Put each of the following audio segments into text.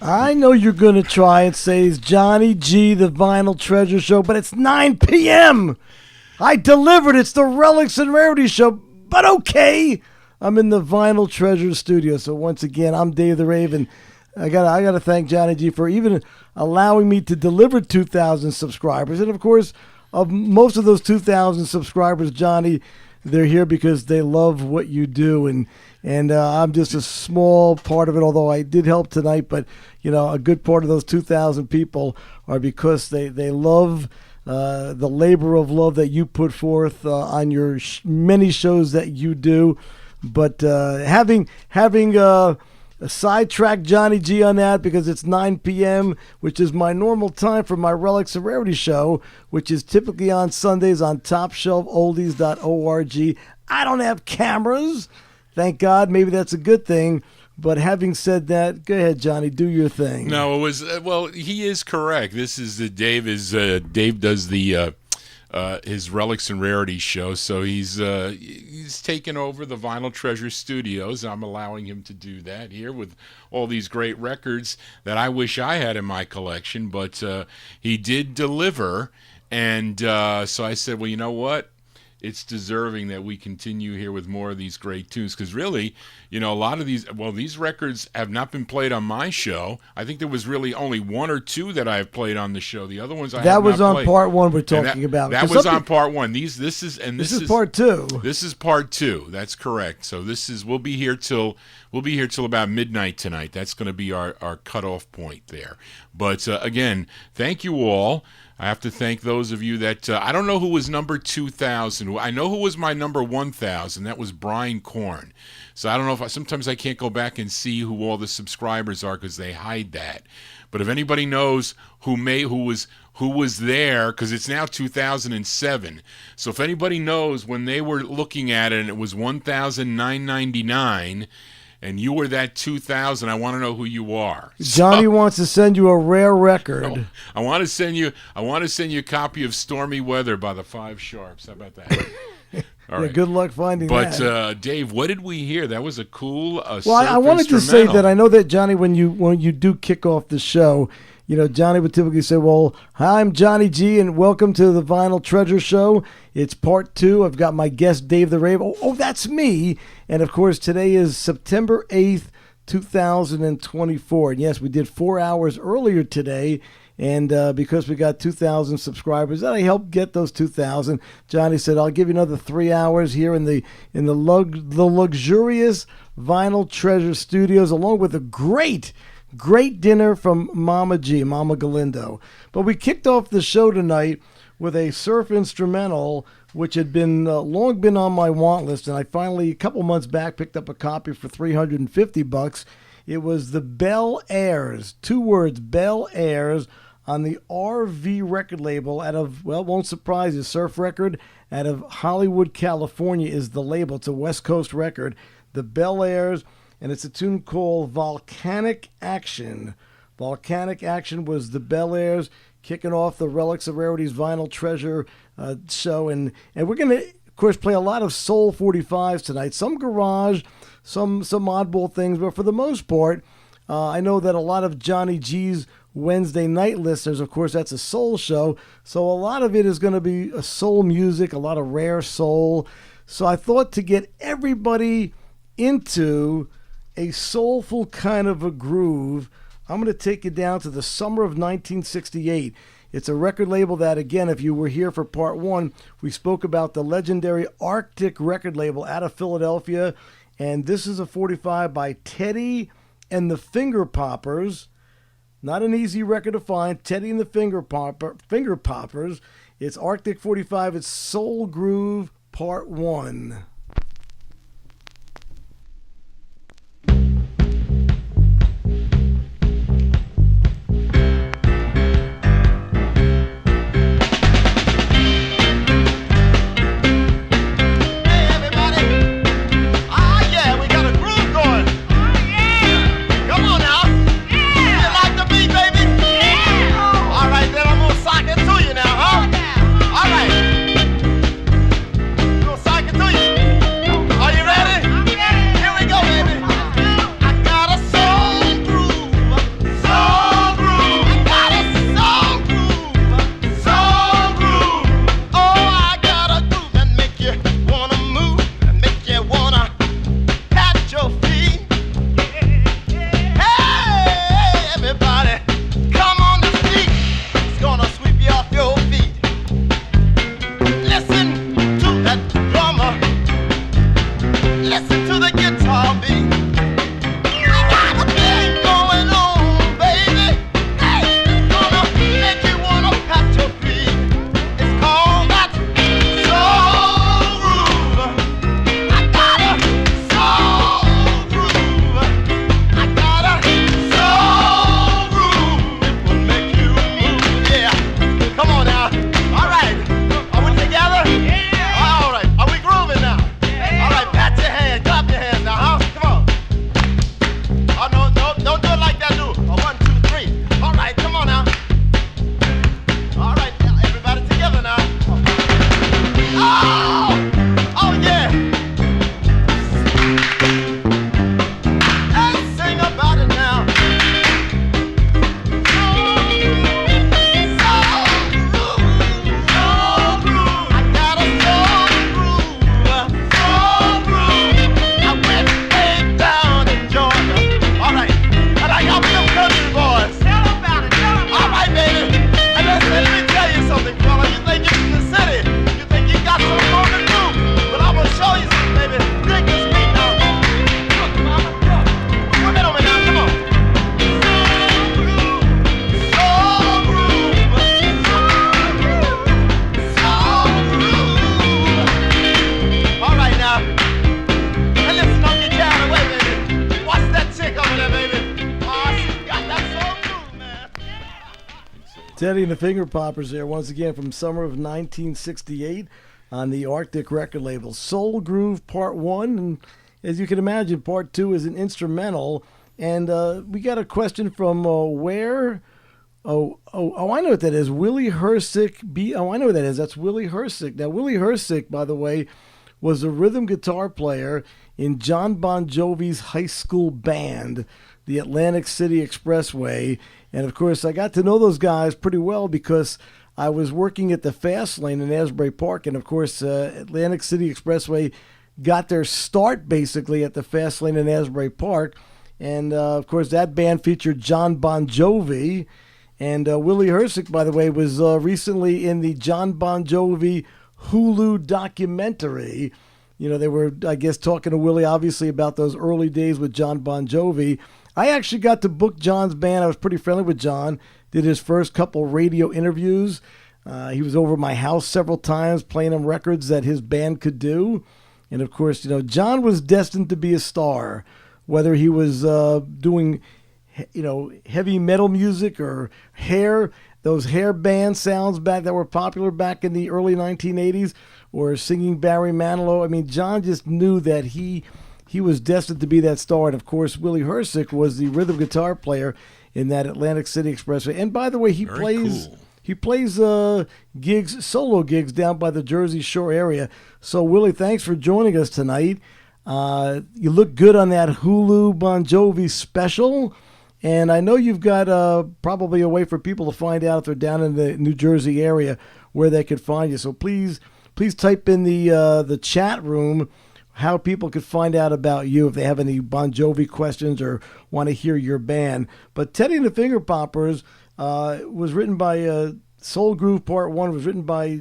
I know you're going to try and say it's Johnny G, the Vinyl Treasure Show, but it's 9 p.m. I delivered. It's the Relics and Rarity Show, but okay. I'm in the Vinyl Treasure studio. So once again, I'm Dave the Rave, and I gotta thank Johnny G for even allowing me to deliver 2,000 subscribers. And of course, of most of those 2,000 subscribers, Johnny, they're here because they love what you do, and I'm just a small part of it. Although I did help tonight, but a good part of those 2,000 people are because they love the labor of love that you put forth on your many shows that you do. But having sidetracked Johnny G on that because it's 9 p.m., which is my normal time for my Relics and Rarity show, which is typically on Sundays on topshelfoldies.org. I don't have cameras. Thank God. Maybe that's a good thing. But having said that, go ahead, Johnny, do your thing. No, it was he is correct. This is Dave does the his Relics and Rarity show, so he's taken over the Vinyl Treasure Studios. I'm allowing him to do that here with all these great records that I wish I had in my collection, but he did deliver, and so I said, well, you know what? It's deserving that we continue here with more of these great tunes, because really, a lot of these records have not been played on my show. I think there was really only one or two that I have played on the show. The other ones I have not played. That was on part one we're talking about. That was on part one. This is part two. This is part two. That's correct. So we'll be here till about midnight tonight. That's going to be our cutoff point there. But again, thank you all. I have to thank those of you that I don't know who was number 2,000. I know who was my number 1,000. That was Brian Korn. So I don't know sometimes I can't go back and see who all the subscribers are because they hide that. But if anybody knows who was there, because it's now 2007. So if anybody knows when they were looking at it and it was 1,999. And you were that 2,000. I want to know who you are. Johnny wants to send you a rare record. No, I want to send you a copy of Stormy Weather by the Five Sharps. How about that? All right. Good luck finding that. But Dave, what did we hear? That was a cool. Well, I wanted to say that I know that Johnny, when you do kick off the show, Johnny would typically say, well, hi, I'm Johnny G, and welcome to the Vinyl Treasure Show. It's part two. I've got my guest, Dave the Rave. Oh, that's me. And, of course, today is September 8th, 2024. And, yes, we did 4 hours earlier today. And because we got 2,000 subscribers, and I helped get those 2,000, Johnny said, I'll give you another 3 hours here in the luxurious Vinyl Treasure Studios, along with a great dinner from Mama Galindo. But we kicked off the show tonight with a surf instrumental, which had been long been on my want list, and I finally, a couple months back, picked up a copy for $350. It was the Bel Airs, 2 words, Bel Airs, on the RV record label out of, well, won't surprise you, Surf Record out of Hollywood, California is the label. It's a West Coast record. The Bel Airs. And it's a tune called Volcanic Action. Volcanic Action was the Bel Airs kicking off the Relics of Rarity's Vinyl Treasure show. And we're going to, of course, play a lot of Soul 45s tonight. Some garage, some oddball things. But for the most part, I know that a lot of Johnny G's Wednesday night listeners, of course, that's a soul show. So a lot of it is going to be a soul music, a lot of rare soul. So I thought to get everybody into a soulful kind of a groove, I'm going to take you down to the summer of 1968. It's a record label that, again, if you were here for part one, we spoke about the legendary Arctic record label out of Philadelphia. And this is a 45 by Teddy and the Finger Poppers. Not an easy record to find. Teddy and the Finger Poppers. It's Arctic 45. It's Soul Groove Part 1. Sock it to you. Teddy and the Finger Poppers there once again from summer of 1968 on the Arctic record label. Soul Groove Part 1, and as you can imagine, Part 2 is an instrumental. And we got a question from where? Oh, I know what that is. Willie Hersick. I know what that is. That's Willie Hersick. Now, Willie Hersick, by the way, was a rhythm guitar player in John Bon Jovi's high school band, the Atlantic City Expressway. And, of course, I got to know those guys pretty well because I was working at the Fast Lane in Asbury Park. And, of course, Atlantic City Expressway got their start, basically, at the Fast Lane in Asbury Park. And, of course, that band featured John Bon Jovi. And Willie Hersick, by the way, was recently in the John Bon Jovi Hulu documentary. You know, they were, I guess, talking to Willie, obviously, about those early days with John Bon Jovi. I actually got to book John's band. I was pretty friendly with John. Did his first couple radio interviews. He was over at my house several times playing him records that his band could do. And, of course, you know, John was destined to be a star, whether he was doing, you know, heavy metal music or those hair band sounds back that were popular back in the early 1980s, or singing Barry Manilow. I mean, John just knew that he was destined to be that star. And, of course, Willie Hersick was the rhythm guitar player in that Atlantic City Expressway. And, by the way, he plays gigs, solo gigs down by the Jersey Shore area. So, Willie, thanks for joining us tonight. You look good on that Hulu Bon Jovi special. And I know you've got probably a way for people to find out if they're down in the New Jersey area where they could find you. So please type in the chat room how people could find out about you if they have any Bon Jovi questions or want to hear your band. But Teddy and the Finger Poppers was written by Soul Groove Part 1 was written by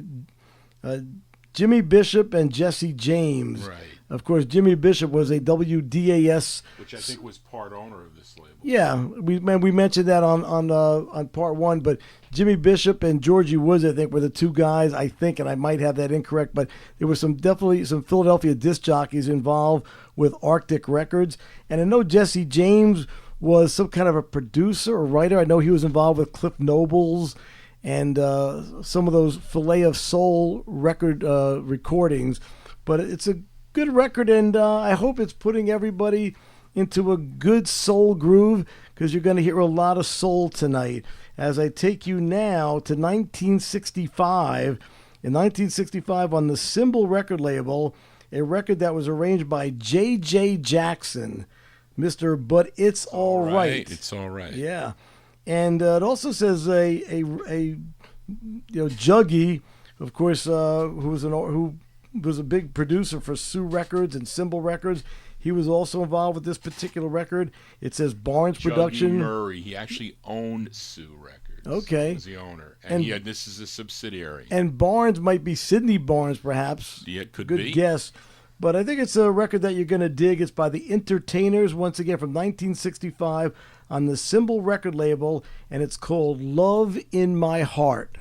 Jimmy Bishop and Jesse James. Right. Of course, Jimmy Bishop was a WDAS, which I think was part owner of this label. Yeah, we mentioned that on Part 1, but Jimmy Bishop and Georgie Woods, I think, were the two guys, I think, and I might have that incorrect, but there was definitely some Philadelphia disc jockeys involved with Arctic Records. And I know Jesse James was some kind of a producer or writer. I know he was involved with Cliff Nobles and some of those Filet of Soul record recordings. But it's a good record, and I hope it's putting everybody into a good soul groove, because you're going to hear a lot of soul tonight as I take you now to 1965. In 1965, on the Symbol record label, a record that was arranged by J.J. Jackson, Mr. But It's All Right. It's all right. Yeah. And it also says Juggy, of course, who was a big producer for Sue Records and Symbol Records. He was also involved with this particular record. It says Barnes Juggy Production. Murray. He actually owned Sue Records. Okay. He was the owner. And this is a subsidiary. And Barnes might be Sidney Barnes, perhaps. Yeah, it could be. Good guess. But I think it's a record that you're going to dig. It's by the Entertainers, once again, from 1965 on the Symbol record label, and it's called Love in My Heart.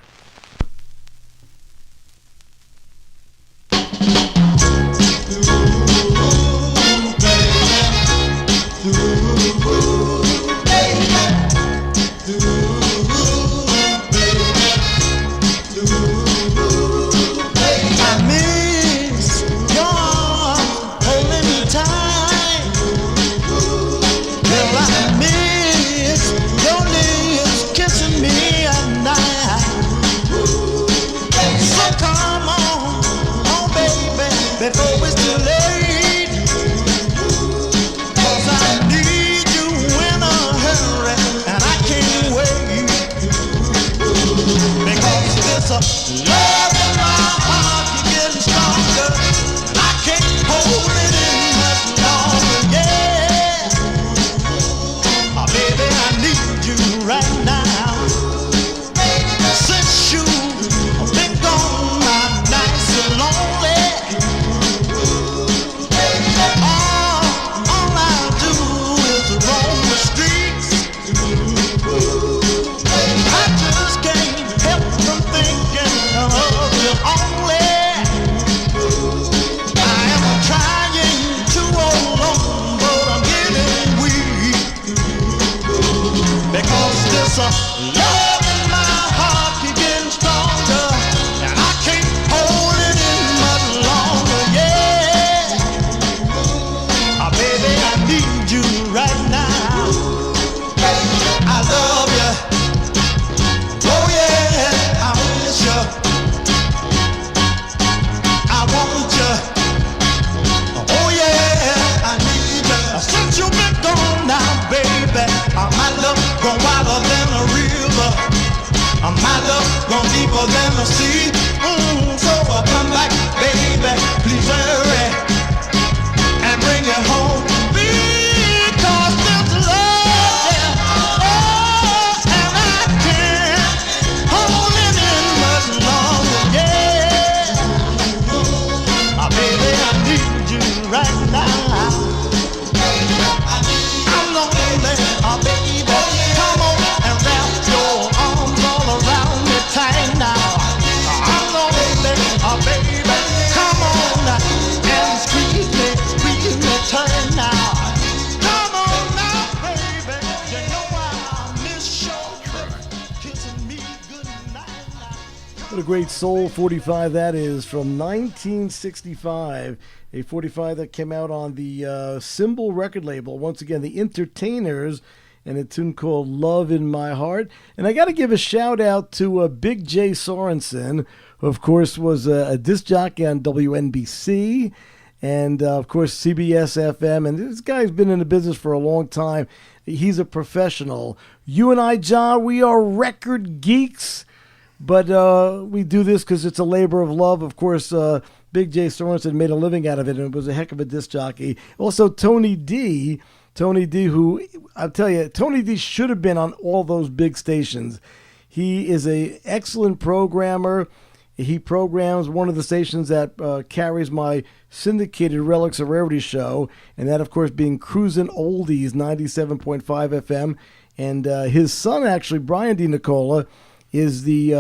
Love in my heart. gone deeper than the sea. So come back, baby, please hurry and bring it home. Because this love, yeah, oh, and I can't hold it in much longer, yeah. Baby, I need you right now. I'm lonely, baby. Come on and wrap your arms all around me tight now. I'm lonely, baby. Come on and squeeze me tight now. Come on now, baby. You know I miss your lips kissing me goodnight now. What a great soul 45 that is, from 1965. A 45 that came out on the Symbol record label. Once again, the Entertainers, and a tune called Love in My Heart. And I got to give a shout out to Big J Sorensen, who of course was a disc jockey on WNBC and of course CBS FM. And this guy's been in the business for a long time. He's a professional. You and I, John, we are record geeks. But we do this because it's a labor of love. Of course, Big J Sorensen made a living out of it and was a heck of a disc jockey. Also, Tony D, who, I'll tell you, Tony D should have been on all those big stations. He is an excellent programmer. He programs one of the stations that carries my syndicated Relics and Rarity show, and that, of course, being Cruisin' Oldies, 97.5 FM. And his son, actually, Brian D. Nicola, is the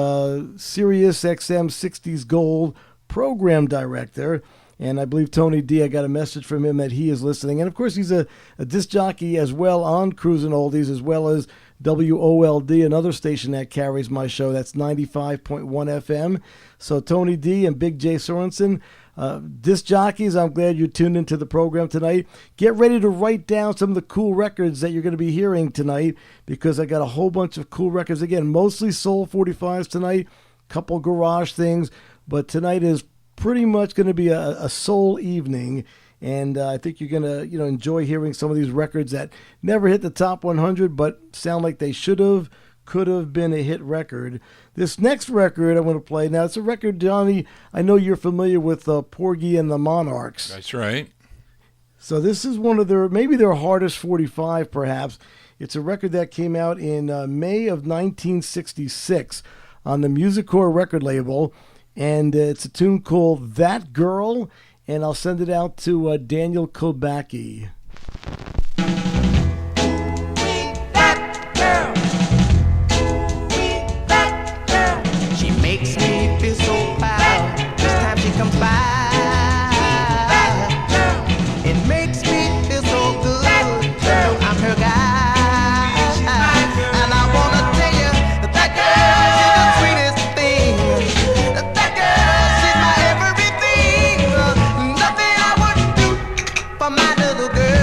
Sirius XM 60s Gold program director. And I believe Tony D, I got a message from him that he is listening. And, of course, he's a disc jockey as well on Cruisin' Oldies, as well as WOLD, another station that carries my show. That's 95.1 FM. So Tony D and Big J Sorensen, disc jockeys, I'm glad you tuned into the program tonight. Get ready to write down some of the cool records that you're going to be hearing tonight, because I got a whole bunch of cool records. Again, mostly Soul 45s tonight, couple garage things, but tonight is pretty much going to be a soul evening. And I think you're going to enjoy hearing some of these records that never hit the top 100, but sound like they could have been a hit record. This next record I want to play, now it's a record, Johnny, I know you're familiar with Porgy and the Monarchs. That's right. So this is one of maybe their hardest 45 perhaps. It's a record that came out in May of 1966 on the Musicorps record label, and it's a tune called That Girl, and I'll send it out to Daniel Kobacki. Makes me feel so proud this time she comes by. It makes me feel so good to know I'm her guy. And I wanna tell you that girl is the sweetest thing. That girl, she's my everything. Nothing I wouldn't do for my little girl.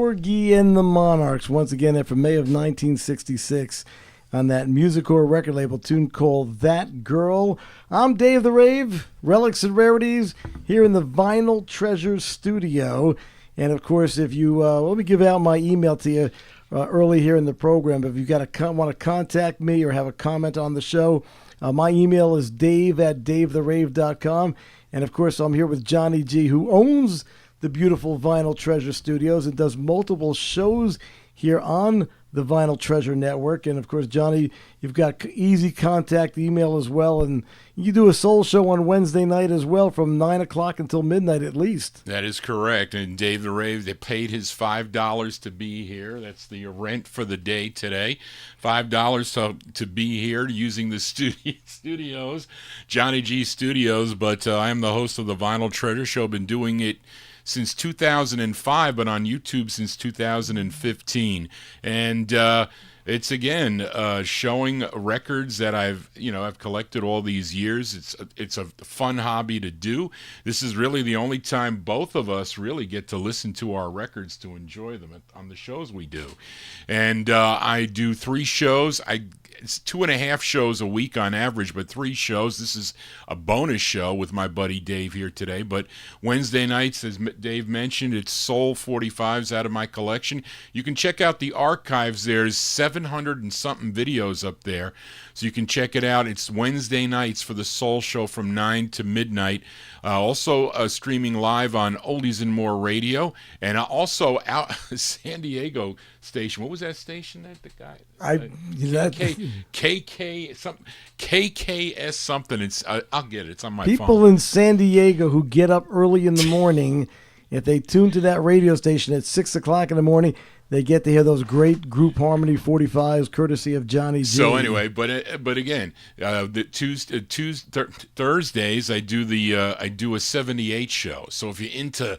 Porgy and the Monarchs, once again, from May of 1966 on that Musicor record label, tune called That Girl. I'm Dave the Rave, Relics and Rarities, here in the Vinyltreasure studio. And, of course, if you let me give out my email to you early here in the program. If you want to contact me or have a comment on the show, my email is dave@davetherave.com. And, of course, I'm here with Johnny G, who owns the beautiful Vinyltreasure Studios and does multiple shows here on the Vinyltreasure Network. And, of course, Johnny, you've got easy contact email as well. And you do a soul show on Wednesday night as well from 9 o'clock until midnight at least. That is correct. And Dave the Rave, they paid his $5 to be here. That's the rent for the day today. $5 to be here using the studios, Johnny G Studios. But I am the host of the Vinyltreasure Show. Been doing it since 2005, but on YouTube since 2015. And it's again showing records that I've collected all these years. It's a fun hobby to do. This is really the only time both of us really get to listen to our records to enjoy them on the shows we do. And I do 3 shows. It's 2.5 shows a week on average, but 3 shows. This is a bonus show with my buddy Dave here today. But Wednesday nights, as Dave mentioned, it's Soul 45s out of my collection. You can check out the archives. There's 700 and something videos up there, so you can check it out. It's Wednesday nights for the Soul Show from 9 to midnight. Also streaming live on Oldies and More Radio, and also out San Diego station. What was that station that the guy? KKS something. It's I'll get it. It's on my phone. People in San Diego who get up early in the morning, if they tune to that radio station at 6 o'clock in the morning, they get to hear those great group harmony 45s, courtesy of Johnny G. So anyway, but again, the Thursdays I do a 78 show. So if you're into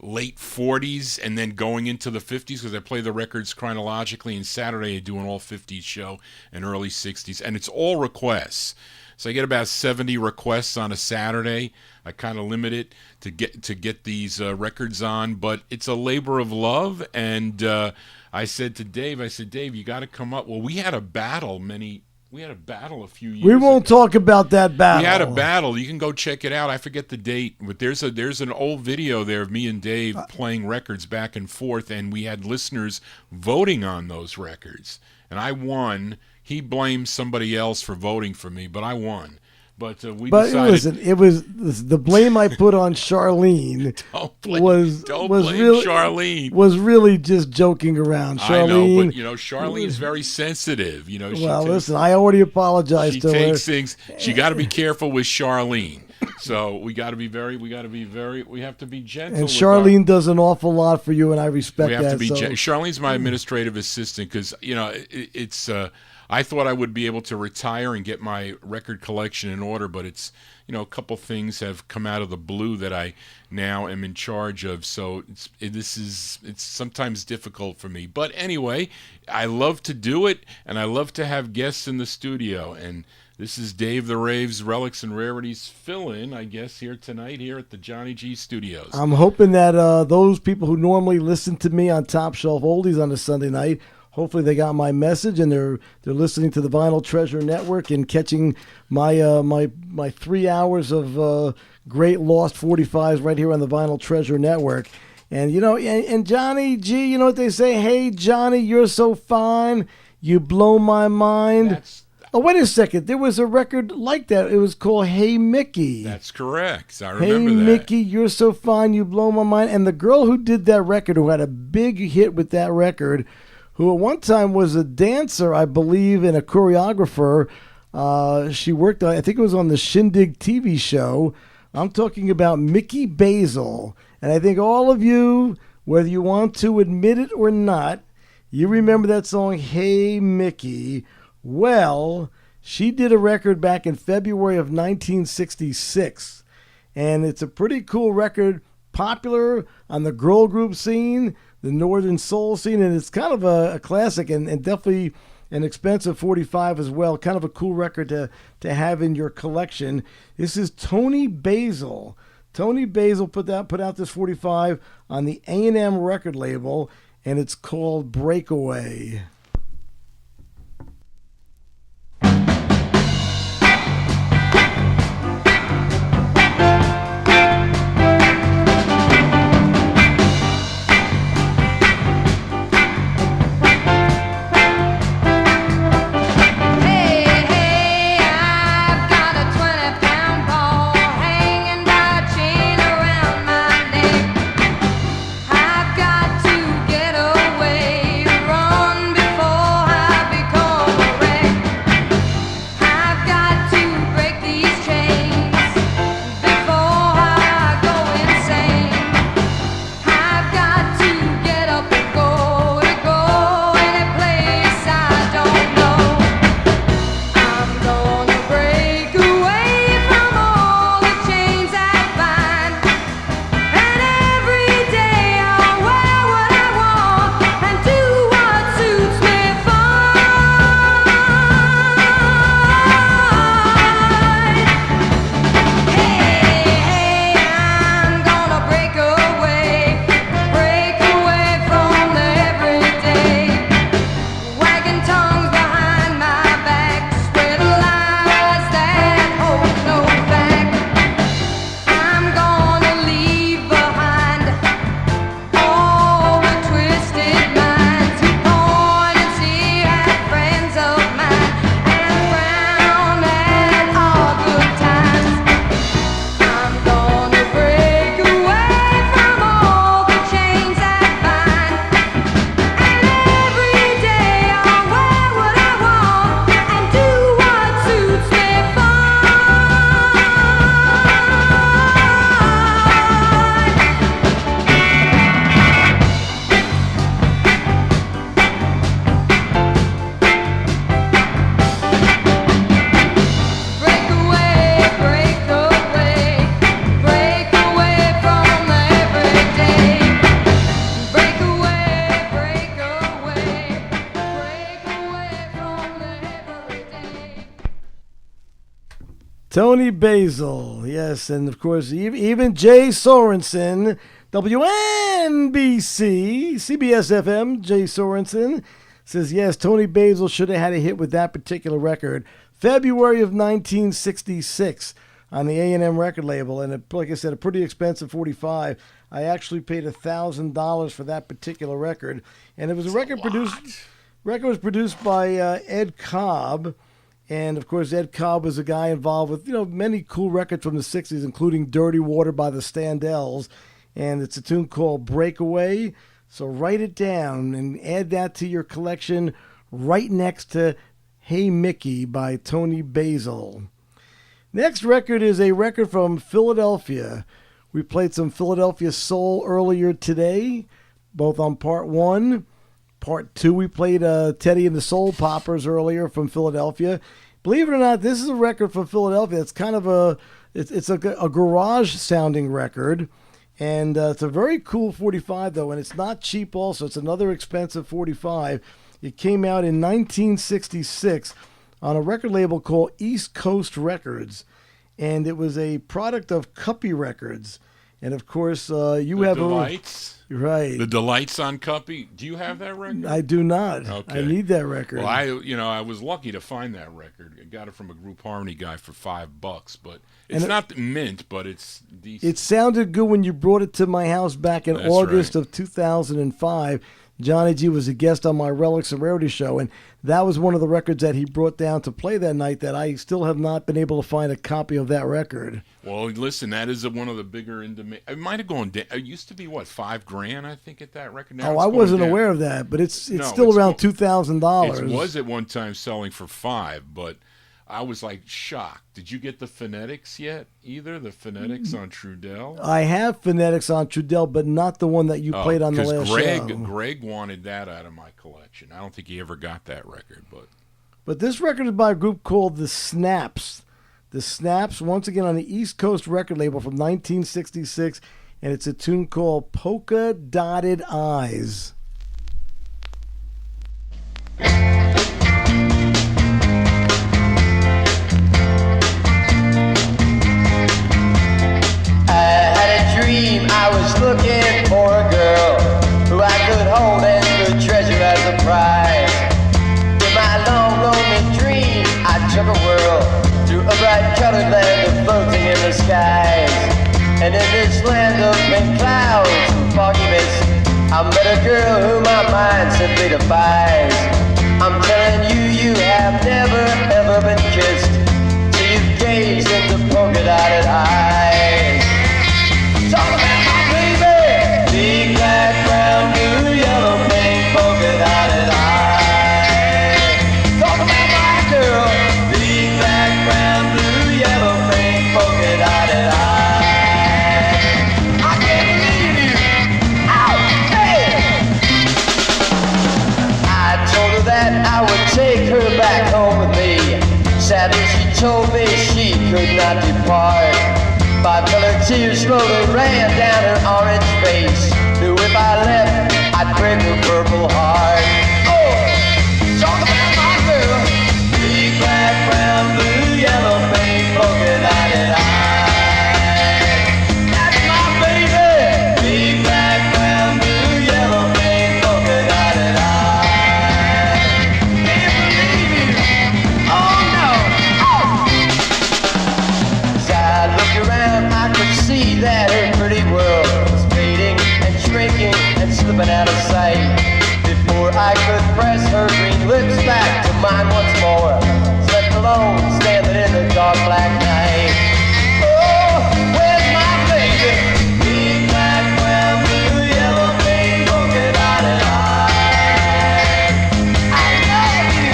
late 40s and then going into the 50s, because I play the records chronologically, and Saturday I do an all 50s show and early 60s, and it's all requests. So I get about 70 requests on a Saturday. I kind of limit it to get these records on, but it's a labor of love. And I said to Dave, Dave, you got to come up. Well, we had a battle a few years ago. We won't talk about that battle. We had a battle. You can go check it out. I forget the date, but there's an old video there of me and Dave playing records back and forth, and we had listeners voting on those records. And I won. He blamed somebody else for voting for me, but I won. But decided. Listen, it was the blame I put on Charlene. Don't blame Charlene. Was really just joking around. Charlene, I know, but Charlene's very sensitive. Listen, I already apologized to her. She takes things. She got to be careful with Charlene. So we have to be gentle. And Charlene does an awful lot for you, and I respect that. We have to be gentle. Charlene's my administrative assistant because it's. I thought I would be able to retire and get my record collection in order, but it's a couple things have come out of the blue that I now am in charge of. So it's sometimes difficult for me. But anyway, I love to do it, and I love to have guests in the studio. And this is Dave the Rave's Relics and Rarities fill-in, I guess, here tonight here at the Johnny G Studios. I'm hoping that those people who normally listen to me on Top Shelf Oldies on a Sunday night, hopefully they got my message and they're listening to the Vinyltreasure Network and catching my my 3 hours of great lost 45s right here on the Vinyltreasure Network. And and Johnny G, you know what they say? Hey Johnny, you're so fine, you blow my mind. Oh, wait a second. There was a record like that. It was called Hey Mickey. That's correct. I remember that. Hey Mickey, you're so fine, you blow my mind. And the girl who did that record, who had a big hit with that record, who at one time was a dancer, I believe, and a choreographer. She worked, I think it was on the Shindig TV show. I'm talking about Mickey Basil. And I think all of you, whether you want to admit it or not, you remember that song, Hey Mickey. Well, she did a record back in February of 1966. And it's a pretty cool record, popular on the girl group scene, the Northern Soul scene, and it's kind of a classic and definitely an expensive 45 as well. Kind of a cool record to have in your collection. This is Tony Basil. Tony Basil put out this 45 on the A&M record label, and it's called Breakaway. Tony Basil, yes, and of course even Jay Sorensen, WNBC, CBS FM, Jay Sorensen says, yes, Tony Basil should have had a hit with that particular record. February of 1966 on the A&M record label, and like I said, a pretty expensive 45. I actually paid $1,000 for that particular record, and it was a record was produced by Ed Cobb. And, of course, Ed Cobb was a guy involved with, many cool records from the 60s, including Dirty Water by the Standells. And it's a tune called Breakaway. So write it down and add that to your collection right next to Hey Mickey by Tony Basil. Next record is a record from Philadelphia. We played some Philadelphia Soul earlier today, both on part 1. Part 2, we played Teddy and the Soul Poppers earlier from Philadelphia. Believe it or not, this is a record from Philadelphia. It's kind of a garage sounding record, and it's a very cool 45 though, and it's not cheap. Also, it's another expensive 45. It came out in 1966 on a record label called East Coast Records, and it was a product of Cuppy Records. And of course, you have Delights. Right. The Delights on Cuppy. Do you have that record? I do not. Okay. I need that record. Well, I was lucky to find that record. I got it from a Group Harmony guy for $5, but it's not mint, but it's decent. It sounded good when you brought it to my house back in August of 2005. Johnny G was a guest on my Relics and Rarity show, and that was one of the records that he brought down to play that night that I still have not been able to find a copy of that record. Well, listen, that is one of the bigger it might have gone down. It used to be, what, $5,000, I think, at that record? Now I wasn't aware of that, but it's still around $2,000. It was at one time selling for $5,000, but I was like shocked. Did you get the phonetics yet? Either the phonetics on Trudell? I have phonetics on Trudell, but not the one that you played on the last show. Greg wanted that out of my collection. I don't think he ever got that record, but this record is by a group called the Snaps. The Snaps, once again on the East Coast record label from 1966, and it's a tune called Polka Dotted Eyes. I had a dream I was looking for a girl who I could hold and surprise. In my long, lonely dream, I took a whirl through a bright colored land of floating in the skies. And in this land of pink clouds and foggy mist, I met a girl who my mind simply defies. I'm telling you, you have never ever been kissed till you've gazed into polka-dotted eyes. Talk about my baby, big black, brown, blue, yellow, pink, polka-dotted eyes. Talk about my girl, big black, brown, blue, yellow, pink, polka-dotted eyes. I can't believe you. Ow, hey! I told her that I would take her back home with me. Sadly, she told me she could not depart. Five-colored tears slowly ran down her orange face. Knew if I left, I'd break her purple heart. Oh, talk about my girl. Big black, brown, blue, yellow, pink, polka-dotted eyes. That's my baby. Big black, brown, blue, yellow, pink, polka-dotted eyes. Can't believe you. Oh no. Oh. As I looked around, I could see that her pretty world was fading and shrinking and slipping out of sight. Before I could press her green lips back to mine once more, left alone, standing in the dark black night. Oh, where's my baby? Big black, brown, blue, yellow, pink, polka-dotted eyes. I love you.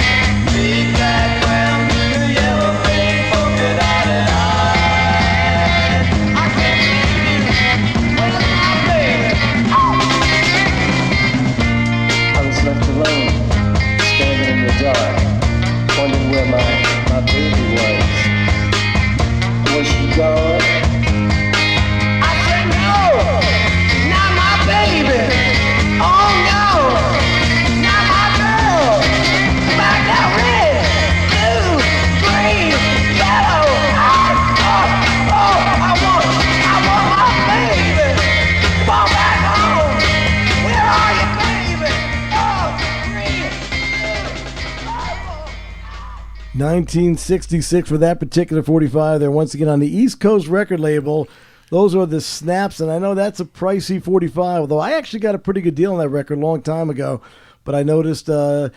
Big black, brown, blue, yellow, pink, polka-dotted eyes. I can't believe you. Where's my baby? Oh. I was left alone, standing in the dark, wondering where my baby was. Was she gone? I said no! Not my baby! Oh no! Not my girl! Black out red! Blue! Green! Yellow! I want my baby! Come on back home! Where are you, baby? Oh, green! Blue! Purple! 1966 for that particular 45. They're once again on the East Coast record label. Those are the Snaps, and I know that's a pricey 45, although I actually got a pretty good deal on that record a long time ago. But I noticed that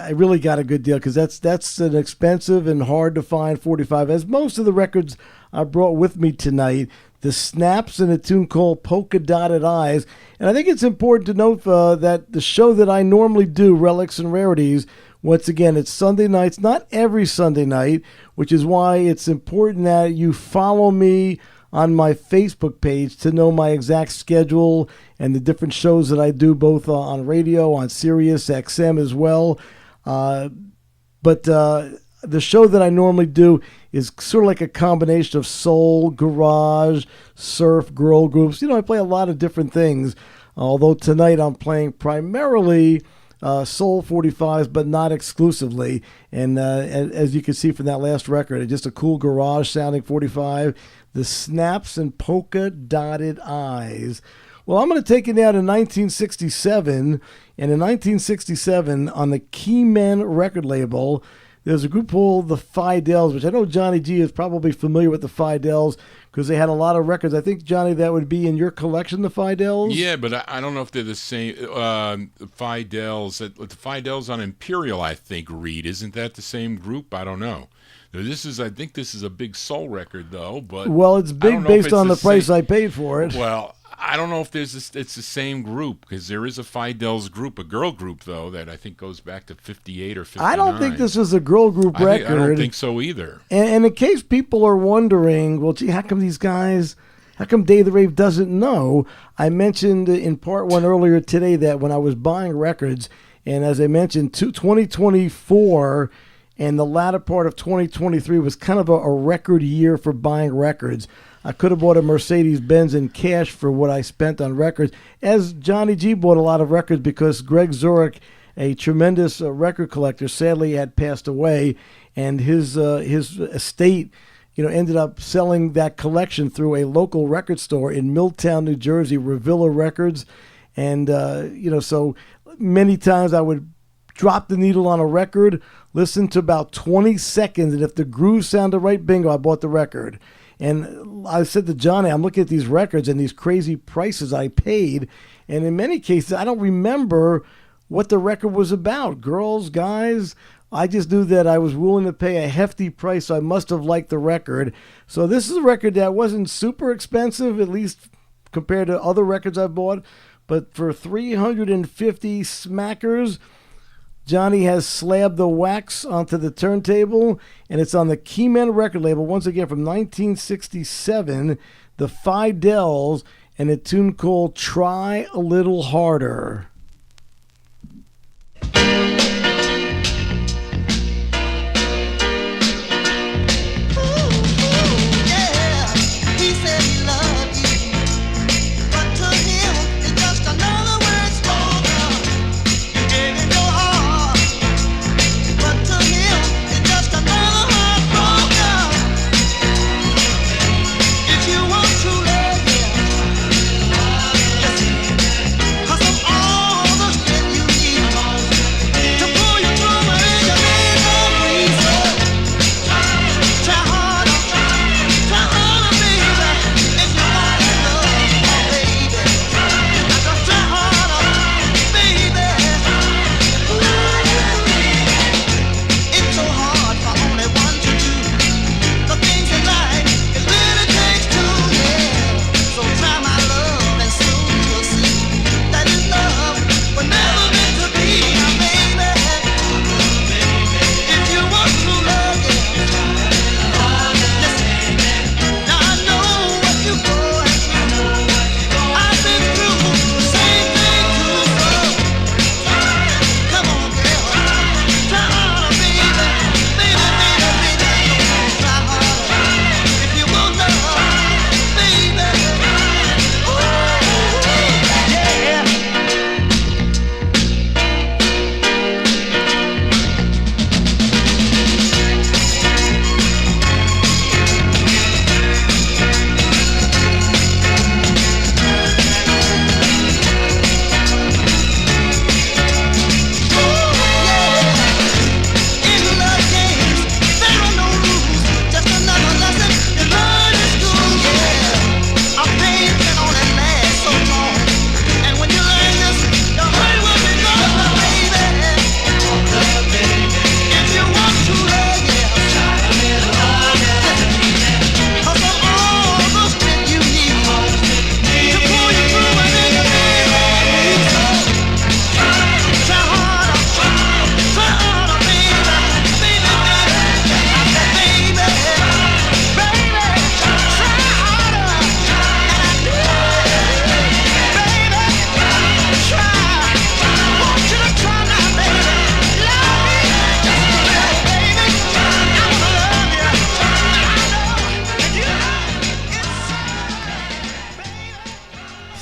I really got a good deal because that's an expensive and hard to find 45, as most of the records I brought with me tonight. The Snaps and a tune called Polka Dotted Eyes. And I think it's important to note that the show that I normally do, Relics and Rarities, once again, it's Sunday nights, not every Sunday night, which is why it's important that you follow me on my Facebook page to know my exact schedule and the different shows that I do, both on radio, on Sirius XM as well. But the show that I normally do is sort of like a combination of soul, garage, surf, girl groups. You know, I play a lot of different things, although tonight I'm playing primarily soul 45s, but not exclusively. And as you can see from that last record, it's just a cool garage sounding 45. The Snaps and Polka Dotted Eyes. Well, I'm going to take you now to 1967. And in 1967, on the Keymen record label, there's a group called the Fidels, which I know Johnny G is probably familiar with the Fidels because they had a lot of records. I think, Johnny, that would be in your collection, the Fidels? Yeah, but I don't know if they're the same. The Fidels on Imperial, I think, Reed. Isn't that the same group? I don't know. I think this is a big soul record, though. But well, it's big based on the price I paid for it. Well, I don't know if it's the same group, because there is a Fidels group, a girl group, though, that I think goes back to 58 or 59. I don't think this is a girl group record. I don't think so either. And in case people are wondering, well, gee, how come Dave the Rave doesn't know? I mentioned in part one earlier today that when I was buying records, and as I mentioned, 2024 and the latter part of 2023 was kind of a record year for buying records. I could have bought a Mercedes-Benz in cash for what I spent on records, as Johnny G bought a lot of records because Greg Zurich, a tremendous record collector, sadly had passed away, and his estate, ended up selling that collection through a local record store in Milltown, New Jersey, Revilla Records, and so many times I would drop the needle on a record, listen to about 20 seconds, and if the groove sounded right, bingo, I bought the record. And I said to Johnny, I'm looking at these records and these crazy prices I paid, and in many cases, I don't remember what the record was about. Girls, guys, I just knew that I was willing to pay a hefty price, so I must have liked the record. So this is a record that wasn't super expensive, at least compared to other records I've bought, but for 350 smackers, Johnny has slabbed the wax onto the turntable, and it's on the Keyman record label, once again from 1967, the Fidels, and a tune called Try a Little Harder.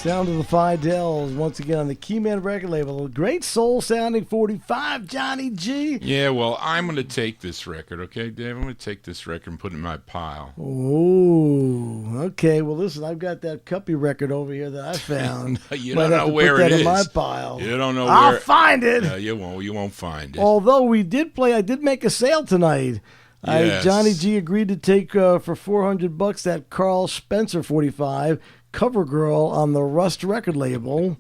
Sound of the Fidels, once again on the Keyman record label. A great soul-sounding 45, Johnny G. Yeah, well, I'm going to take this record, okay, Dave? I'm going to take this record and put it in my pile. Oh, okay. Well, listen, I've got that Cuppy record over here that I found. You don't know where it is. In my pile. You don't know I'll where. find it. No, you won't. You won't find it. Although I did make a sale tonight. Yes. Johnny G agreed to take for $400 that Carl Spencer 45 Cover Girl on the Rust record label.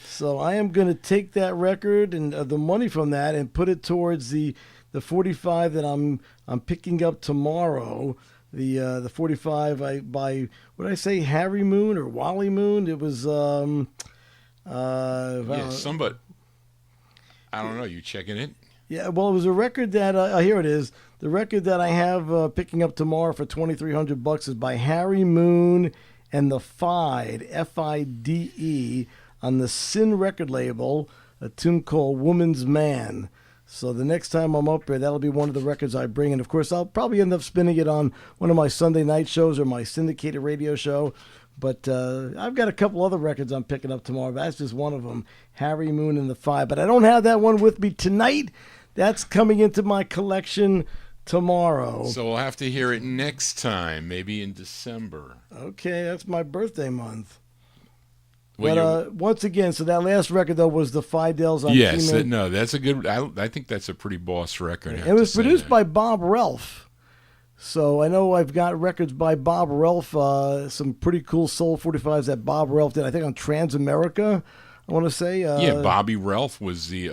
So I am going to take that record and the money from that and put it towards the 45 that I'm picking up tomorrow. The 45 by what did I say, Harry Moon or Wally Moon? It was somebody. I don't know. You checking it? Yeah, well, it was a record that here it is. The record that I have picking up tomorrow for $2,300 is by Harry Moon and the Fide, Fide, on the Sin record label, a tune called Woman's Man. So the next time I'm up here, that'll be one of the records I bring. And, of course, I'll probably end up spinning it on one of my Sunday night shows or my syndicated radio show. But I've got a couple other records I'm picking up tomorrow. That's just one of them, Harry Moon and the Fide. But I don't have that one with me tonight. That's coming into my collection tomorrow. So we'll have to hear it next time, maybe in December. Okay, that's my birthday month. But once again, so that last record though was the Fidels on yes, Keyman. no, that's a good. I think that's a pretty boss record. It was produced by Bob Relf. So I know I've got records by Bob Relf, some pretty cool Soul 45s that Bob Relf did. I think on Transamerica, I want to say. Bobby Relf was the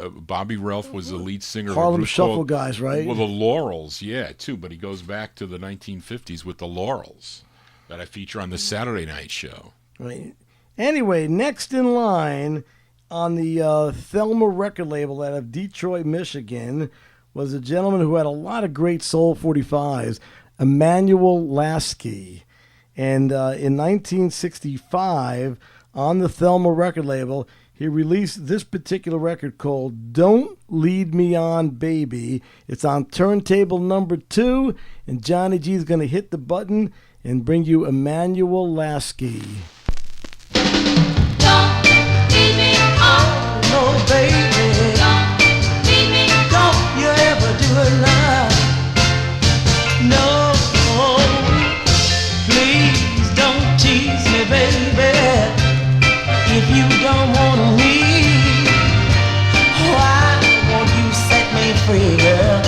lead singer Harlem of a group Shuffle called, guys, right? Well, the Laurels, too. But he goes back to the 1950s with the Laurels that I feature on the Saturday night show. Right. Anyway, next in line on the Thelma record label out of Detroit, Michigan, was a gentleman who had a lot of great Soul 45s, Emmanuel Laskey. And in 1965, on the Thelma record label, he released this particular record called Don't Lead Me On, Baby. It's on turntable number 2, and Johnny G is going to hit the button and bring you Emmanuel Laskey. Don't leave me on, no baby. Don't leave me. Don't you ever do it now? No, please don't tease me, baby. If you don't want me, why won't you set me free, girl?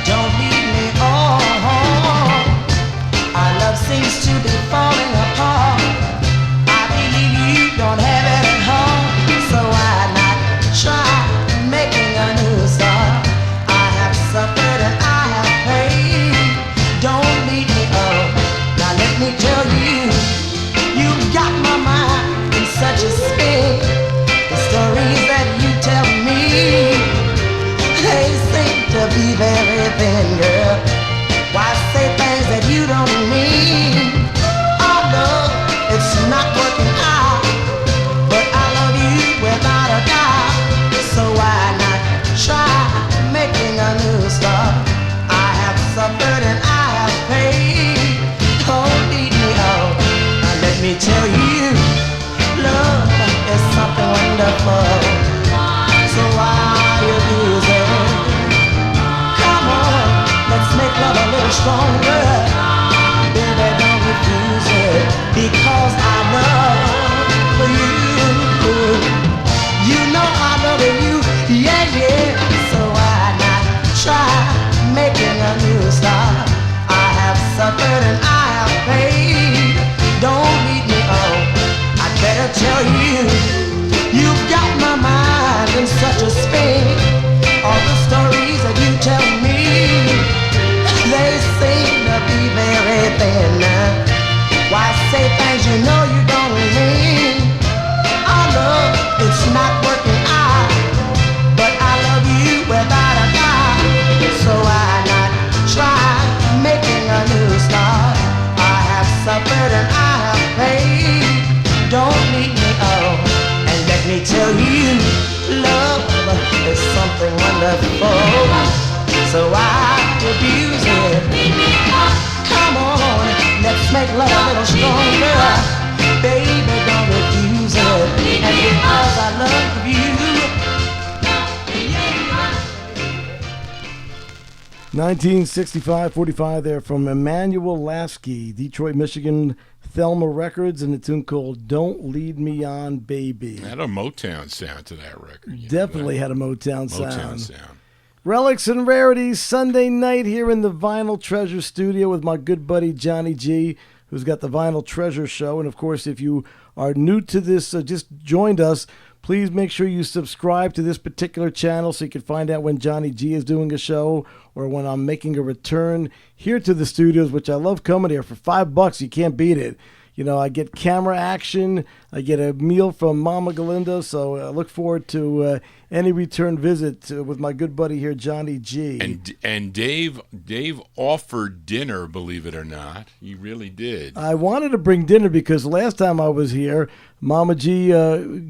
Don't leave me on. Our love seems to be falling apart. I believe you don't have it at home, so why not try making a new start? I have suffered and I have paid. Don't leave me on. Now let me tell you, you got my mind in such a spin. The stories that you tell me, they seem to be very thin, girl. Why say things that you don't mean? Oh no, it's not working out, but I love you without a doubt. So why not try making a new start? I have suffered and I have paid. Don't lead me on. Now let me tell you, love is something wonderful. So why abuse it? Come on, let's make love a little stronger. Baby, don't refuse it, because I love you. You know I love you, yeah, yeah. So why not try making a new start? I have suffered and I have paid. Don't lead me on. I better tell you, you've got my mind in such a spin. All the stories that you tell me, they seem to be very thin. Why say things you know you don't mean? I know it's not working out, but I love you without a doubt. So why not try making a new start? I have suffered and I have paid. Don't leave me on. And let me tell you, love is something wonderful. So why abuse it? Come on, let's make love a little stronger. Baby, don't refuse it. And because I love you, 1965-45 there from Emmanuel Laskey, Detroit, Michigan, Thelma Records, and a tune called Don't Lead Me On, Baby. It had a Motown sound to that record. Definitely had a Motown sound. Motown sound. Relics and Rarities, Sunday night here in the Vinyltreasure studio with my good buddy Johnny G, who's got the Vinyltreasure show. And, of course, if you are new to this, just joined us, please make sure you subscribe to this particular channel so you can find out when Johnny G is doing a show or when I'm making a return here to the studios, which I love coming here. For $5, you can't beat it. You know, I get camera action, I get a meal from Mama Galindo, so I look forward to any return visit with my good buddy here, Johnny G. And Dave offered dinner, believe it or not. He really did. I wanted to bring dinner because last time I was here, Mama G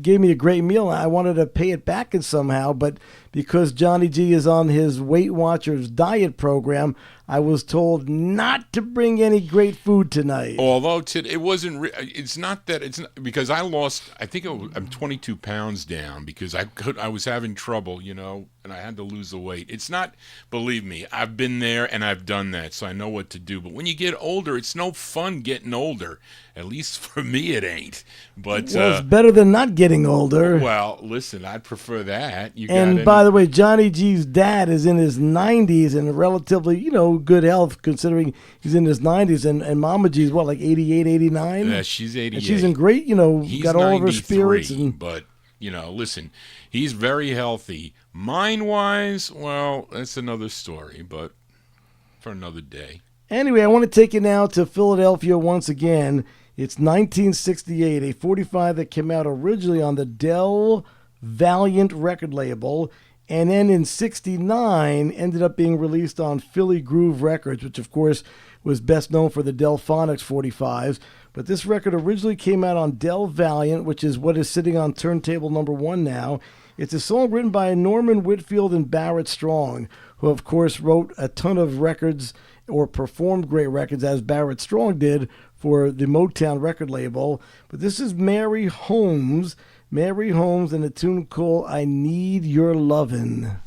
gave me a great meal. I wanted to pay it back in somehow, but because Johnny G is on his Weight Watchers diet program, I was told not to bring any great food tonight. Although it wasn't, it's not that it's not, because I lost. I think I'm 22 pounds down because I was having trouble. You know, and I had to lose the weight. It's not, believe me, I've been there and I've done that, so I know what to do. But when you get older, it's no fun getting older. At least for me, it ain't. But Well, it's better than not getting older. well, listen, I'd prefer that. And by the way, Johnny G's dad is in his 90s and relatively, good health considering he's in his 90s. And Mama G's, what, like 88, 89? Yeah, she's 88. And she's in great, He's got all of her 93, spirits. And but, listen, he's very healthy. Mind-wise, well, that's another story, but for another day. Anyway, I want to take you now to Philadelphia once again. It's 1968, a 45 that came out originally on the Del Valiant record label, and then in 69 ended up being released on Philly Groove Records, which of course was best known for the Delphonics 45s. But this record originally came out on Del Valiant, which is what is sitting on turntable number 1 now. It's a song written by Norman Whitfield and Barrett Strong, who of course wrote a ton of records or performed great records, as Barrett Strong did for the Motown record label. But this is Mary Holmes and a tune called I Need Your Lovin'.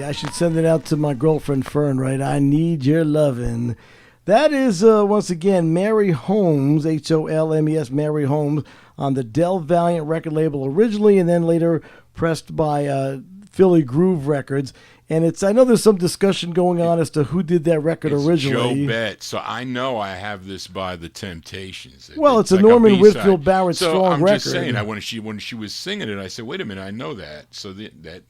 I should send it out to my girlfriend Fern, right? I need your lovin'. That is, once again, Mary Holmes, Holmes, Mary Holmes, on the Del Valiant record label originally, and then later pressed by Philly Groove Records. And I know there's some discussion going on as to who did that record originally. Joe Bet. So I know I have this by the Temptations. Well, it's a Norman Whitfield Barrett Strong record. I'm just saying, when she was singing it, I said, wait a minute, I know that. So that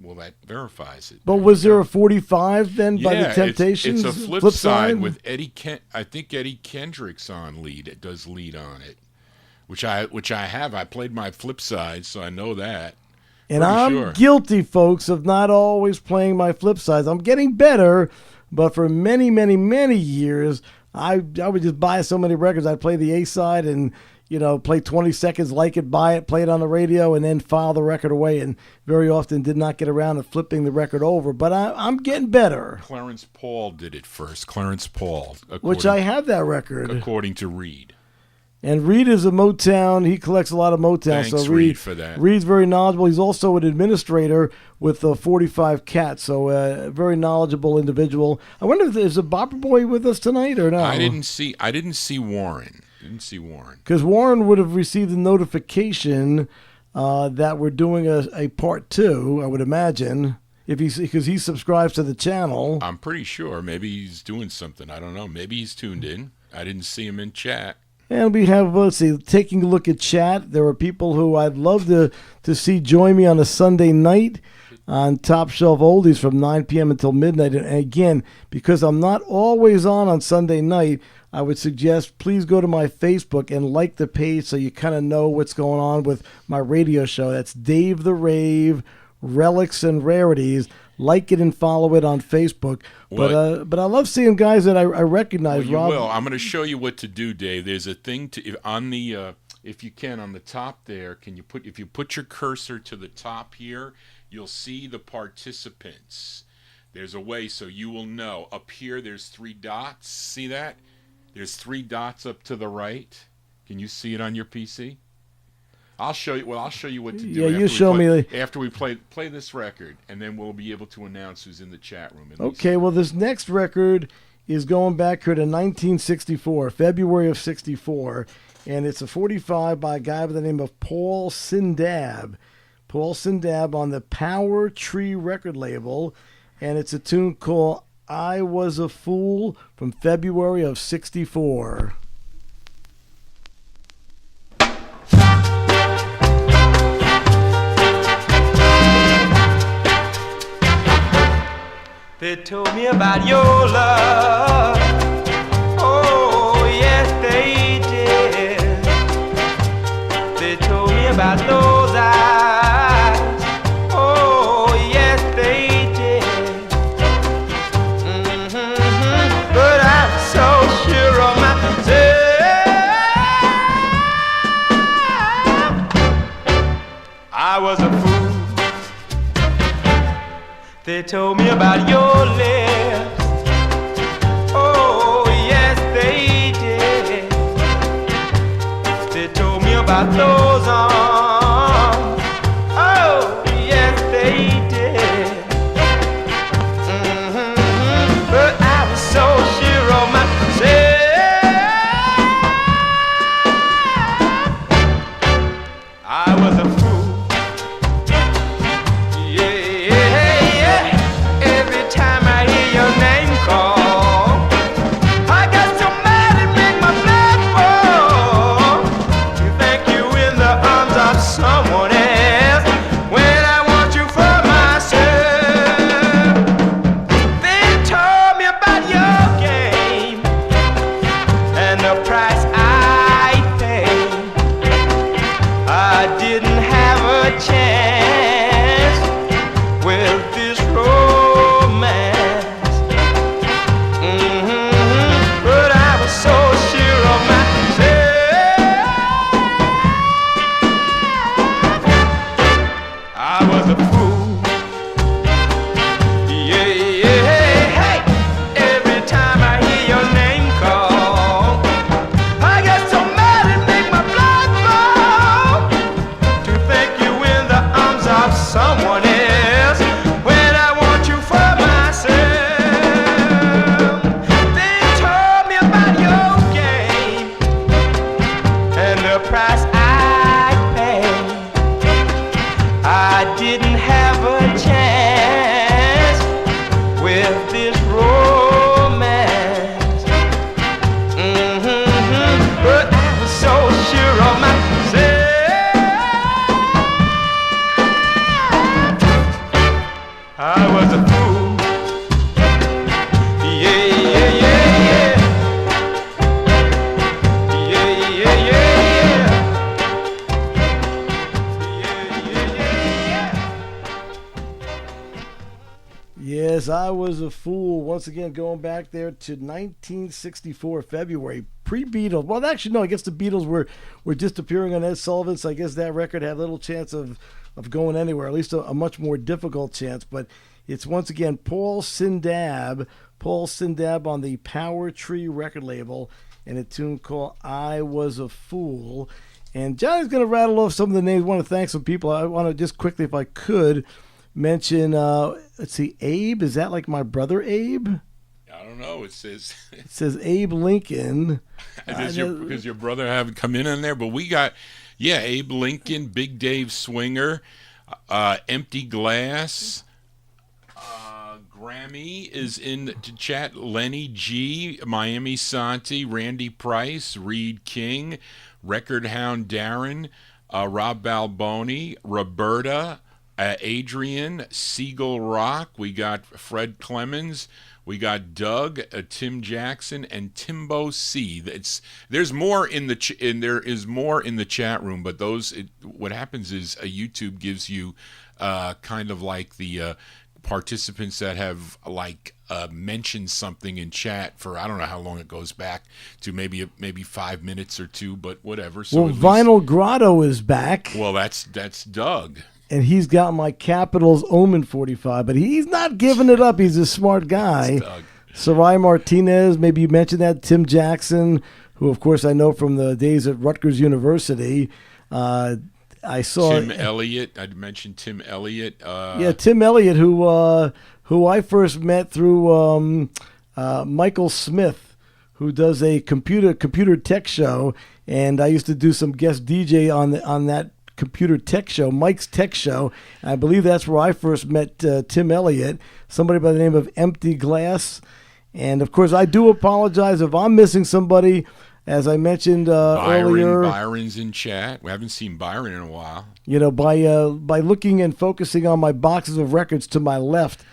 verifies it. But was there a 45 then by the Temptations? It's a flip side with I think Eddie Kendrick's on lead. It does lead on it, which I have. I played my flip side, so I know that. And I'm guilty, folks, of not always playing my flip sides. I'm getting better, but for many, many, many years, I would just buy so many records. I'd play the A side and, play 20 seconds, like it, buy it, play it on the radio, and then file the record away. And very often did not get around to flipping the record over. But I'm getting better. Clarence Paul did it first. Clarence Paul. Which I have that record. According to Reed. And Reed is a Motown. He collects a lot of Motown. Thanks, so Reed, for that. Reed's very knowledgeable. He's also an administrator with 45 Cats, so a very knowledgeable individual. I wonder if there's a Bopper Boy with us tonight or not. I didn't see Warren. Didn't see Warren. Because Warren would have received a notification that we're doing a part 2, I would imagine, because he subscribes to the channel. I'm pretty sure. Maybe he's doing something. I don't know. Maybe he's tuned in. I didn't see him in chat. And we have, let's see, taking a look at chat. There are people who I'd love to see join me on a Sunday night on Top Shelf Oldies from 9 p.m. until midnight. And again, because I'm not always on Sunday night, I would suggest please go to my Facebook and like the page so you kind of know what's going on with my radio show. That's Dave the Rave, Relics and Rarities. Like it and follow it on Facebook. But I love seeing guys that I recognize. Well, you Rob. will. I'm going to show you what to do, Dave. There's a thing on the if you can on the top there. If you put your cursor to the top here, you'll see the participants. There's a way so you will know. Up here, there's 3 dots. See that? There's 3 dots up to the right. Can you see it on your PC? I'll show you. Well, I'll show you what to do. Yeah, you show me. After we play this record, and then we'll be able to announce who's in the chat room. Okay, well, this next record is going back here to 1964, February of 64, and it's a 45 by a guy by the name of Paul Sindab. Paul Sindab on the Power Tree record label, and it's a tune called I Was a Fool from February of 64. They told me about your love. Oh, yes, they did. They told me about those eyes. Oh, yes, they did. But I'm so sure of myself. I was a fool. They told me about your lips. Oh, yes, they did. They told me about those arms. Oh, yes, they did. But I was so sure of myself. I was a fool. I Was a Fool. Once again, going back there to 1964, February, pre-Beatles. Well, actually, no, I guess the Beatles were just appearing on Ed Sullivan, so I guess that record had little chance of going anywhere, at least a much more difficult chance. But it's, once again, Paul Sindab on the Power Tree record label, and a tune called I Was a Fool. And Johnny's going to rattle off some of the names. I want to thank some people. I want to just quickly, if I could, mention, let's see, Abe. Is that like my brother Abe? I don't know. It says It says Abe Lincoln. does your brother haven't come in on there, but we got Abe Lincoln, Big Dave Swinger, Empty Glass. Grammy is in the chat. Lenny G, Miami Santi, Randy Price, Reed King, Record Hound Darren, Rob Balboni, Roberta, Adrian, Siegel Rock. We got Fred Clemens. We got Doug, Tim Jackson, and Timbo C. There's more in the there is more in the chat room, but what happens is YouTube gives you kind of like the participants that have mentioned something in chat for I don't know how long it goes back to, maybe 5 minutes or two, but whatever. So well, Vinyl Grotto is back. Well, that's Doug. And he's got my Capitals Omen 45, but he's not giving it up. He's a smart guy. Sarai Martinez, maybe you mentioned that. Tim Jackson, who, of course, I know from the days at Rutgers University. I saw Tim Elliott. I'd mentioned Tim Elliott. Tim Elliott, who I first met through Michael Smith, who does a computer tech show, and I used to do some guest DJ on that computer tech show, Mike's Tech Show. I believe that's where I first met Tim Elliott, somebody by the name of Empty Glass. And, of course, I do apologize if I'm missing somebody. As I mentioned earlier, Byron's in chat. We haven't seen Byron in a while. By looking and focusing on my boxes of records to my left,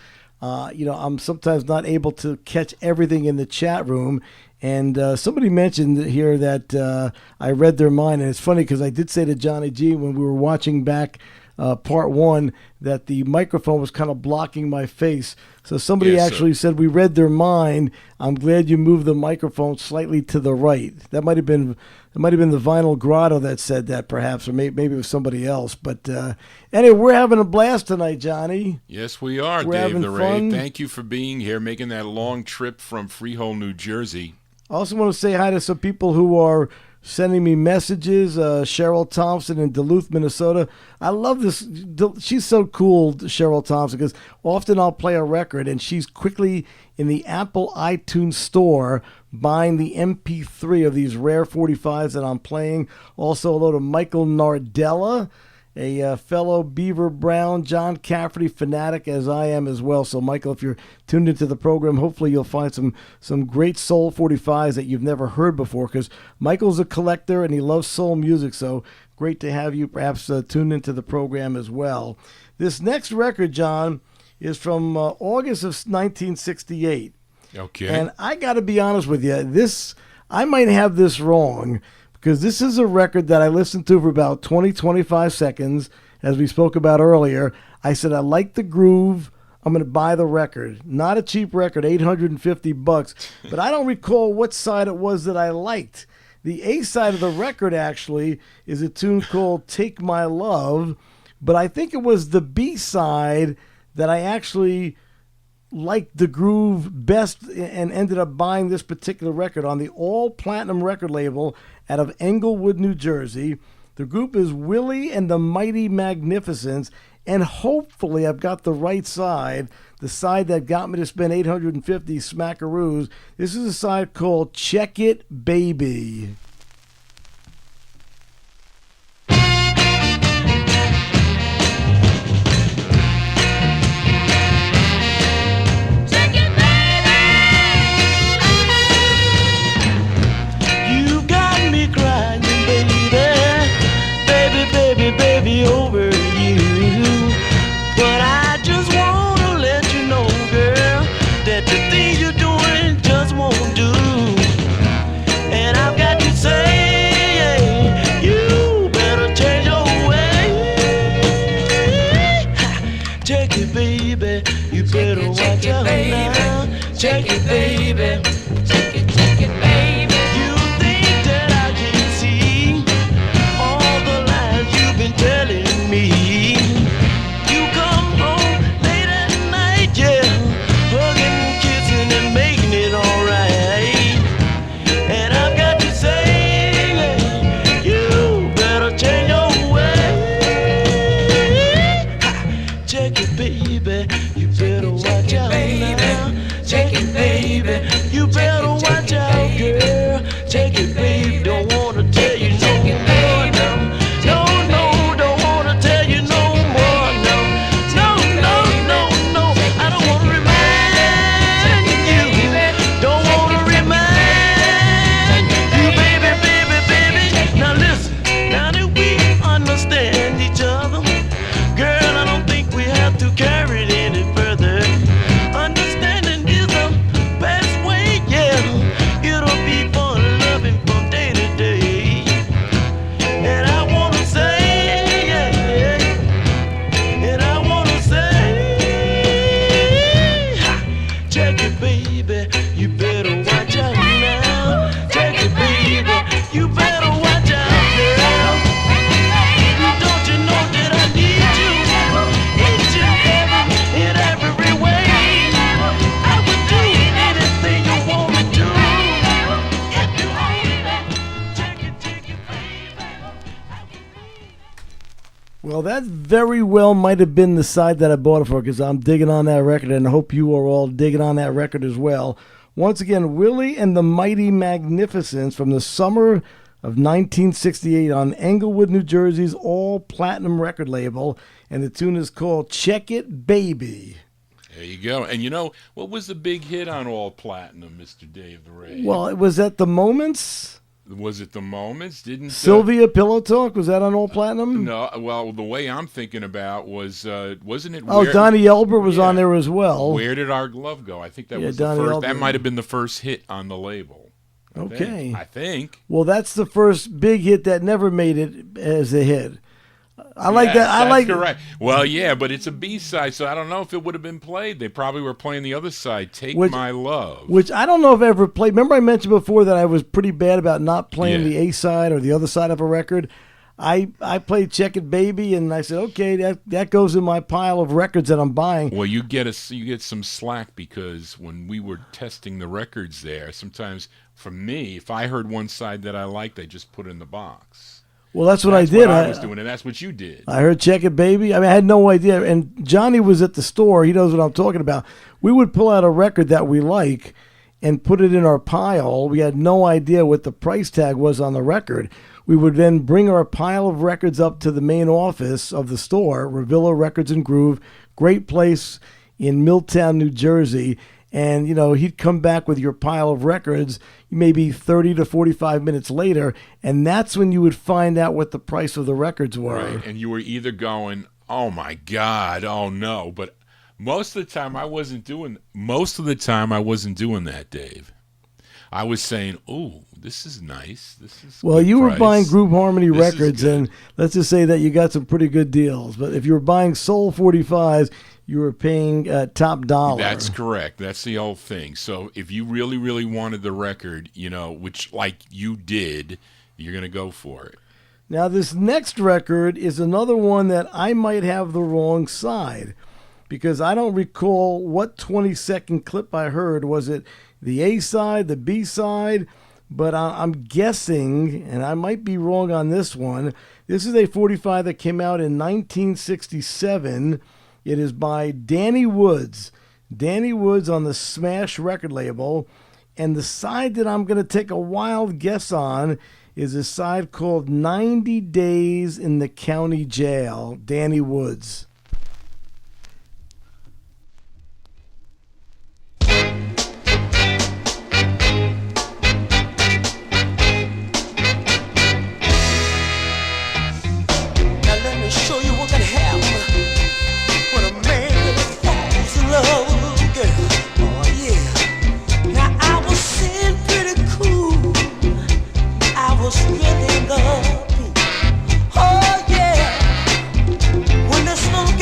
I'm sometimes not able to catch everything in the chat room. And somebody mentioned here that I read their mind, and it's funny because I did say to Johnny G when we were watching back part one that the microphone was kind of blocking my face. So somebody actually said we read their mind. I'm glad you moved the microphone slightly to the right. That might have been the Vinyl Grotto that said that, perhaps, or maybe it was somebody else. But anyway, we're having a blast tonight, Johnny. Yes, we are, we're Dave having the fun. Rave. Thank you for being here, making that long trip from Freehold, New Jersey. I also want to say hi to some people who are sending me messages. Cheryl Thompson in Duluth, Minnesota. I love this. She's so cool, Cheryl Thompson, because often I'll play a record and she's quickly in the Apple iTunes store buying the MP3 of these rare 45s that I'm playing. Also, hello to Michael Nardella, a fellow Beaver Brown, John Cafferty fanatic, as I am as well. So, Michael, if you're tuned into the program, hopefully you'll find some great soul 45s that you've never heard before, because Michael's a collector and he loves soul music. So, great to have you perhaps tuned into the program as well. This next record, John, is from August of 1968. Okay. And I got to be honest with you, I might have this wrong, because this is a record that I listened to for about 20-25 seconds, as we spoke about earlier. I said, I like the groove. I'm going to buy the record. Not a cheap record, $850, but I don't recall what side it was that I liked. The A side of the record, actually, is a tune called Take My Love, but I think it was the B side that I actually liked the groove best and ended up buying this particular record on the All Platinum record label out of Englewood, New Jersey. The group is Willie and the Mighty Magnificents, and hopefully I've got the right side, the side that got me to spend $850 smackaroos. This is a side called Check It, Baby. Over you, but I just want to let you know, girl, that the thing you're doing just won't do. And I've got to say, you better change your way. Check it, baby, you better watch out now. Check it, baby. Check it, baby. You think that I can see all the lies you've been telling me. You come home late at night, yeah, hugging, kissing, and making it alright. And I've got to say, you better change your way. Check it, baby, you better watch out now. Check it, baby. Well, that very well might have been the side that I bought it for, because I'm digging on that record, and I hope you are all digging on that record as well. Once again, Willie and the Mighty Magnificents from the summer of 1968 on Englewood, New Jersey's all-platinum record label, and the tune is called Check It, Baby. There you go. And you know, what was the big hit on All Platinum, Mr. Dave the Rave? Well, it was at the Moments. Was it the Moments? Didn't Sylvia Pillow Talk, was that on All Platinum? No, well, the way I'm thinking about was, wasn't it? Oh, Donnie Elber was on there as well. Where Did Our Glove Go? I think that was Donnie the first. Elber. That might have been the first hit on the label. I think. Well, that's the first big hit that never made it as a hit. I like that. I like. Correct. Well, yeah, but it's a B-side, so I don't know if it would have been played. They probably were playing the other side, Take My Love. Which I don't know if I ever played. Remember I mentioned before that I was pretty bad about not playing the A-side or the other side of a record? I played Check It Baby, and I said, okay, that goes in my pile of records that I'm buying. Well, you get some slack, because when we were testing the records there, sometimes for me, if I heard one side that I liked, I just put it in the box. Well, that's what I did. I was doing, and that's what you did. I heard Check It Baby. I mean, I had no idea. And Johnny was at the store. He knows what I'm talking about. We would pull out a record that we like and put it in our pile. We had no idea what the price tag was on the record. We would then bring our pile of records up to the main office of the store, Revilla Records and Groove, great place in Milltown, New Jersey. And, you know, he'd come back with your pile of records maybe 30 to 45 minutes later, and that's when you would find out what the price of the records were. Right, and you were either going, oh, my God, oh, no. But most of the time I wasn't doing that, Dave. I was saying, ooh, this is nice. This is well, good you price. were buying Group Harmony This records, and let's just say that you got some pretty good deals. But if you were buying Soul 45s, you were paying top dollar. That's correct. That's the old thing. So if you really, really wanted the record, you know, which like you did, you're going to go for it. Now, this next record is another one that I might have the wrong side, because I don't recall what 20-second clip I heard. Was it the A side, the B side? But I'm guessing, and I might be wrong on this one, this is a 45 that came out in 1967. It is by Danny Woods. Danny Woods on the Smash record label. And the side that I'm going to take a wild guess on is a side called 90 Days in the County Jail. Danny Woods. Really the beat. Oh yeah, when this little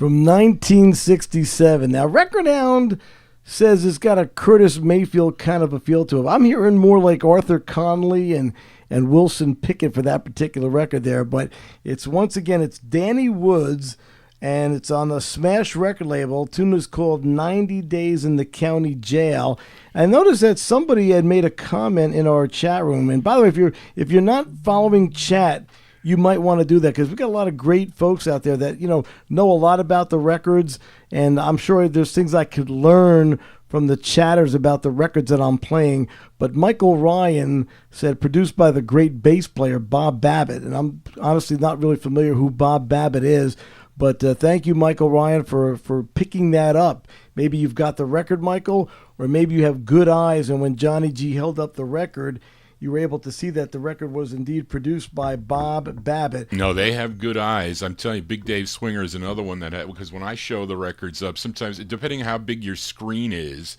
from 1967. Now, Record Hound says it's got a Curtis Mayfield kind of a feel to it. I'm hearing more like Arthur Conley and Wilson Pickett for that particular record there. But it's, once again, it's Danny Woods, and it's on the Smash record label. Tune is called 90 Days in the County Jail. I noticed that somebody had made a comment in our chat room. And by the way, if you're not following chat, you might want to do that, because we've got a lot of great folks out there that, know a lot about the records, and I'm sure there's things I could learn from the chatters about the records that I'm playing. But Michael Ryan said, produced by the great bass player Bob Babbitt, and I'm honestly not really familiar who Bob Babbitt is, but thank you, Michael Ryan, for picking that up. Maybe you've got the record, Michael, or maybe you have good eyes, and when Johnny G held up the record, you were able to see that the record was indeed produced by Bob Babbitt. No, they have good eyes. I'm telling you, Big Dave Swinger is another one that, because when I show the records up, sometimes, depending on how big your screen is,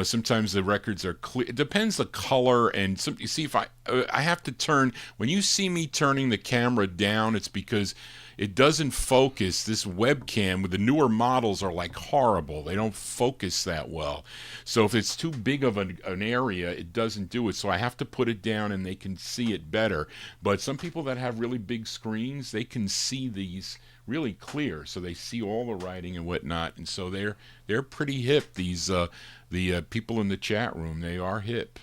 sometimes the records are clear. It depends the color, and you see, if I have to turn, when you see me turning the camera down, it's because it doesn't focus. This webcam with the newer models are like horrible. They don't focus that well. So if it's too big of an area, it doesn't do it. So I have to put it down and they can see it better. But some people that have really big screens, they can see these really clear. So they see all the writing and whatnot. And so they're pretty hip. These the people in the chat room, they are hip.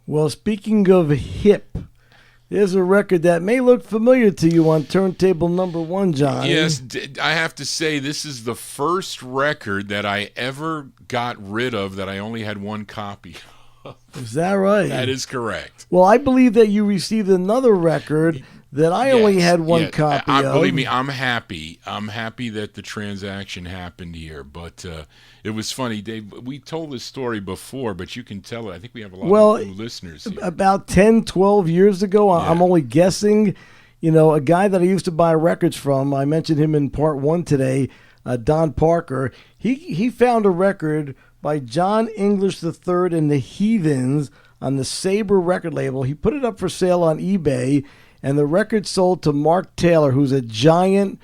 Well, speaking of hip, there's a record that may look familiar to you on turntable number 1, John. Yes, I have to say this is the first record that I ever got rid of that I only had one copy of. Is that right? That is correct. Well, I believe that you received another record that I only had one copy of. Believe me, I'm happy. I'm happy that the transaction happened here. But it was funny, Dave. We told this story before, but you can tell it. I think we have a lot of new listeners here. About 10, 12 years ago, I'm only guessing, a guy that I used to buy records from, I mentioned him in part 1 today, Don Parker. He found a record by John English III and the Heathens on the Sabre record label. He put it up for sale on eBay, and the record sold to Mark Taylor, who's a giant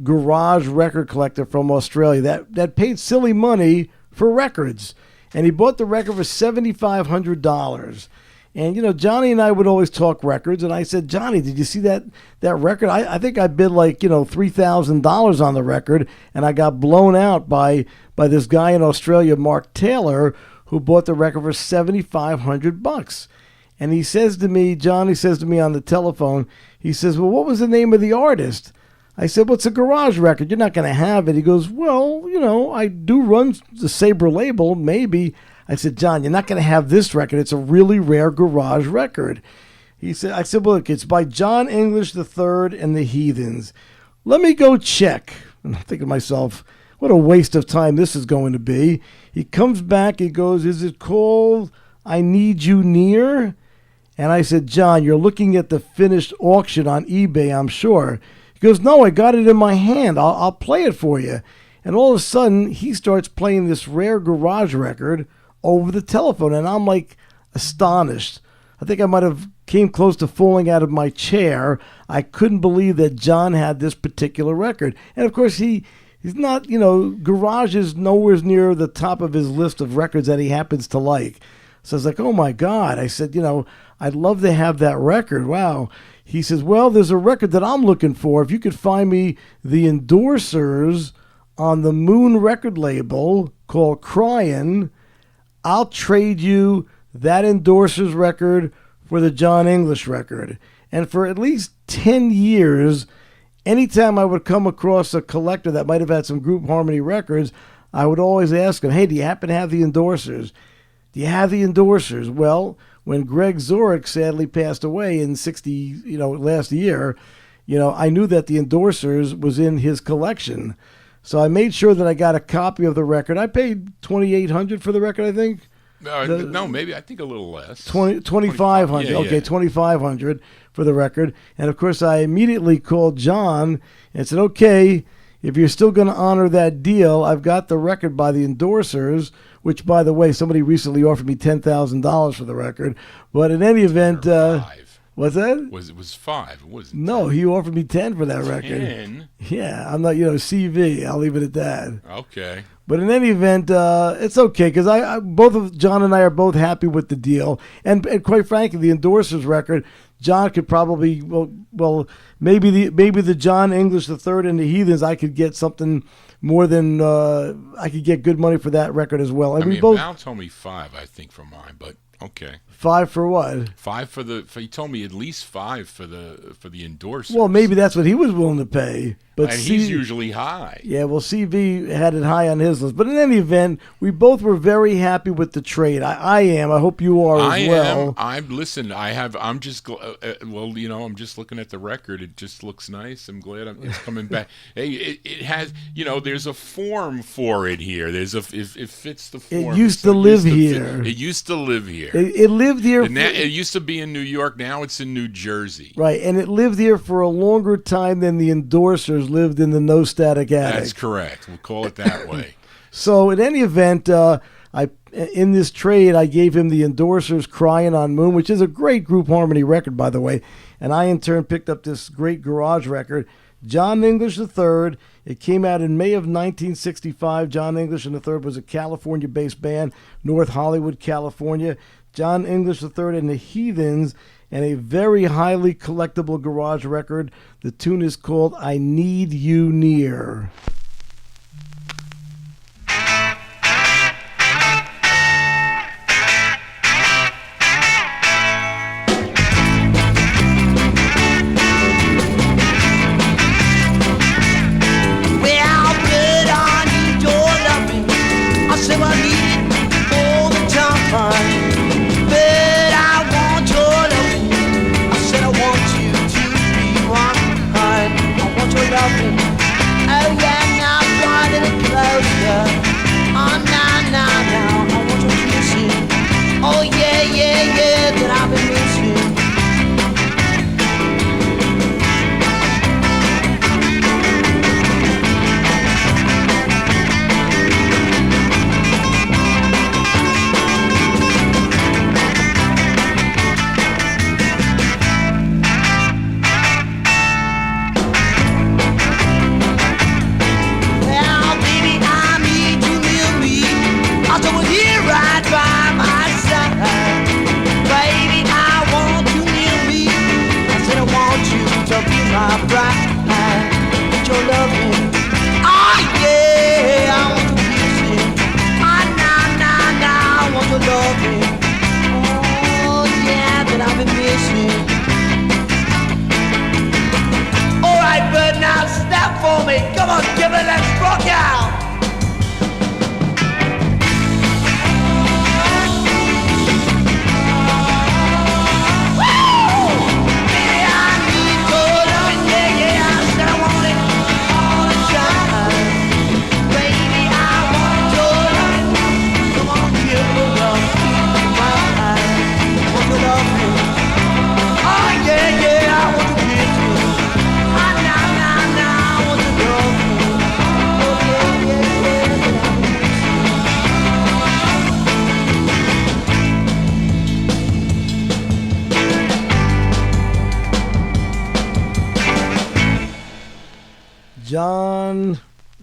garage record collector from Australia that paid silly money for records. And he bought the record for $7,500. And, Johnny and I would always talk records, and I said, Johnny, did you see that record? I think I bid like, $3,000 on the record, and I got blown out by this guy in Australia, Mark Taylor, who bought the record for $7,500. And he says to me, Johnny says to me on the telephone, he says, well, what was the name of the artist? I said, well, it's a garage record. You're not going to have it. He goes, well, I do run the Sabre label, maybe. I said, John, you're not going to have this record. It's a really rare garage record. I said, well, look, it's by John English III and the Heathens. Let me go check. And I'm thinking to myself, what a waste of time this is going to be. He comes back, he goes, is it called I Need You Near? And I said, John, you're looking at the finished auction on eBay, I'm sure. He goes, no, I got it in my hand. I'll play it for you. And all of a sudden, he starts playing this rare garage record over the telephone. And I'm like astonished. I think I might have came close to falling out of my chair. I couldn't believe that John had this particular record. And of course, he's not, garage is nowhere near the top of his list of records that he happens to like. So I was like, oh my God. I said, I'd love to have that record. Wow. He says, well, there's a record that I'm looking for. If you could find me the endorsers on the Moon record label called Cryin', I'll trade you that endorsers record for the John English record. And for at least 10 years, anytime I would come across a collector that might have had some Group Harmony records, I would always ask him, hey, do you happen to have the endorsers? Do you have the endorsers? Well, when Greg Zorich sadly passed away in last year, I knew that the endorsers was in his collection. So I made sure that I got a copy of the record. I paid $2,800 for the record, I think. No, maybe I think a little less. $2,500. Yeah, okay, $2,500 for the record. And of course, I immediately called John and said, okay, if you're still going to honor that deal, I've got the record by the endorsers, which, by the way, somebody recently offered me $10,000 for the record. But in any event, What's that? It was 5? It wasn't. No, he offered me 10 for that record. 10? Yeah, I'm not, CV. I'll leave it at that. Okay. But in any event, it's okay because both of John and I are both happy with the deal, and quite frankly, the Endorsers record, John could probably maybe the John English III and the Heathens, I could get something more than I could get good money for that record as well. I mean, both Val told me 5, I think, for mine, but okay. 5 for what? 5 for he told me at least 5 for the Endorsers. Well, maybe that's what he was willing to pay. But and he's usually high. Yeah, well, CV had it high on his list. But in any event, we both were very happy with the trade. I am. I hope you are as well. I'm just I'm just looking at the record. It just looks nice. I'm glad it's coming back. Hey, it has, there's a form for it here. It fits the form. It used to live here. It used to live here. It lived here. It used to be in New York. Now it's in New Jersey. Right, and it lived here for a longer time than the Endorsers lived in the No Static Attic. That's correct. We'll call it that way. So in any event, in this trade, I gave him the Endorsers' Crying on Moon, which is a great group harmony record, by the way. And I, in turn, picked up this great garage record, John English III. It came out in May of 1965. John English III was a California-based band, North Hollywood, California. John English III and the Heathens, and a very highly collectible garage record. The tune is called I Need You Near. Come on, give it, let's rock out!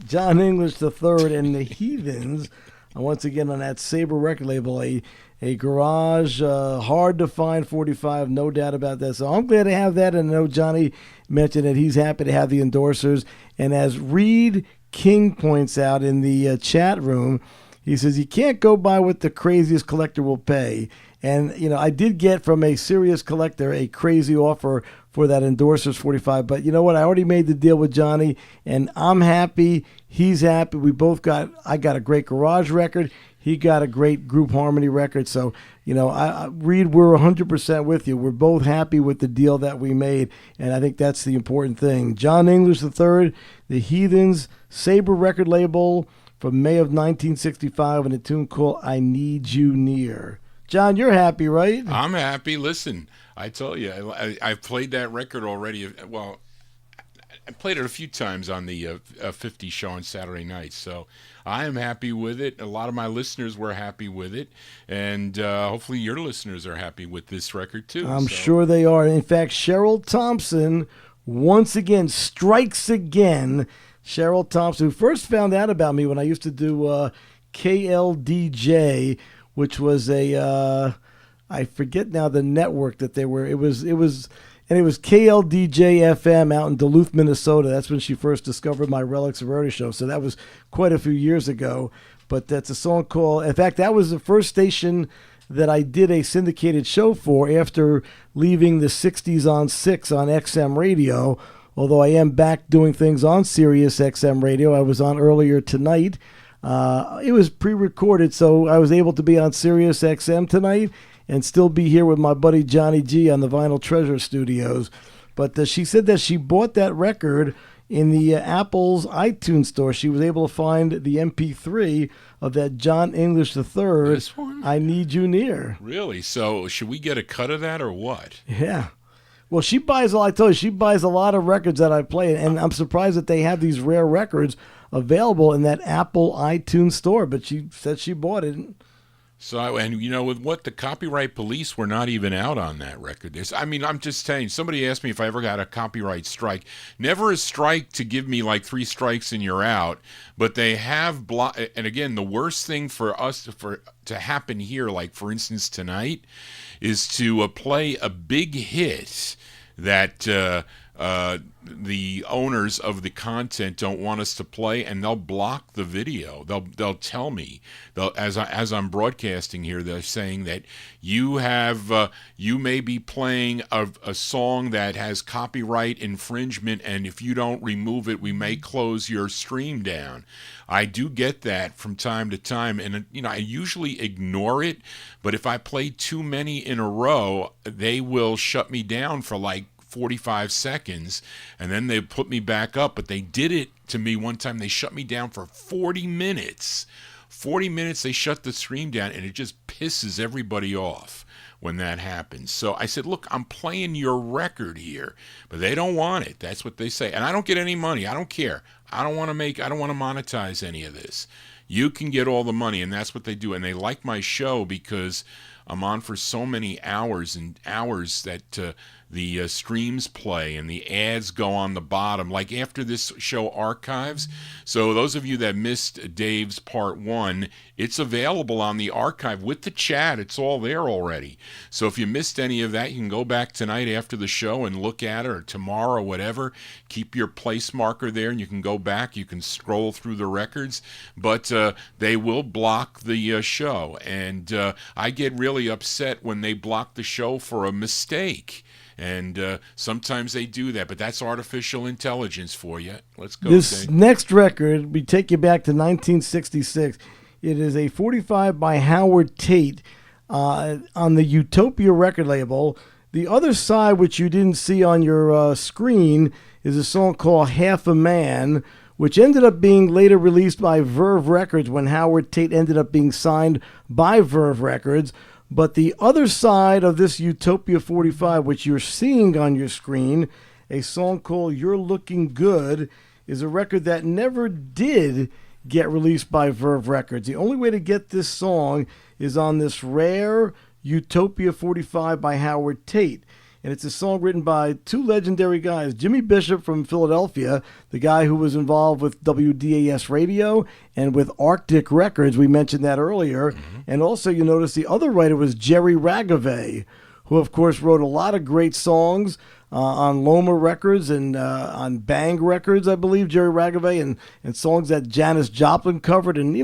John English III and the Heathens, once again on that Sabre record label, a garage, hard to find 45, no doubt about that. So I'm glad to have that, and I know Johnny mentioned that he's happy to have the Endorsers. And as Reed King points out in the chat room, he says you can't go by what the craziest collector will pay. And, I did get from a serious collector a crazy offer for that Endorsers 45. But you know what? I already made the deal with Johnny, and I'm happy. He's happy. I got a great garage record. He got a great group harmony record. So, Reed, we're 100% with you. We're both happy with the deal that we made, and I think that's the important thing. John English III, the Heathens, Sabre record label from May of 1965, and a tune called I Need You Near. John, you're happy, right? I'm happy. Listen, I tell you, I've played that record already. Well, I played it a few times on the 50 show on Saturday nights, so I am happy with it. A lot of my listeners were happy with it, and hopefully your listeners are happy with this record too. I'm sure they are. In fact, Cheryl Thompson once again strikes again. Cheryl Thompson, who first found out about me when I used to do KLDJ, which was a I forget now the network that they were. It was KLDJ FM out in Duluth, Minnesota. That's when she first discovered my Relics and Rarity show. So that was quite a few years ago. But that's a song called, in fact, that was the first station that I did a syndicated show for after leaving the 60s on 6 on XM radio. Although I am back doing things on Sirius XM radio. I was on earlier tonight. It was pre-recorded, so I was able to be on Sirius XM tonight and still be here with my buddy Johnny G on the Vinyltreasure studios. But she said that she bought that record in the Apple's iTunes store. She was able to find the MP3 of that John English III, This one? I Need You Near. Really? So should we get a cut of that or what? Yeah. Well, she buys a lot of records that I play, and I'm surprised that they have these rare records available in that Apple iTunes store, but she said she bought it. So, and you know, with what the copyright police were not even out on that record. I'm just saying, somebody asked me if I ever got a copyright strike. Never a strike to give me like 3 strikes and you're out, but they have and again, the worst thing for us to happen here, like for instance tonight, is to play a big hit that the owners of the content don't want us to play, and they'll block the video. They'll tell me, as I'm broadcasting here, they're saying that you may be playing a song that has copyright infringement, and if you don't remove it, we may close your stream down. I do get that from time to time, and I usually ignore it, but if I play too many in a row, they will shut me down for like 45 seconds, and then they put me back up. But they did it to me one time. They shut me down for 40 minutes. 40 minutes they shut the stream down, and it just pisses everybody off when that happens. So I said, look, I'm playing your record here, but they don't want it. That's what they say. And I don't get any money. I don't care. I don't want to monetize any of this. You can get all the money, and that's what they do. And they like my show because I'm on for so many hours and hours that the streams play and the ads go on the bottom, like after this show archives. So those of you that missed Dave's part 1, it's available on the archive with the chat. It's all there already. So if you missed any of that, you can go back tonight after the show and look at it, or tomorrow, whatever. Keep your place marker there, and you can go back. You can scroll through the records, but they will block the show. And I get really upset when they block the show for a mistake. And sometimes they do that, but that's artificial intelligence for you. Let's go. This next record, we take you back to 1966. It is a 45 by Howard Tate on the Utopia record label. The other side, which you didn't see on your screen, is a song called Half a Man, which ended up being later released by Verve Records when Howard Tate ended up being signed by Verve Records. But the other side of this Utopia 45, which you're seeing on your screen, a song called You're Looking Good, is a record that never did get released by Verve Records. The only way to get this song is on this rare Utopia 45 by Howard Tate. And it's a song written by 2 legendary guys, Jimmy Bishop from Philadelphia, the guy who was involved with WDAS Radio and with Arctic Records. We mentioned that earlier. Mm-hmm. And also you notice the other writer was Jerry Ragavay, who of course wrote a lot of great songs on Loma Records and on Bang Records, I believe, Jerry Ragavay, and songs that Janis Joplin covered, and,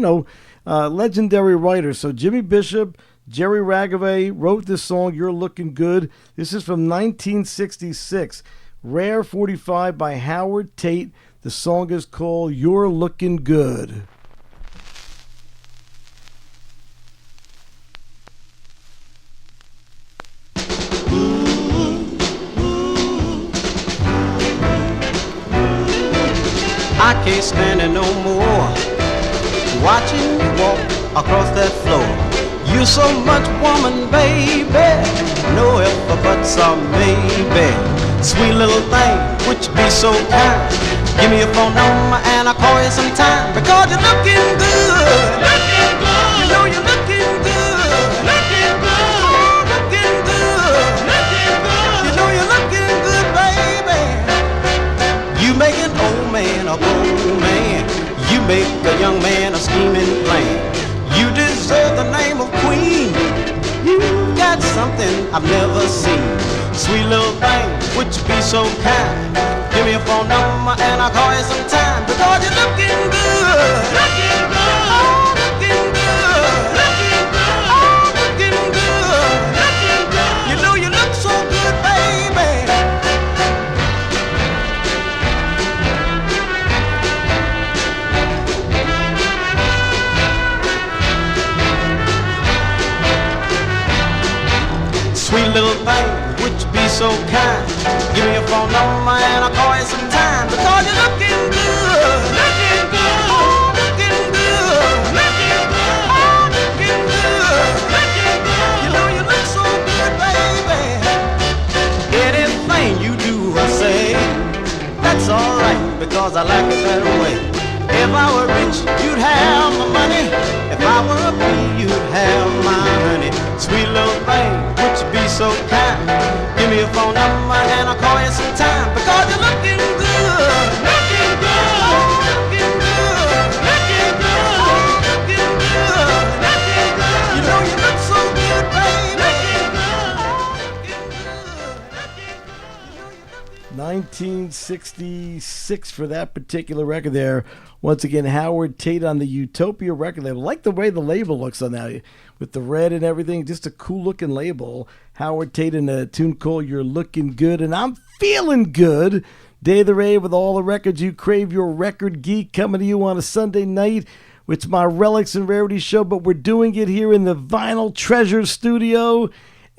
legendary writers. So Jimmy Bishop, Jerry Ragavay wrote this song, You're Looking Good. This is from 1966. Rare 45 by Howard Tate. The song is called You're Looking Good. I can't stand it no more, watching you walk across that floor. You so much woman, baby, no if or buts or maybe. Sweet little thing, would you be so kind? Give me your phone number and I'll call you sometime. Because you're looking good. Looking good. You know you're looking good. Looking good. Oh, looking good. Looking good. You know you're looking good, baby. You make an old man a bold man. You make a young man a scheming plan. You deserve the name of queen. You got something I've never seen. Sweet little thing, would you be so kind? Give me your phone number and I'll call you sometime. Because you're looking good. Looking good. Oh, looking good. Looking good. Oh, looking good. Looking good. You know you look so good, baby. 'Sweet little thing, would you be so kind? Give me your phone number and I'll call you sometime. Because you're looking good. Looking good. Oh, looking good. Looking good. Oh, looking good. Looking good. You know you look so good, baby. Anything you do or say, that's alright, because I like it that way. If I were rich, you'd have my money. If I were a bee, you'd have my honey. Sweet little thing, would you be so kind? Give me your phone number and I'll call you sometime. Because you're looking good. Looking good. Oh, looking good. Looking good. Oh, looking good. Looking good. You know you look so good, baby. Looking good. Oh, looking good. 1966 for that particular record there. Once again, Howard Tate on the Utopia record label. I like the way the label looks on that with the red and everything. Just a cool looking label. Howard Tate in a tune called You're Looking Good and I'm Feeling Good. Day of the Rave with all the records you crave. Your record geek coming to you on a Sunday night. It's my Relics and Rarity show, but we're doing it here in the Vinyltreasure studio.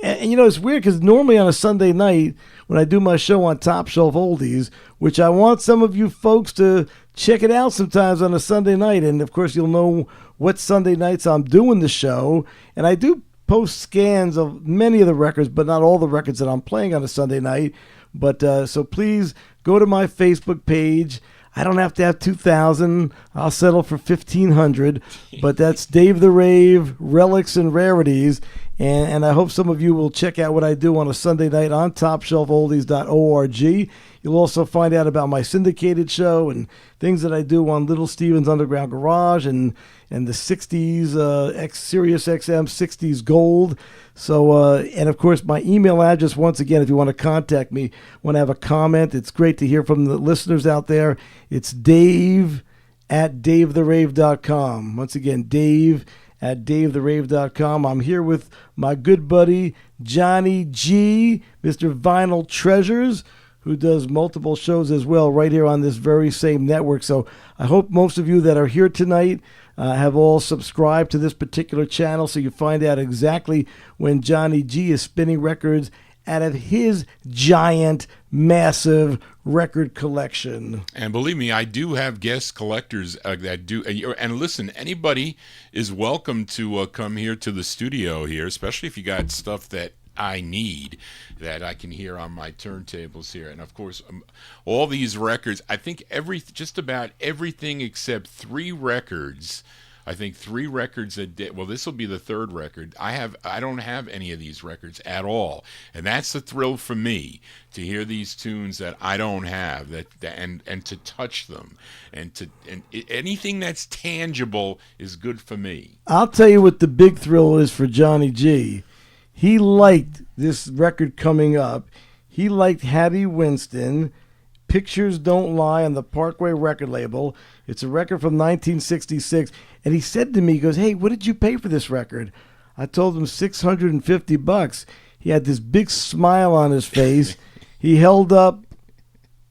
And you know, it's weird because normally on a Sunday night, when I do my show on Top Shelf Oldies, which I want some of you folks to check it out sometimes on a Sunday night. And, of course, you'll know what Sunday nights I'm doing the show. And I do post scans of many of the records, but not all the records that I'm playing on a Sunday night. But so please go to my Facebook page. I don't have to have 2,000. I'll settle for 1,500. But that's Dave the Rave, Relics and Rarities. And I hope some of you will check out what I do on a Sunday night on TopShelfOldies.org. You'll also find out about my syndicated show and things that I do on Little Steven's Underground Garage and the 60s, Sirius XM 60s Gold. So, and of course, my email address, once again, if you want to contact me, want to have a comment, it's great to hear from the listeners out there. It's Dave@DaveTheRave.com. Once again, Dave@DaveTheRave.com. I'm here with my good buddy, Johnny G, Mr. Vinyltreasures, who does multiple shows as well right here on this very same network. So I hope most of you that are here tonight have all subscribed to this particular channel so you find out exactly when Johnny G is spinning records out of his giant, massive record collection. And believe me, I do have guest collectors that do. And listen, anybody is welcome to come here to the studio here, especially if you got stuff that I need that I can hear on my turntables here. And of course, all these records, I think just about everything except 3 records. I think 3 records a day. Well, this will be the 3rd record. I don't have any of these records at all, and that's the thrill for me to hear these tunes that I don't have, and to touch them, and anything that's tangible is good for me. I'll tell you what the big thrill is for Johnny G. He liked this record coming up. He liked Hattie Winston. Pictures Don't Lie on the Parkway record label. It's a record from 1966. And he said to me, he goes, "Hey, what did you pay for this record?" I told him $650. He had this big smile on his face. He held up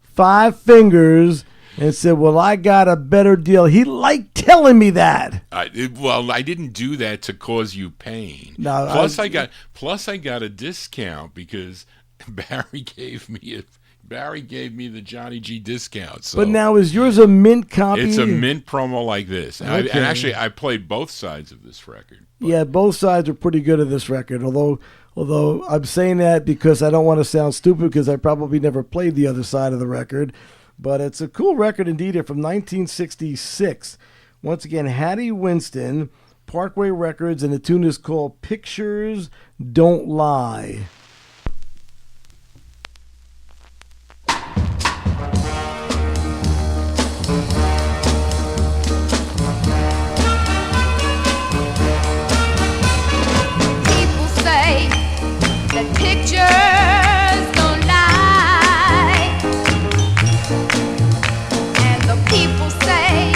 5 fingers and said, "Well, I got a better deal." He liked telling me that. I didn't do that to cause you pain. No, plus I got a discount because Barry gave me the Johnny G discount. So but now, is yours a mint copy? It's a mint promo like this. Okay. And actually, I played both sides of this record. Yeah, both sides are pretty good of this record, although Although I'm saying that because I don't want to sound stupid because I probably never played the other side of the record. But it's a cool record indeed from 1966. Once again, Hattie Winston, Parkway Records, and the tune is called Pictures Don't Lie. People say that pictures don't lie, and the people say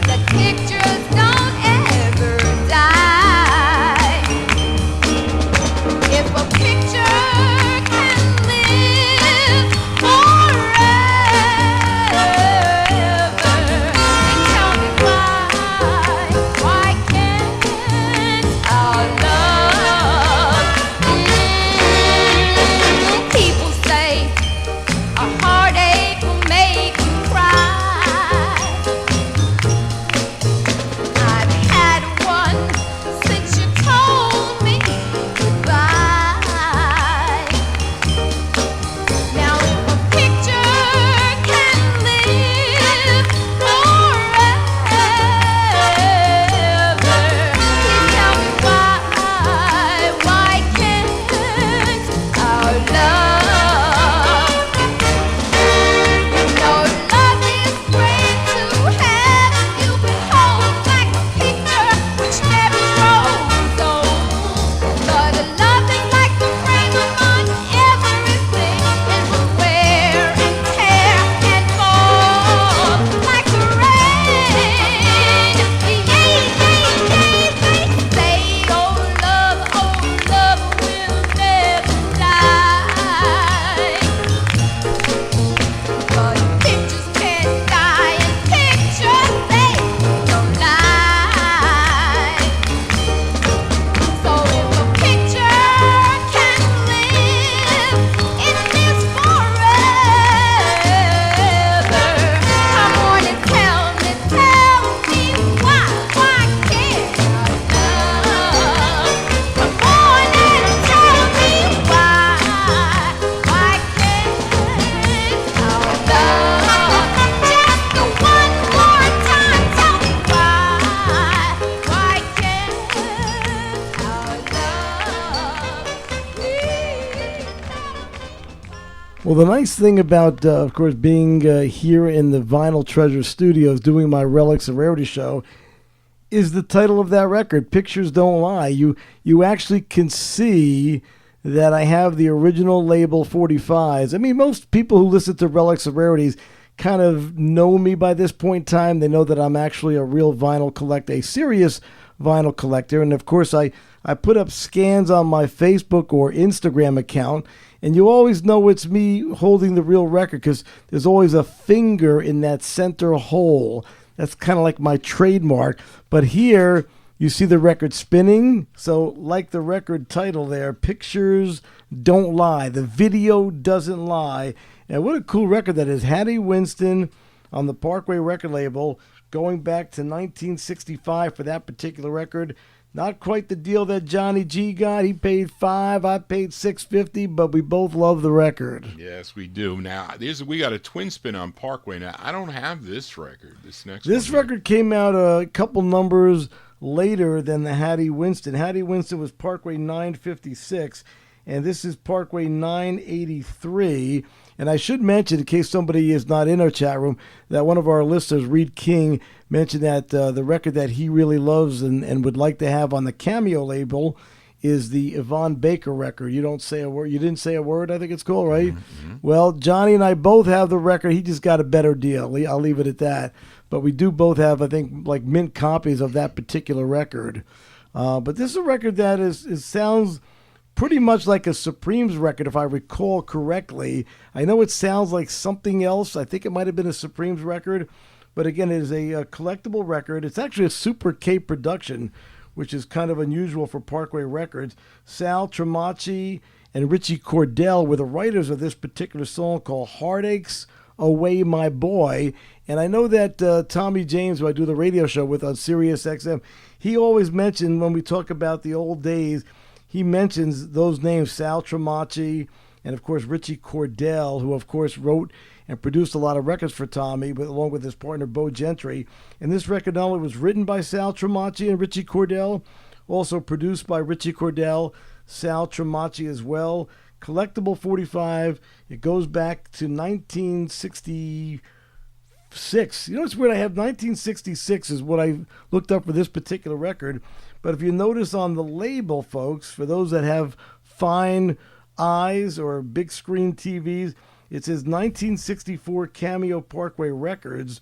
that pictures don't ever die. If a picture can live forever, then tell me why can't our love? People say a heartache will make you cry. I've had one since you told me goodbye. Now if a picture can live forever, please tell me why can't our love? You know love is great to have. You can hold like a picture which never grows old. But a love is like the frame upon everything. It will wear and tear and fall like the rain. They say, oh love will never die. But pictures can't die, and pictures they don't lie. So if a picture can live, it lives forever. Come on and tell me why can't our love? Come on and tell me why can't our love? Just one more time, tell me why can't our love? Well, the nice thing about, of course, being here in the Vinyl Treasure Studios doing my Relics and Rarity show is the title of that record, Pictures Don't Lie. You actually can see that I have the original label 45s. I mean, most people who listen to Relics and Rarities kind of know me by this point in time. They know that I'm actually a real vinyl collector, a serious vinyl collector. And of course, I put up scans on my Facebook or Instagram account, and you always know it's me holding the real record because there's always a finger in that center hole. That's kind of like my trademark. But here, you see the record spinning. So like the record title there, Pictures Don't Lie. The video doesn't lie. And what a cool record that is. Hattie Winston on the Parkway record label, going back to 1965 for that particular record. Not quite the deal that Johnny G got. He paid $5, I paid $6.50, but we both love the record. Yes, we do. Now, we got a twin spin on Parkway. Now, I don't have this record. This This one here. record came out a couple numbers later than the Hattie Winston. Hattie Winston was Parkway 956, and this is Parkway 983. And I should mention, in case somebody is not in our chat room, that one of our listeners, Reed King, mentioned that the record that he really loves and would like to have on the Cameo label is the Yvonne Baker record. You don't say a word. You didn't say a word, I think it's called, right? Mm-hmm. Well, Johnny and I both have the record. He just got a better deal. I'll leave it at that. But we do both have, I think, like mint copies of that particular record. But this is a record that sounds pretty much like a Supremes record, if I recall correctly. I know it sounds like something else. I think it might have been a Supremes record. But again, it is a collectible record. It's actually a Super K production, which is kind of unusual for Parkway Records. Sal Tramaci and Richie Cordell were the writers of this particular song called Heartaches Away My Boy. And I know that Tommy James, who I do the radio show with on Sirius XM, he always mentioned when we talk about the old days, he mentions those names, Sal Tramaci and, of course, Richie Cordell, who, of course, wrote and produced a lot of records for Tommy, along with his partner, Bo Gentry. And this record not only was written by Sal Tramaci and Richie Cordell, also produced by Richie Cordell, Sal Tramaci as well. Collectible 45. It goes back to 1966. You know, it's weird. I have 1966 is what I looked up for this particular record. But if you notice on the label, folks, for those that have fine eyes or big screen TVs, it says 1964 Cameo Parkway Records.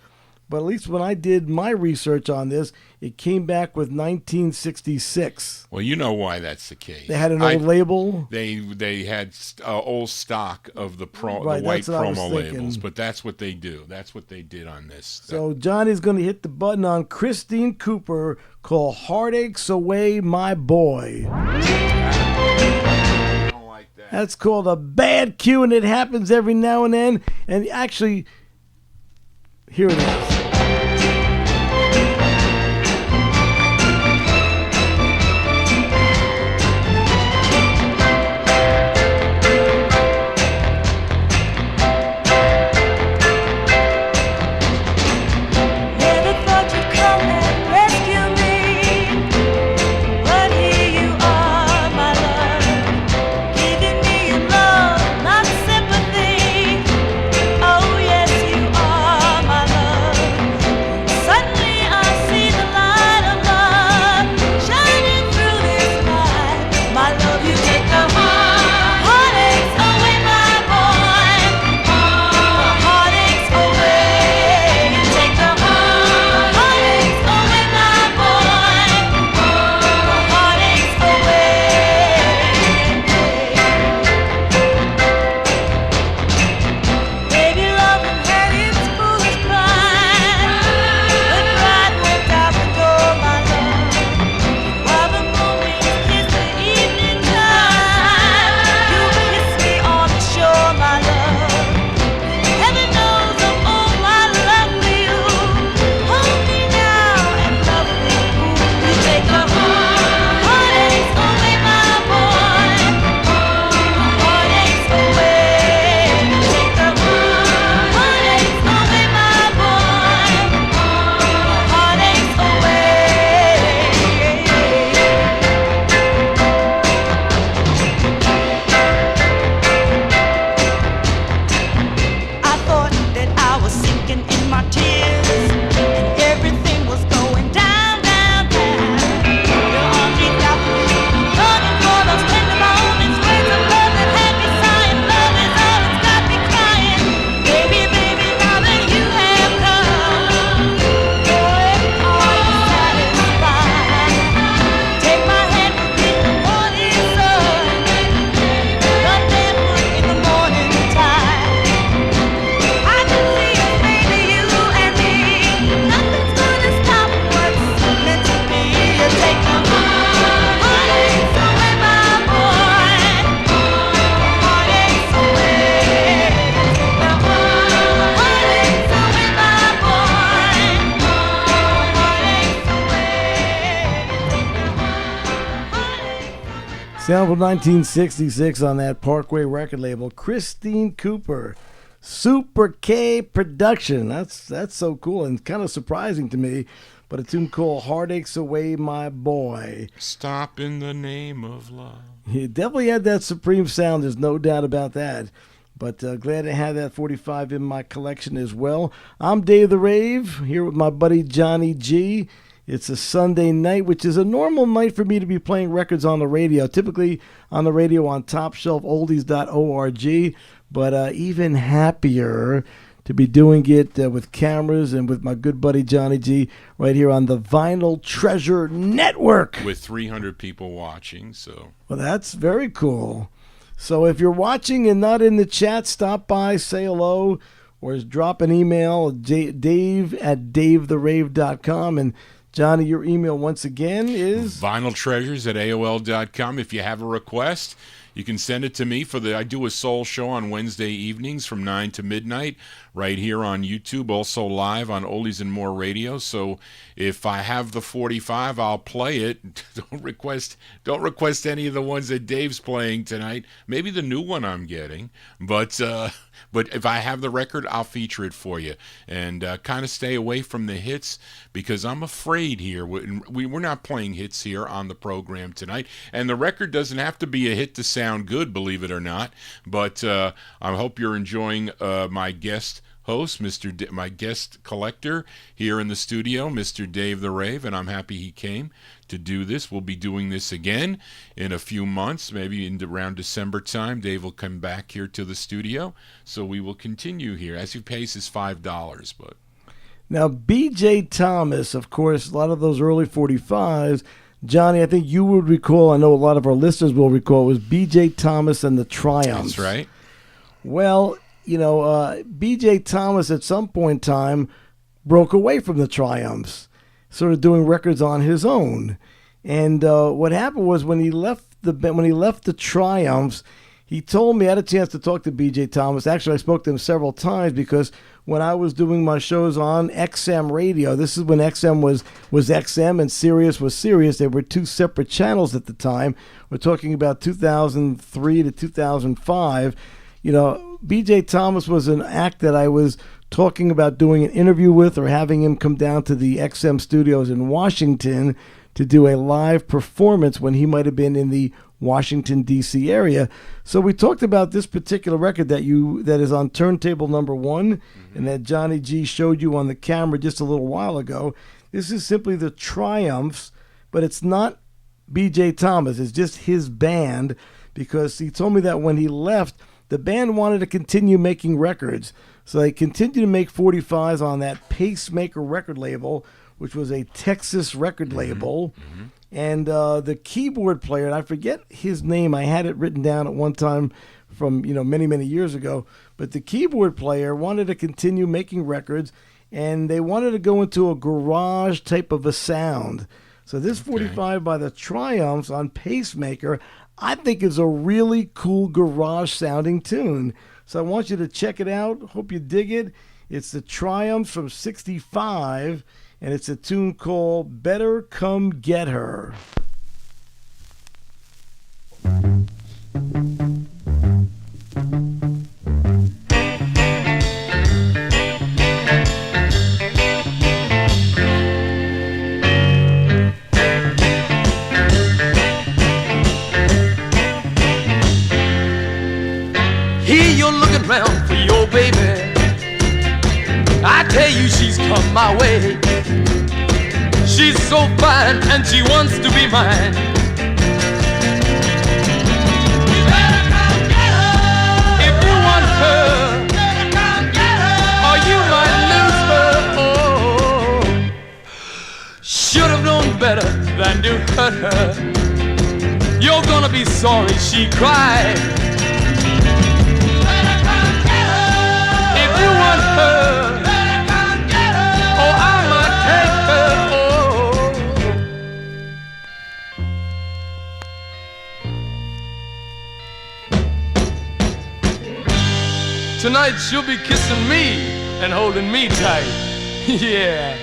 But at least when I did my research on this, it came back with 1966. Well, you know why that's the case. They had an old label. They had old stock of the Right, white that's what I was promo thinking. labels, but that's what they do. That's what they did on this. So Johnny's going to hit the button on Christine Cooper called Heartaches Away My Boy. I don't like that. That's called a bad cue, and it happens every now and then. And actually, here it is. Never thought you'd come and rescue me, but here you are, my love, giving me your love, not sympathy. Oh yes, you are my love. Suddenly I see the light of love shining through this night. My love, you take the heartaches away, my boy. Heartaches away. You take the heartaches away, my boy. Heartaches away. Baby, love and had its foolish pride, but pride went out the door, my love. While the moonbeams kiss the evening time, you kiss me on the shore, my love. Heaven knows of all my love for you. Hold me now and love me. You take the heartaches away, my boy. Heartaches away. You take the heartaches away, my boy. Heartaches away. I thought that I was sinking in my tears, and everything was going down, down, down. Your arms reached out to me, longing for those tender moments, words of love that had me sighing. Love is all that's got me crying. Baby, baby, now that you have come, boy, are you satisfied? Take my hand, we'll meet the morning sun, run barefoot in the morning tide. I can see it, baby, you and me. Nothing's gonna stop what's meant to be. You take the heartaches away, my boy. Heartaches away. The heartaches away, my boy. Heartaches away. Sound from 1966 on that Parkway record label. Christine Cooper, Super K Production. That's so cool and kind of surprising to me. But a tune called Heartaches Away My Boy. Stop in the name of love. He definitely had that supreme sound. There's no doubt about that. But glad to have that 45 in my collection as well. I'm Dave the Rave, here with my buddy Johnny G. It's a Sunday night, which is a normal night for me to be playing records on the radio. Typically on the radio on topshelfoldies.org. But even happier to be doing it with cameras and with my good buddy Johnny G right here on the Vinyltreasure Network. With 300 people watching, so Well, that's very cool. So if you're watching and not in the chat, stop by, say hello, or drop an email, dave@davetherave.com. And Johnny, your email once again is vinyltreasures@aol.com. If you have a request, you can send it to me I do a soul show on Wednesday evenings from 9 to midnight right here on YouTube, also live on Oldies and More Radio. So if I have the 45, I'll play it. Don't request any of the ones that Dave's playing tonight. Maybe the new one I'm getting, but if I have the record, I'll feature it for you. And kind of stay away from the hits, because I'm afraid here we're not playing hits here on the program tonight. And the record doesn't have to be a hit to sound good, believe it or not. But I hope you're enjoying my guest host, my guest collector here in the studio, Mr. Dave the Rave, and I'm happy he came to do this. We'll be doing this again in a few months, maybe around December time. Dave will come back here to the studio, so we will continue here, as he pays his $5. But now, B.J. Thomas, of course, a lot of those early 45s, Johnny, I think you would recall, I know a lot of our listeners will recall, it was B.J. Thomas and the Triumphs. That's right. Well, B.J. Thomas at some point in time broke away from the Triumphs, sort of doing records on his own. And what happened was when he left the Triumphs, he told me, I had a chance to talk to B.J. Thomas. Actually, I spoke to him several times, because when I was doing my shows on XM radio, this is when XM was XM and Sirius was Sirius. There were two separate channels at the time. We're talking about 2003 to 2005. B.J. Thomas was an act that I was talking about doing an interview with, or having him come down to the XM studios in Washington to do a live performance when he might have been in the Washington, D.C. area. So we talked about this particular record that is on turntable number 1, and that Johnny G showed you on the camera just a little while ago. This is simply the Triumphs, but it's not B.J. Thomas. It's just his band, because he told me that when he left, the band wanted to continue making records. So they continued to make 45s on that Pacemaker record label, which was a Texas record label. Mm-hmm. And the keyboard player, and I forget his name, I had it written down at one time from many, many years ago, but the keyboard player wanted to continue making records, and they wanted to go into a garage type of a sound. So this 45 by the Triumphs on Pacemaker, I think is a really cool garage sounding tune. So I want you to check it out. Hope you dig it. It's the Triumphs from 65, and it's a tune called Better Come Get Her. Here you're looking round for your baby. I tell you she's come my way. She's so fine and she wants to be mine. You better come get her. If you want her, better come get her, or you might lose her. Oh, should have known better than to hurt her. You're gonna be sorry she cried. You want her, better come get her, or I might take her. Oh. Tonight she'll be kissing me and holding me tight. Yeah.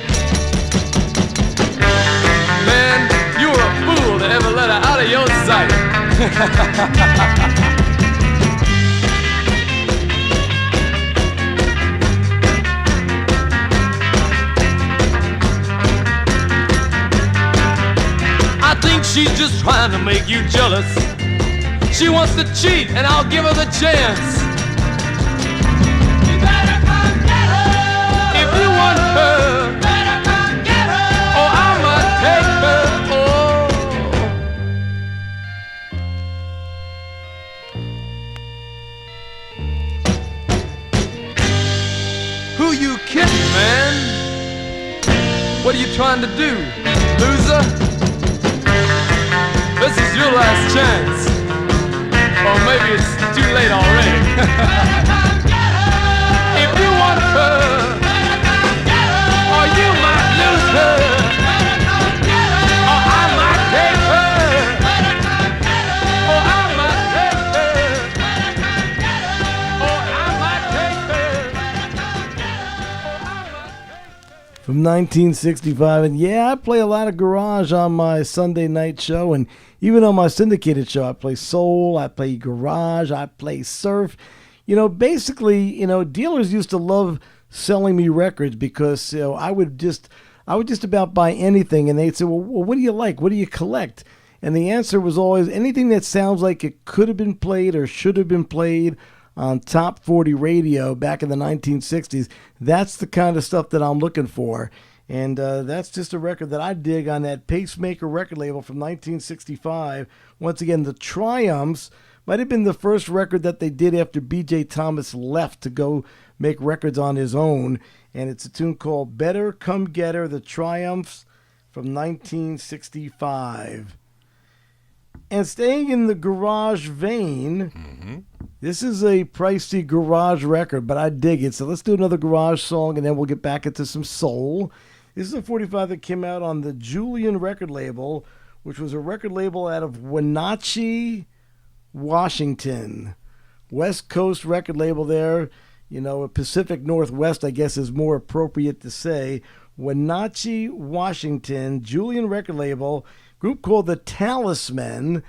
Man, you were a fool to ever let her out of your sight. I think she's just trying to make you jealous. She wants to cheat, and I'll give her the chance. You better come get her. If you want her, better come get her, or I might take her. Oh. Who you kidding, man? What are you trying to do, loser? This is your last chance. Or maybe it's too late already. If you want her, or you might lose her, or I might take her, or I might take her, or I might take her. from 1965. And yeah, I play a lot of garage on my Sunday night show, and even on my syndicated show, I play soul, I play garage, I play surf. Basically, dealers used to love selling me records because I would just about buy anything, and they'd say, well, what do you like? What do you collect? And the answer was always anything that sounds like it could have been played or should have been played on Top 40 radio back in the 1960s. That's the kind of stuff that I'm looking for. And that's just a record that I dig on that Pacemaker record label from 1965. Once again, the Triumphs might have been the first record that they did after B.J. Thomas left to go make records on his own. And it's a tune called Better Come Get Her, the Triumphs from 1965. And staying in the garage vein, this is a pricey garage record, but I dig it. So let's do another garage song, and then we'll get back into some soul. This is a 45 that came out on the Julian record label, which was a record label out of Wenatchee, Washington. West Coast record label there. Pacific Northwest, I guess, is more appropriate to say. Wenatchee, Washington, Julian record label. Group called the Talisman,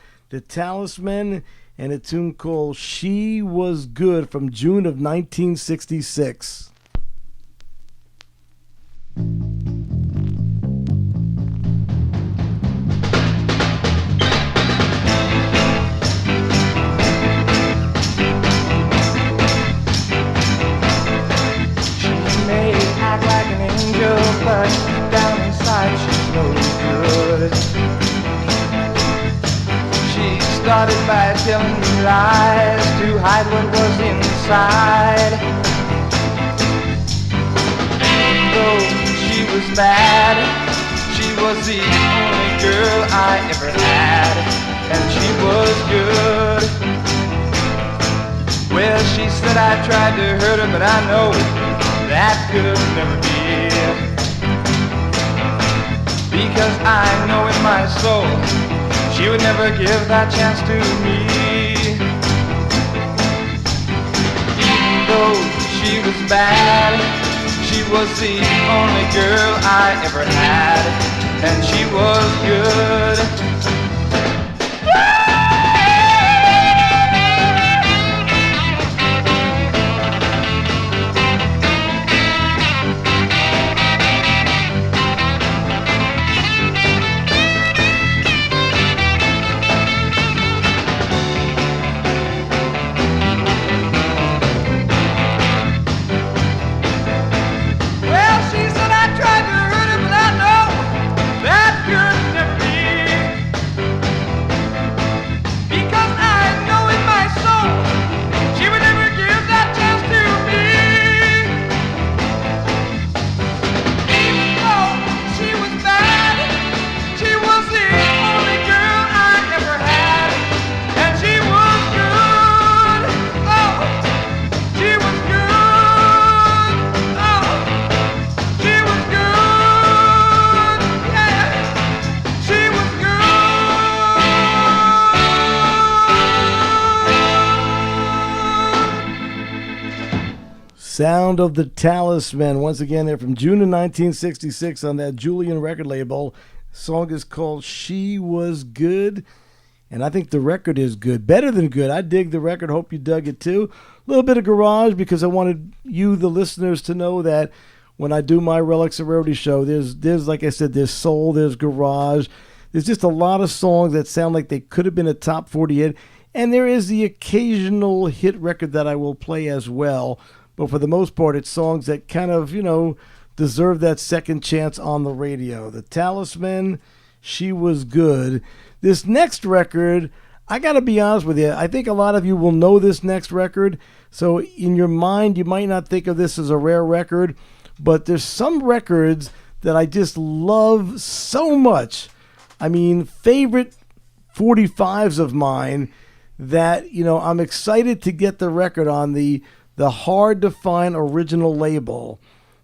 and a tune called She Was Good from June of 1966. She may act like an angel, but down inside she's no good. She started by telling me lies to hide what was inside. Though she was bad, she was the only girl I ever had, and she was good. Well, she said I tried to hurt her, but I know that could never be. Because I know in my soul she would never give that chance to me. Even though she was bad, she was the only girl I ever had, and she was good. Sound of the Talisman. Once again, they're from June of 1966 on that Julian record label. The song is called She Was Good, and I think the record is good. Better than good. I dig the record. Hope you dug it too. A little bit of garage because I wanted you, the listeners, to know that when I do my Relics and Rarity show, there's like I said, there's soul, there's garage. There's just a lot of songs that sound like they could have been a top 40 hit, and there is the occasional hit record that I will play as well. But for the most part, it's songs that kind of, deserve that second chance on the radio. The Talisman, She Was Good. This next record, I got to be honest with you, I think a lot of you will know this next record. So in your mind, you might not think of this as a rare record, but there's some records that I just love so much. I mean, favorite 45s of mine that, I'm excited to get the record on the hard-to-find original label.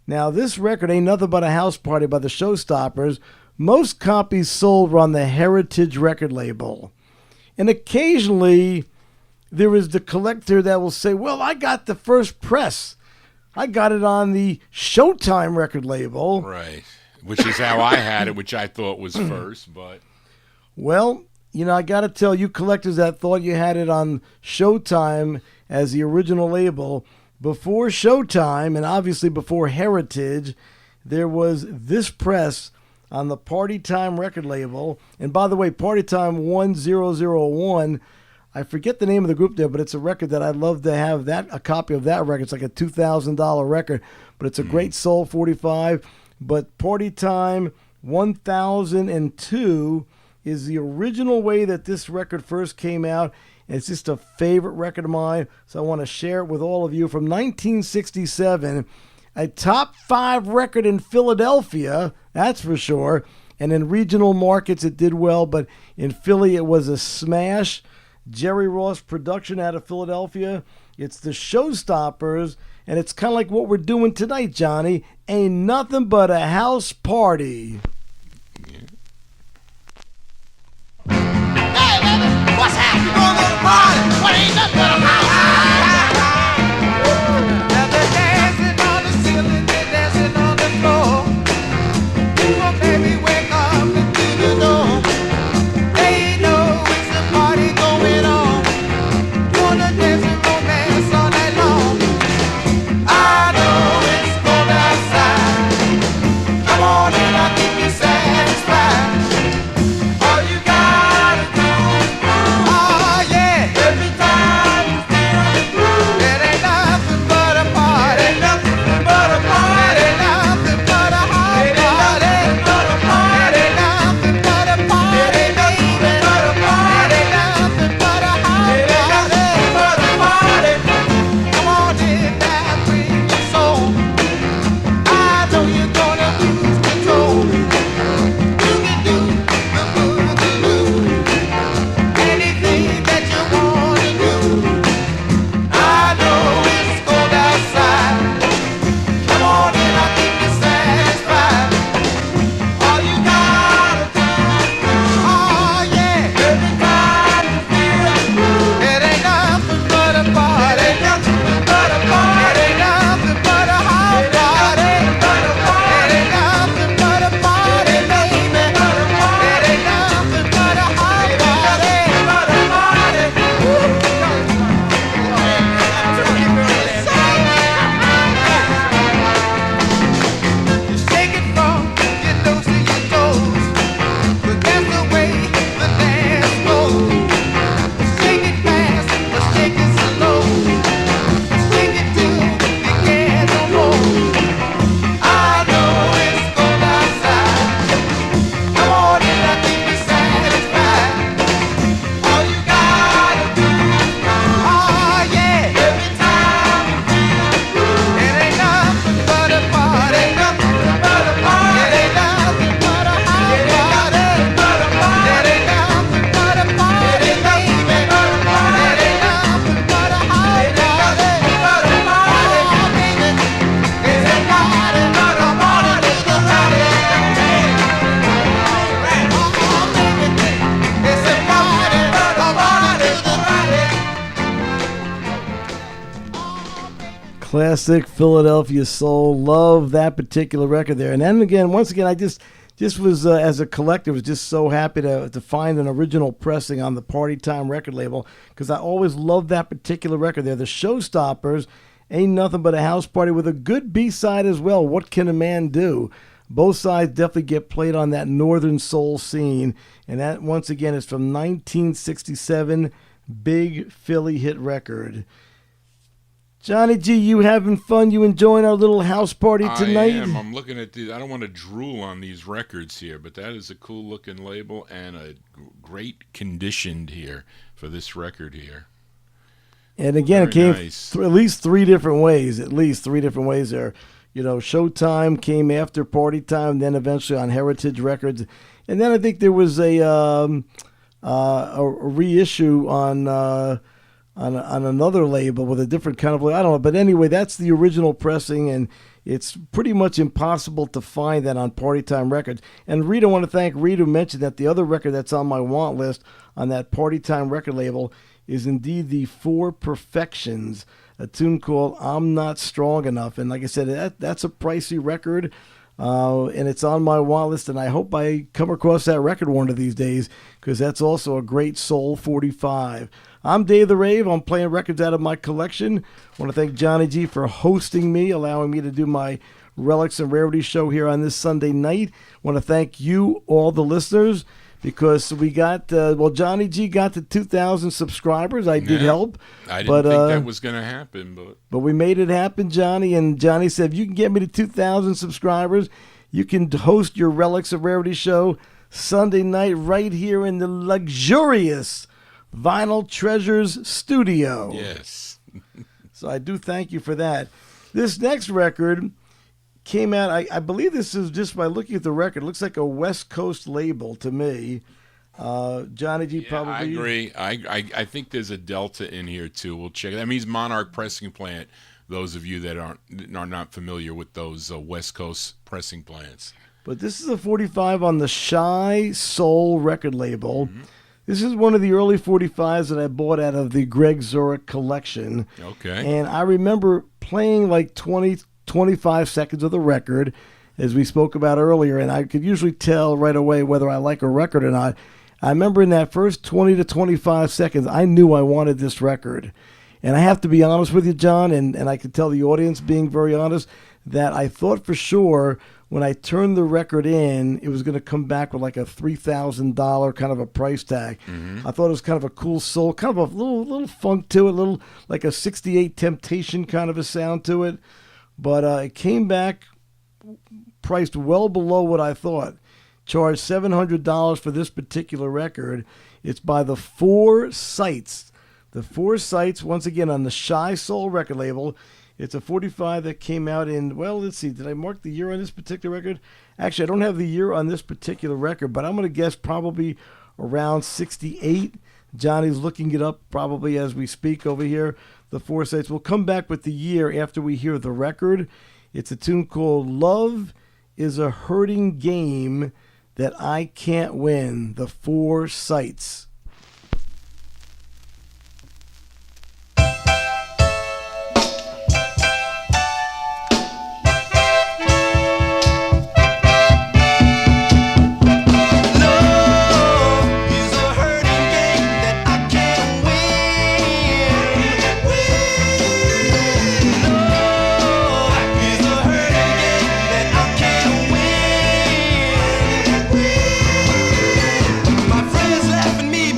Now, this record ain't nothing but a house party by the Showstoppers. Most copies sold were on the Heritage record label. And occasionally, there is the collector that will say, well, I got the first press. I got it on the Showtime record label. Right. Which is how I had it, which I thought was first, but... Well, you know, I got to tell you collectors that thought you had it on Showtime as the original label. Before Showtime, and obviously before Heritage, there was this press on the Party Time record label. And by the way, Party Time 1001, I forget the name of the group there, but it's a record that I'd love to have a copy of that record. It's like a $2,000 record, but it's a great soul 45. But Party Time 1002 is the original way that this record first came out. And it's just a favorite record of mine, so I want to share it with all of you. From 1967, a top 5 record in Philadelphia, that's for sure. And in regional markets, it did well, but in Philly, it was a smash. Jerry Ross production out of Philadelphia. It's the Showstoppers, and it's kind of like what we're doing tonight, Johnny. Ain't nothing but a house party. Hey, baby, what's happening? You gonna go to the party? What ain't nothing but a house? Now they're dancing on the ceiling, they're dancing on the floor. Oh, baby, wake up and do the door. They know it's a party going on. Wanna dance and romance all night long. I know it's cold outside. Come on in, I'll keep you satisfied. All you gotta do is move. Oh yeah. Every time you feel the groove. It ain't nothing but a party. It ain't nothing but a party. It ain't nothing but a hot party. It ain't nothing but a party. It ain't nothing but a party. It ain't nothing but a hot party. It ain't nothing but a party. Come on in now, bring your soul. I know you're gonna lose control. You can do the boogaloo. Anything that you wanna do. I know it's cold outside. Come on in, I'll keep you satisfied. All you gotta do is move. Oh yeah. Every time you feel the groove. It ain't nothing but a party. It ain't nothing but a party. It ain't nothing but a hot party. It ain't nothing but a party, baby. It ain't nothing but a hot party. You shake it from your nose to your toes, 'cause that's the way the dance goes. Shake it fast or shake it slow. Shake it till you can't no more. I know it's cold outside. Come on in, I'll keep you satisfied. All you gotta do is move. Oh yeah. Every time you feel the groove. It ain't nothing but a party. It ain't nothing but a party. It ain't nothing but a hot party. It ain't nothing but a party. It ain't nothing but a party. It ain't nothing but a party. It ain't nothing but a hot party. It ain't nothing but a party. Oh baby, it's a party, not a party. It's a party. Oh baby, it's a party, not a party. It's a party. Classic Philadelphia soul. Love that particular record there. And then again, once again, I just was as a collector was just so happy to find an original pressing on the Party Time record label, because I always loved that particular record there. The Showstoppers, Ain't Nothing But a House Party, with a good B-side as well. What Can a Man Do? Both sides definitely get played on that Northern Soul scene. And that, once again, is from 1967, big Philly hit record. Johnny G, you having fun? You enjoying our little house party tonight? I am. I'm looking at these. I don't want to drool on these records here, but that is a cool looking label and a great conditioned here for this record here. And again, Very it came nice. at least three different ways. At least three different ways there. You know, Showtime came after Party Time, then eventually on Heritage Records, and then I think there was a reissue on another label with a different kind of, I don't know. But anyway, that's the original pressing, and it's pretty much impossible to find that on Party Time Records. And Rita, I want to thank Rita, who mentioned that the other record that's on my want list on that Party Time record label is indeed the Four Perfections, a tune called I'm Not Strong Enough. And like I said, that's a pricey record, and it's on my want list, and I hope I come across that record one of these days, because that's also a great soul 45. I'm Dave the Rave. I'm playing records out of my collection. I want to thank Johnny G for hosting me, allowing me to do my Relics and Rarity show here on this Sunday night. I want to thank you, all the listeners, because we got, Johnny G got to 2,000 subscribers. I did help. I didn't think that was going to happen. But we made it happen, Johnny. And Johnny said, if you can get me to 2,000 subscribers, you can host your Relics and Rarity show Sunday night right here in the luxurious Vinyltreasures studio. Yes. So I do thank you for that. This next record came out, I believe this is, just by looking at the record, looks like a West Coast label to me. Johnny G, probably. I agree. I think there's a Delta in here too. We'll check. That means Monarch pressing plant. Those of you that are not familiar with those West Coast pressing plants. But this is a 45 on the Shy Soul record label. Mm-hmm. This is one of the early 45s that I bought out of the Greg Zurich collection. Okay. And I remember playing like 20, 25 seconds of the record, as we spoke about earlier, and I could usually tell right away whether I like a record or not. I remember in that first 20 to 25 seconds, I knew I wanted this record. And I have to be honest with you, John, and I could tell the audience, being very honest, that I thought for sure when I turned the record in, it was going to come back with like a $3,000 kind of a price tag. Mm-hmm. I thought it was kind of a cool soul, kind of a little funk to it, a little like a 68 Temptation kind of a sound to it. But it came back priced well below what I thought. Charged $700 for this particular record. It's by the Four Sights. The Four Sights, once again, on the Shy Soul record label. It's a 45 that came out in, well, let's see, did I mark the year on this particular record? Actually, I don't have the year on this particular record, but I'm going to guess probably around 68. Johnny's looking it up probably as we speak over here. The Four Sights. We'll come back with the year after we hear the record. It's a tune called Love is a Hurting Game That I Can't Win. The Four Sights. My friends laugh at me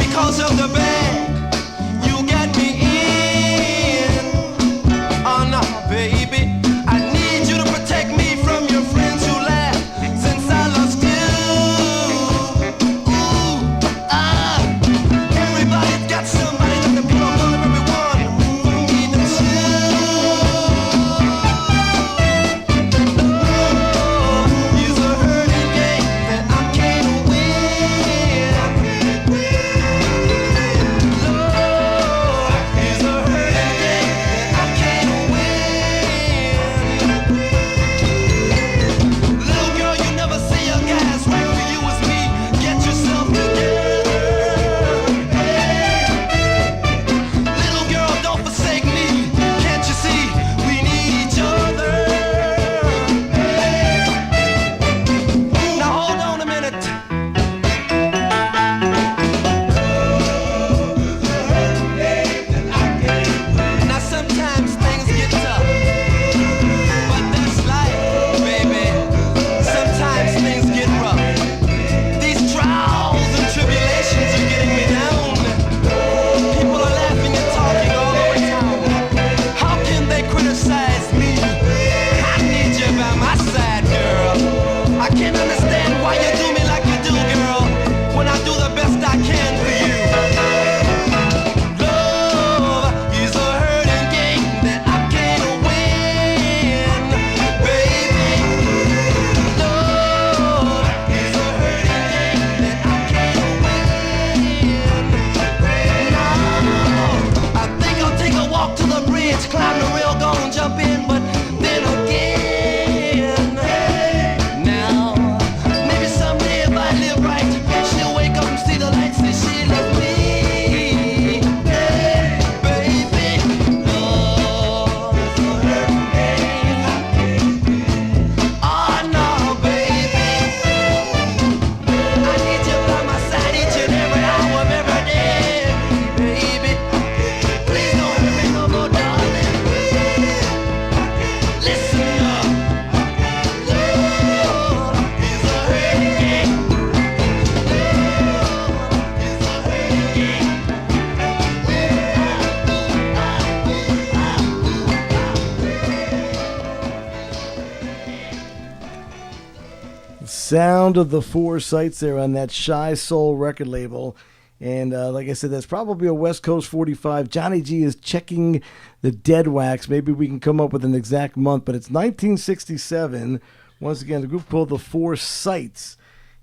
sound of the Four Sights there on that Shy Soul record label. And like I said, that's probably a West Coast 45. Johnny G is checking the dead wax. Maybe we can come up with an exact month, but it's 1967. Once again, a group called the Four Sights,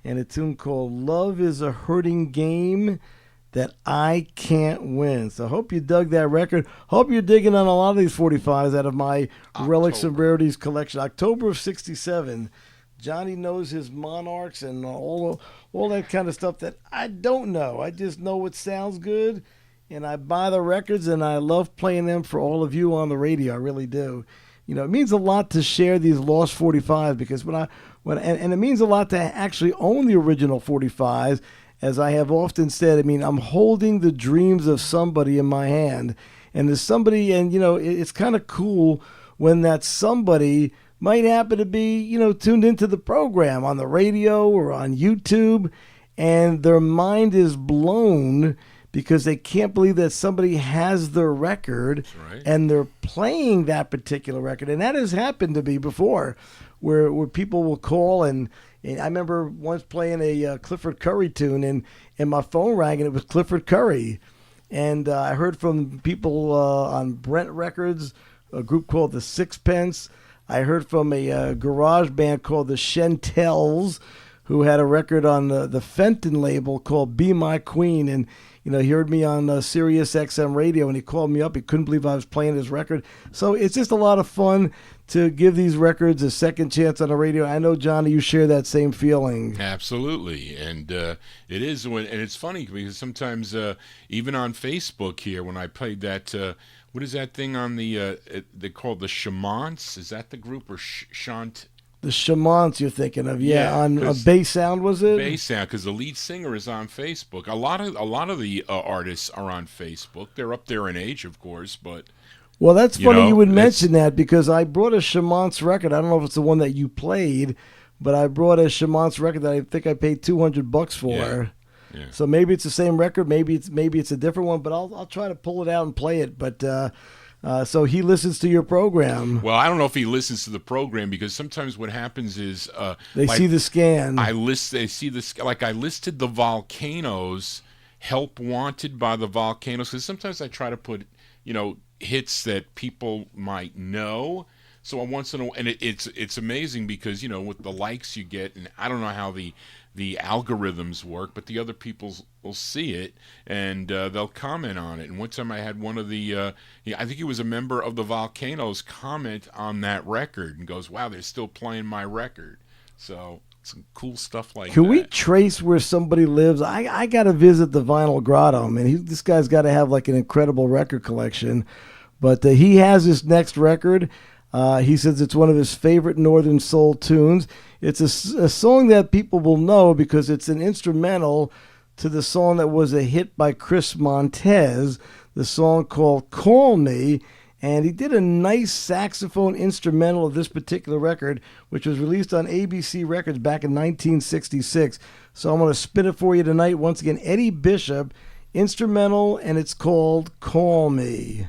and a tune called Love is a Hurting Game That I Can't Win. So I hope you dug that record. Hope you're digging on a lot of these 45s out of my Relics and Rarities collection. October of 67. Johnny knows his Monarchs and all that kind of stuff that I don't know. I just know it sounds good, and I buy the records, and I love playing them for all of you on the radio. I really do. You know, it means a lot to share these lost 45s because and it means a lot to actually own the original 45s. As I have often said, I mean, I'm holding the dreams of somebody in my hand, and there's somebody, and you know, it's kind of cool when that somebody might happen to be, you know, tuned into the program on the radio or on YouTube, and their mind is blown because they can't believe that somebody has their record and they're playing that particular record. And that has happened to me before where people will call, and I remember once playing a Clifford Curry tune, and my phone rang, and it was Clifford Curry. And I heard from people on Brent Records, a group called the Sixpence. I heard from a garage band called the Chantels, who had a record on the Fenton label called Be My Queen. And, you know, he heard me on Sirius XM radio, and he called me up. He couldn't believe I was playing his record. So it's just a lot of fun to give these records a second chance on the radio. I know, Johnny, you share that same feeling. Absolutely. And it is, and it's funny because sometimes even on Facebook here, when I played that, what is that thing on the, they called the Chamants? Is that the group, or Shant? The Chamants you're thinking of, on Bass Sound, was it? Bass Sound, because the lead singer is on Facebook. A lot of the artists are on Facebook. They're up there in age, of course, but well, that's funny you would mention that, because I brought a Chamants record. I don't know if it's the one that you played, but I brought a Chamants record that I think I paid $200 for. Yeah. So maybe it's the same record, maybe it's a different one, but I'll try to pull it out and play it. But so he listens to your program. Well, I don't know if he listens to the program, because sometimes what happens is they see the scan. They see this, like I listed the Volcanoes, Help Wanted by the Volcanoes, because sometimes I try to put, you know, hits that people might know. So once in a while, and it's amazing because, you know, with the likes you get, and I don't know how the algorithms work, but the other people will see it, and they'll comment on it. And one time I had one of the, I think he was a member of the Volcanoes, comment on that record and goes, wow, they're still playing my record. So some cool stuff like that. Can we trace where somebody lives? I got to visit the Vinyl Grotto. I mean, this guy's got to have like an incredible record collection. But he has this next record. He says it's one of his favorite Northern Soul tunes. It's a song that people will know because it's an instrumental to the song that was a hit by Chris Montez, the song called Call Me. And he did a nice saxophone instrumental of this particular record, which was released on ABC Records back in 1966. So I'm going to spin it for you tonight. Once again, Eddie Bishop, instrumental, and it's called Call Me.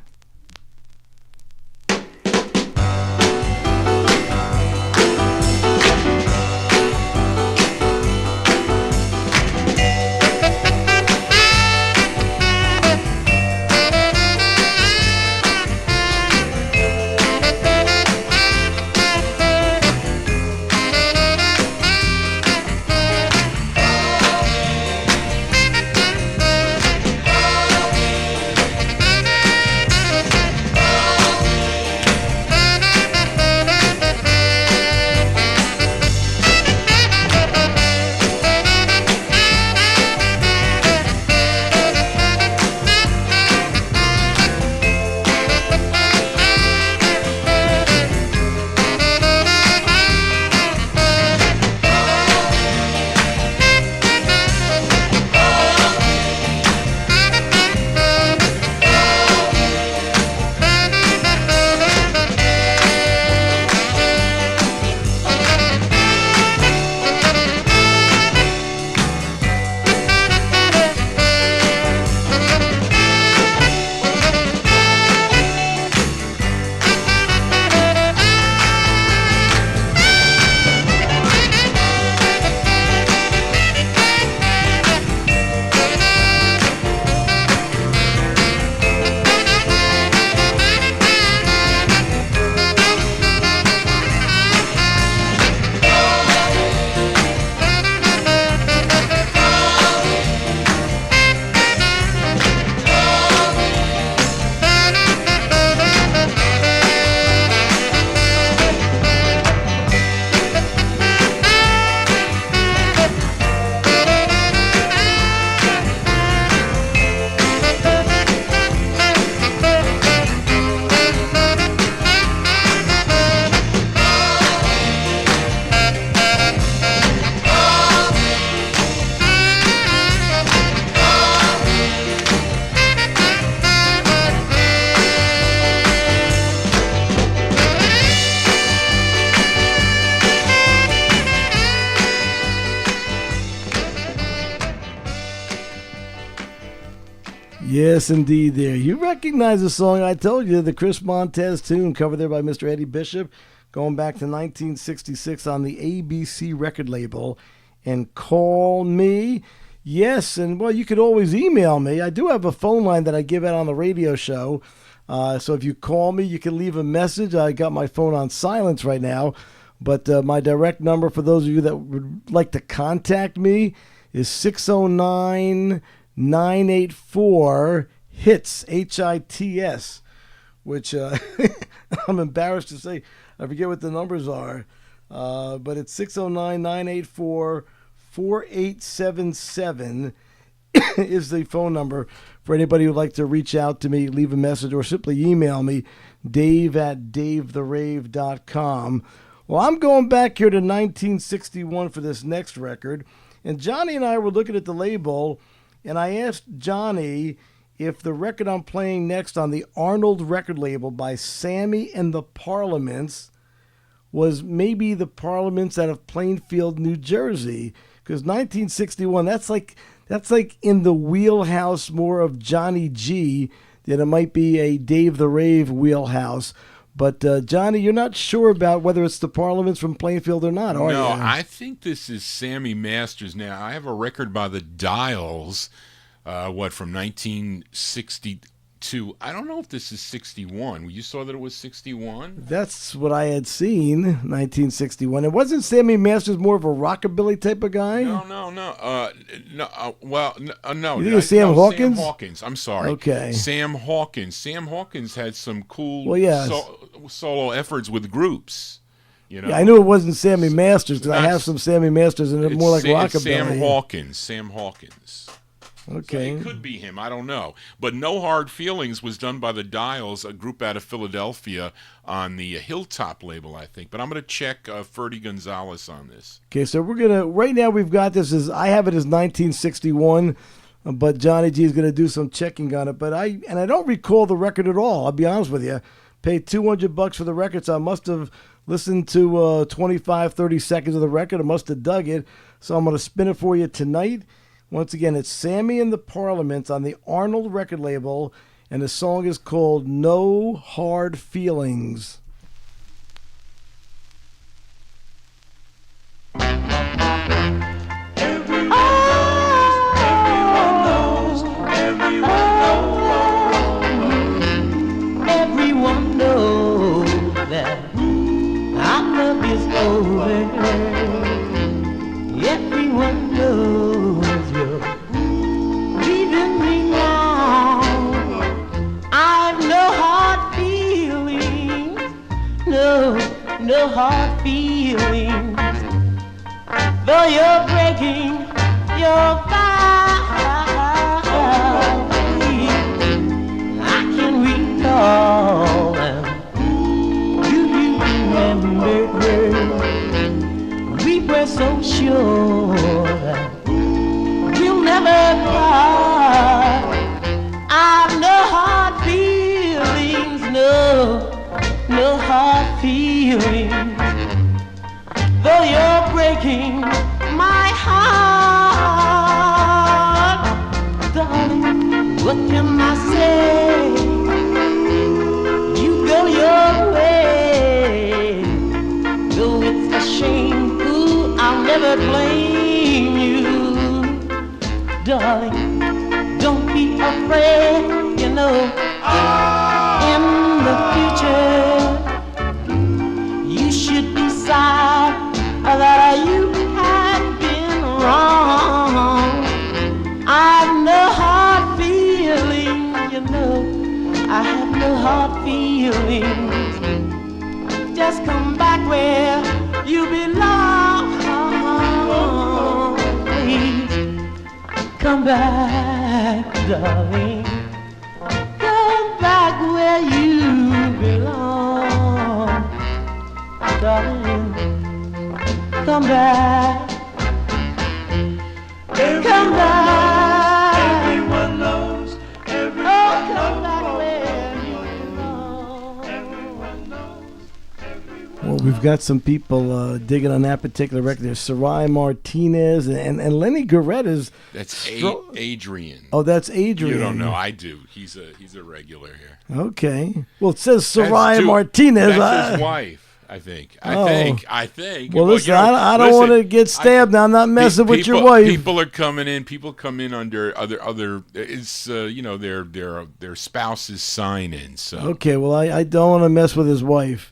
Yes, indeed. There, you recognize the song. I told you, the Chris Montez tune, covered there by Mr. Eddie Bishop, going back to 1966 on the ABC record label. And Call Me. Yes, and well, you could always email me. I do have a phone line that I give out on the radio show. So if you call me, you can leave a message. I got my phone on silence right now. But my direct number for those of you that would like to contact me is 609-984-HITS, HITS, which I'm embarrassed to say. I forget what the numbers are. But it's 609-984-4877 is the phone number for anybody who'd like to reach out to me, leave a message, or simply email me, dave@davetherave.com. Well, I'm going back here to 1961 for this next record, and Johnny and I were looking at the label, and I asked Johnny if the record I'm playing next on the Arnold record label by Sammy and the Parliaments was maybe the Parliaments out of Plainfield, New Jersey, because 1961, that's like in the wheelhouse more of Johnny G than it might be a Dave the Rave wheelhouse. But, Johnny, you're not sure about whether it's the Parliaments from Plainfield or not, are you? No, I think this is Sammy Masters. Now, I have a record by the Dials, from 1962. I don't know if this is 61. You saw that it was 61? That's what I had seen, 1961. It wasn't Sammy Masters more of a rockabilly type of guy? No. No. You think it's Sam Hawkins? Sam Hawkins. I'm sorry. Okay. Sam Hawkins. Sam Hawkins had some cool solo efforts with groups. You know? Yeah, I knew it wasn't Sammy Masters because I have some Sammy Masters and it's more like rockabilly. Sam Hawkins. Okay. So it could be him. I don't know. But No Hard Feelings was done by the Dials, a group out of Philadelphia, on the Hilltop label, I think. But I'm going to check Ferdy Gonzalez on this. Okay, so we're going to, right now we've got this as, I have it as 1961, but Johnny G is going to do some checking on it. But I don't recall the record at all, I'll be honest with you. Paid $200 for the record, so I must have listened to 25, 30 seconds of the record. I must have dug it. So I'm going to spin it for you tonight. Once again, it's Sammy and the Parliaments on the Arnold record label, and the song is called No Hard Feelings. Everyone knows that our love is over. Everyone knows you're leaving me now. I've no hard feelings, no hard feelings. Though you're breaking your vows, I can recall them. Do you remember? We were so sure that we'll never part. I've no hard feelings, no hard feelings. Though you're breaking my heart, darling, what can I say? You go your way, though it's a shame. I'll never blame you, darling. Don't be afraid, you know. In the future, you should decide that you had been wrong. I've no hard feelings, you know. I have no hard feelings. Just come back where you belong. Come back, darling. Come back where you belong, darling. Come back. Come back. Everyone knows. Everyone come back where you belong. Well, we've got some people digging on that particular record. There's Sarai Martinez and Lenny Goretta's. That's Adrian. Oh, that's Adrian. You don't know. I do. He's a regular here. Okay. Well, it says Sarai Martinez. That's his wife. I think. I think. Well, listen, I don't want to get stabbed. Now I'm not messing with your wife. People are coming in. People come in under other. It's their spouse's sign in. So okay. Well, I don't want to mess with his wife.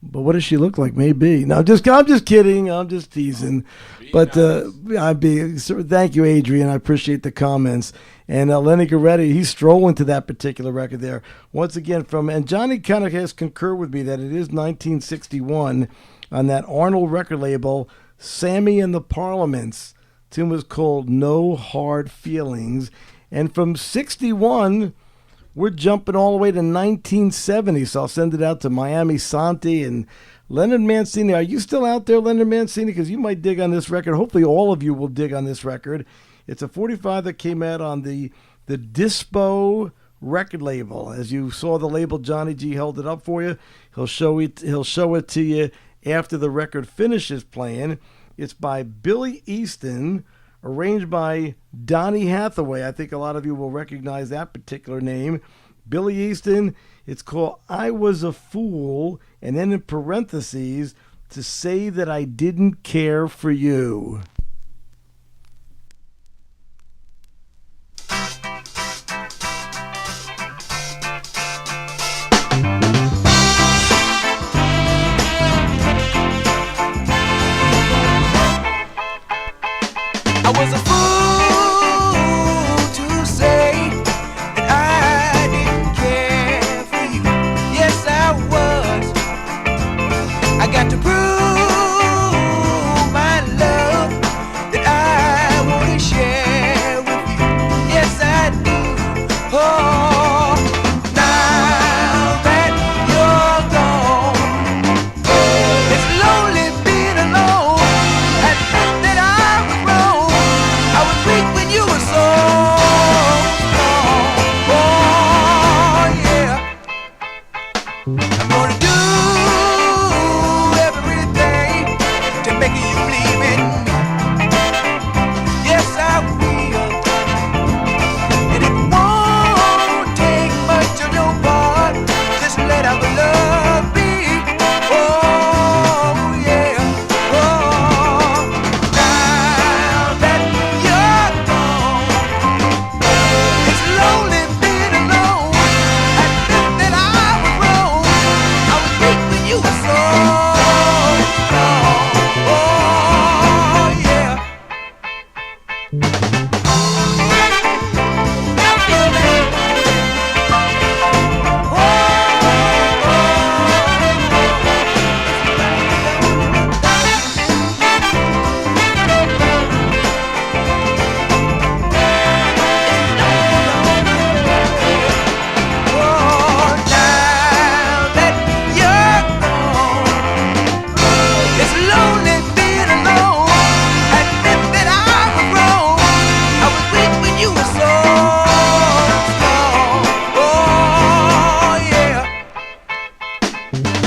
But what does she look like? Maybe. No, I'm just kidding. I'm just teasing. But thank you, Adrian. I appreciate the comments. And Lenny Goretti, he's strolling to that particular record there. Once again, and Johnny kind of has concurred with me that it is 1961 on that Arnold record label, Sammy and the Parliaments. The tune was called No Hard Feelings. And from 61, we're jumping all the way to 1970. So I'll send it out to Miami Santi and Leonard Mancini. Are you still out there, Leonard Mancini? Because you might dig on this record. Hopefully all of you will dig on this record. It's a 45 that came out on the Dispo record label. As you saw the label, Johnny G held it up for you. He'll show it to you after the record finishes playing. It's by Billy Easton, arranged by Donny Hathaway. I think a lot of you will recognize that particular name. Billy Easton. It's called I Was a Fool, and then in parentheses, to say that I didn't care for you. I was a fool to say that I didn't care for you. Yes, I was. I got to prove my love that I want to share with you. Yes, I do. Oh, now that you're gone, it's lonely being alone. Admit that I was wrong. I was weak when you were so strong. Oh, yeah. I'm gonna do everything to make you believe in me. Yes, I will. And it won't take much on your part. Just let our love be. Oh, yeah. Oh, now that you're gone, it's lonely being alone. Admit that I was wrong. I was weak when you were so strong. Oh, yeah.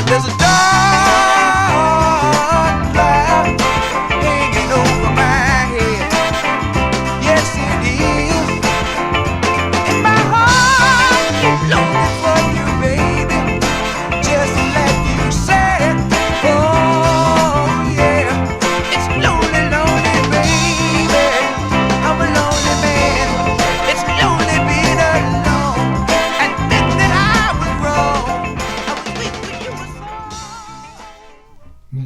There's a dark cloud hanging over my head. Yes, it is. And my heart is longing for you, baby. Just like you said. Oh, yeah. It's lonely, lonely, baby. I'm a lonely man. It's lonely being alone. Admit that I was wrong. I was weak when you were so.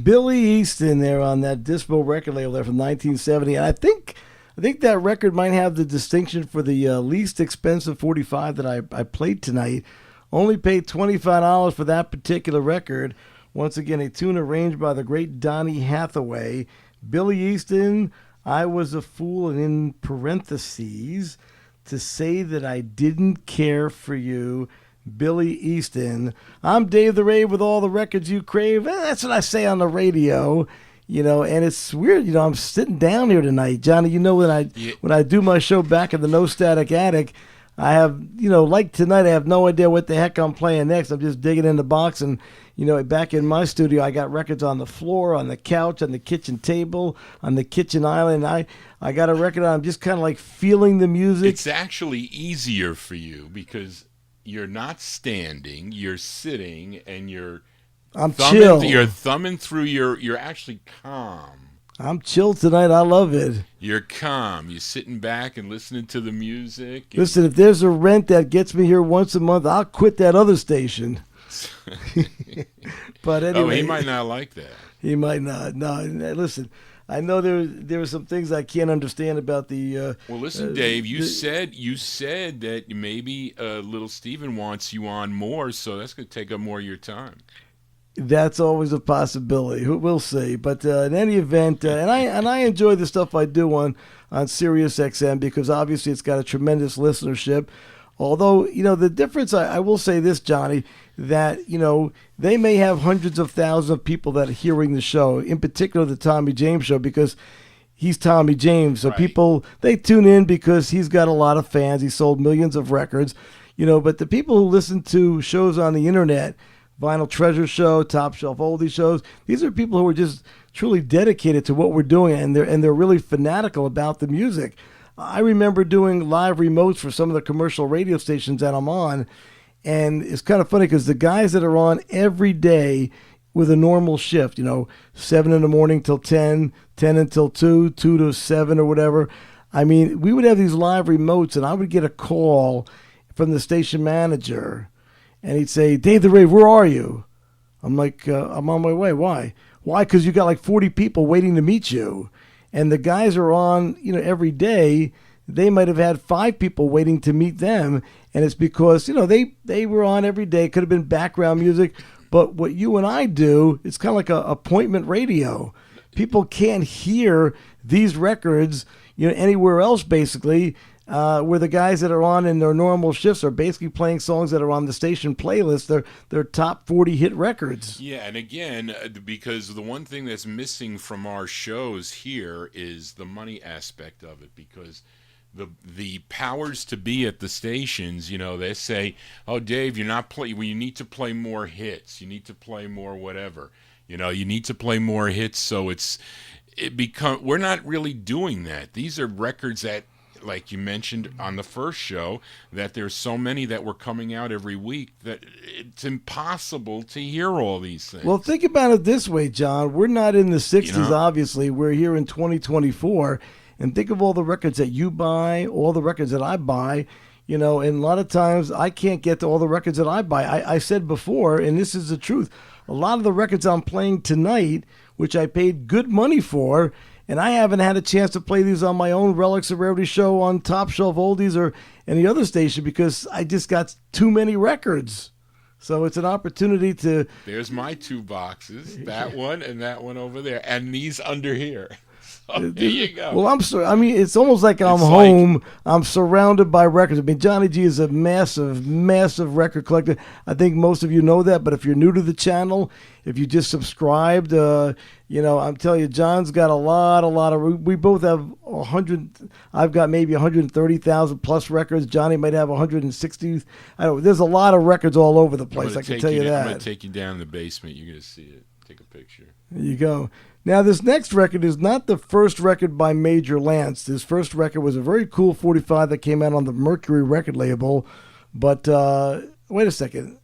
Billy Easton there on that Dispo record label there from 1970. And I think that record might have the distinction for the least expensive 45 that I played tonight. Only paid $25 for that particular record. Once again, a tune arranged by the great Donny Hathaway. Billy Easton, I Was a Fool, and in parentheses, to say that I didn't care for you. Billy Easton. I'm Dave the Rave with all the records you crave. That's what I say on the radio, and it's weird. I'm sitting down here tonight, Johnny. When I do my show back in the No Static Attic, I have, like tonight, I have no idea what the heck I'm playing next. I'm just digging in the box, and back in my studio, I got records on the floor, on the couch, on the kitchen table, on the kitchen island. I got a record on. I'm just kind of like feeling the music. It's actually easier for you because you're not standing, you're sitting, and I'm chill. You're thumbing through you're actually calm. I'm chill tonight. I love it. You're calm. You're sitting back and listening to the music. Listen, if there's a rent that gets me here once a month, I'll quit that other station. But anyway, he might not like that. He might not. No, listen. I know there are some things I can't understand about the. Well, listen, Dave. You said that maybe little Steven wants you on more, so that's going to take up more of your time. That's always a possibility. We'll see. But in any event, and I enjoy the stuff I do on Sirius XM because obviously it's got a tremendous listenership. Although, the difference, I will say this, Johnny, that, they may have hundreds of thousands of people that are hearing the show, in particular the Tommy James show, because he's Tommy James. So people, they tune in because he's got a lot of fans. He sold millions of records, but the people who listen to shows on the internet, Vinyltreasure show, Top Shelf Oldie shows, these are people who are just truly dedicated to what we're doing, and they're really fanatical about the music. I remember doing live remotes for some of the commercial radio stations that I'm on, and it's kind of funny because the guys that are on every day with a normal shift, 7 in the morning till 10, 10 until 2, 2 to 7 or whatever. I mean, we would have these live remotes, and I would get a call from the station manager, and he'd say, "Dave the Rave, where are you?" I'm like, "I'm on my way." Why? Why? Because you got like 40 people waiting to meet you. And the guys are on, every day. They might have had 5 people waiting to meet them. And it's because, they were on every day. Could have been background music. But what you and I do, it's kind of like a appointment radio. People can't hear these records, anywhere else, basically. Where the guys that are on in their normal shifts are basically playing songs that are on the station playlist. They're top 40 hit records. Yeah, and again, because the one thing that's missing from our shows here is the money aspect of it, because the powers to be at the stations, they say, "Oh, Dave, you're not playing. Well, you need to play more hits. You need to play more whatever. You need to play more hits." So we're not really doing that. These are records that, like you mentioned on the first show, that there's so many that were coming out every week that it's impossible to hear all these things. Well, think about it this way, John. We're not in the 60s, obviously. We're here in 2024. And think of all the records that you buy, all the records that I buy. And a lot of times I can't get to all the records that I buy. I said before, and this is the truth, a lot of the records I'm playing tonight, which I paid good money for, and I haven't had a chance to play these on my own Relics and Rarity show on Top Shelf Oldies or any other station because I just got too many records. So it's an opportunity to... There's my 2 boxes, that one and that one over there, and these under here. So there you go. Well, it's almost like I'm home. I'm surrounded by records. Johnny G is a massive, massive record collector. I think most of you know that, but if you're new to the channel, if you just subscribed, I'm telling you, John's got a lot of, we both have 100, I've got maybe 130,000 plus records. Johnny might have 160. There's a lot of records all over the place, I can tell you that. I'm going to take you down in the basement. You're going to see it. Take a picture. There you go. Now, this next record is not the first record by Major Lance. This first record was a very cool 45 that came out on the Mercury record label. But wait a second.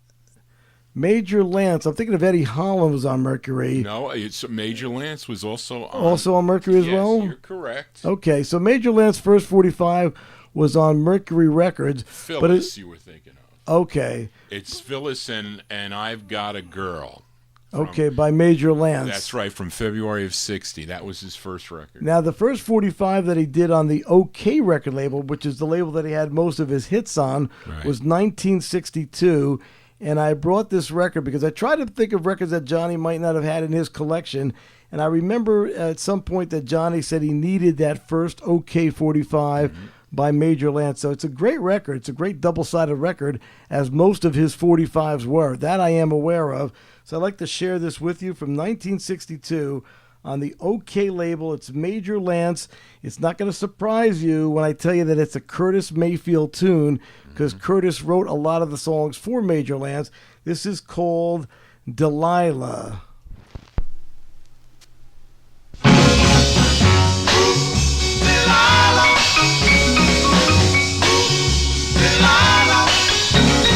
Major Lance, I'm thinking of Eddie Holland was on Mercury. No, Major Lance was also on Mercury as well? Yes, you're correct. Okay, so Major Lance's first 45 was on Mercury Records. Phyllis, you were thinking of. Okay. It's Phyllis and I've Got a Girl. Okay, by Major Lance. That's right, from February of 60. That was his first record. Now, the first 45 that he did on the OK record label, which is the label that he had most of his hits on, was 1962. And I brought this record because I tried to think of records that Johnny might not have had in his collection. And I remember at some point that Johnny said he needed that first OK 45 by Major Lance. So it's a great record. It's a great double-sided record, as most of his 45s were. That I am aware of. So I'd like to share this with you from 1962 on the OK label. It's Major Lance. It's not going to surprise you when I tell you that it's a Curtis Mayfield tune, because Curtis wrote a lot of the songs for Major Lance. This is called Delilah.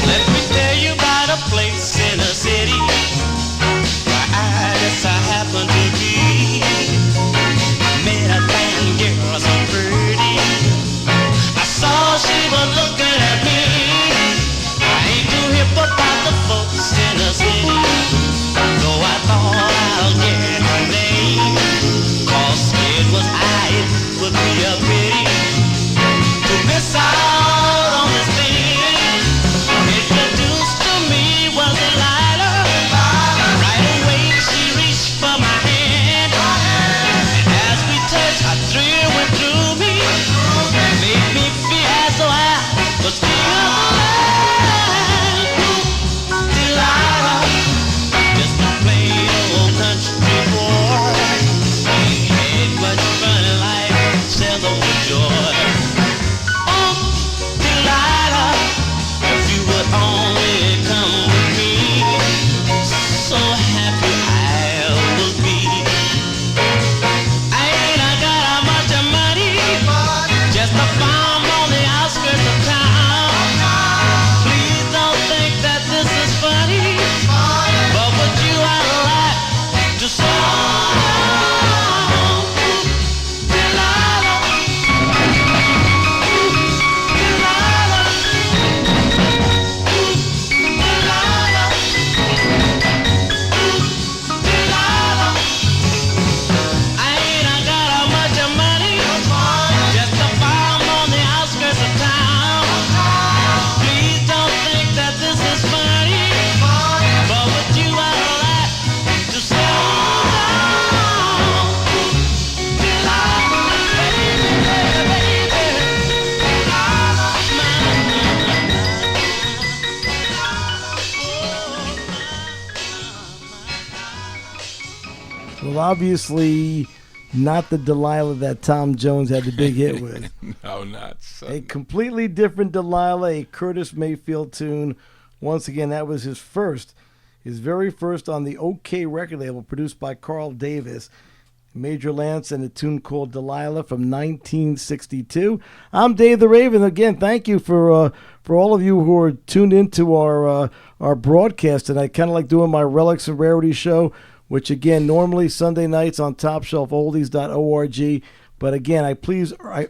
Let me tell you about a place in a city where I guess I happen to be. I met a fine girl so pretty. I saw she was looking at me. I ain't too hip about the folks in the city, so I thought I'll get her name. 'Cause it was it would be a pity to miss out on this thing. Introduced to me was Delilah. Right away she reached for my hand, and as we touched, a thrill went through me. Made me feel as though I was still alive. Delilah, just a plain old country boy. Ain't had much fun in life, seldom with joy. Oh, Delilah, if you would only come with me, so happy I will be. I ain't got much of money, just a farm on the outskirts of town. Please don't think that this is funny, but with you I'd like to song. Delilah, I ain't got much of money, just a farm on the outskirts of town. Please don't think that this is funny, but with you I'd like to song. Delilah, baby, Well, obviously not the Delilah that Tom Jones had the big hit with. No, not so. A completely different Delilah, a Curtis Mayfield tune. Once again, that was his very first on the OK record label, produced by Carl Davis. Major Lance and a tune called Delilah from 1962. I'm Dave the Raven. Again, thank you for all of you who are tuned into our broadcast tonight. Kind of like doing my Relics and Rarity show, which again, normally Sunday nights on topshelfoldies.org. But again, I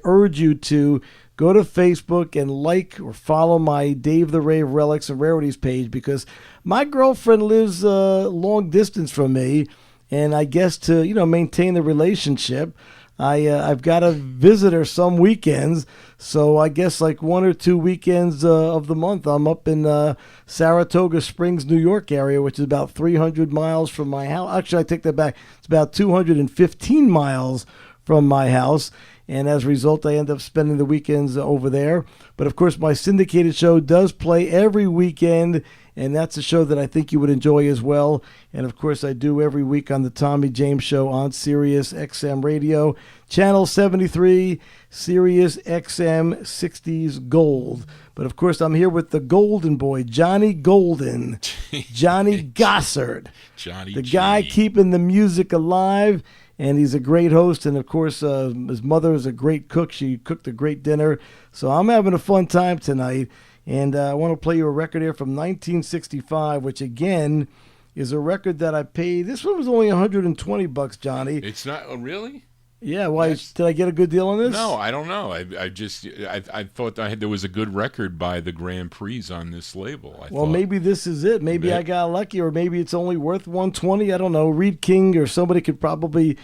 urge you to go to Facebook and like or follow my Dave the Rave Relics and Rarities page, because my girlfriend lives long distance from me, and I guess to maintain the relationship, I've got to visit her some weekends. So I guess like 1 or 2 weekends of the month, I'm up in Saratoga Springs, New York area, which is about 300 miles from my house. Actually, I take that back. It's about 215 miles from my house. And as a result, I end up spending the weekends over there. But of course, my syndicated show does play every weekend, and that's a show that I think you would enjoy as well. And of course, I do every week on the Tommy James Show on Sirius XM Radio, Channel 73, Sirius XM 60s Gold. But of course, I'm here with the Golden Boy, Johnny Golden, Johnny Gossard, Johnny the G. guy keeping the music alive. And he's a great host, and of course, his mother is a great cook. She cooked a great dinner. So I'm having a fun time tonight, and I want to play you a record here from 1965, which again is a record that I paid. This one was only $120, Johnny. It's not really. Yeah, why did I get a good deal on this? No, I don't know. I thought there was a good record by the Grand Prix on this label. Well, maybe this is it. Maybe I got lucky, or maybe it's only worth $120. I don't know. Reed King or somebody could probably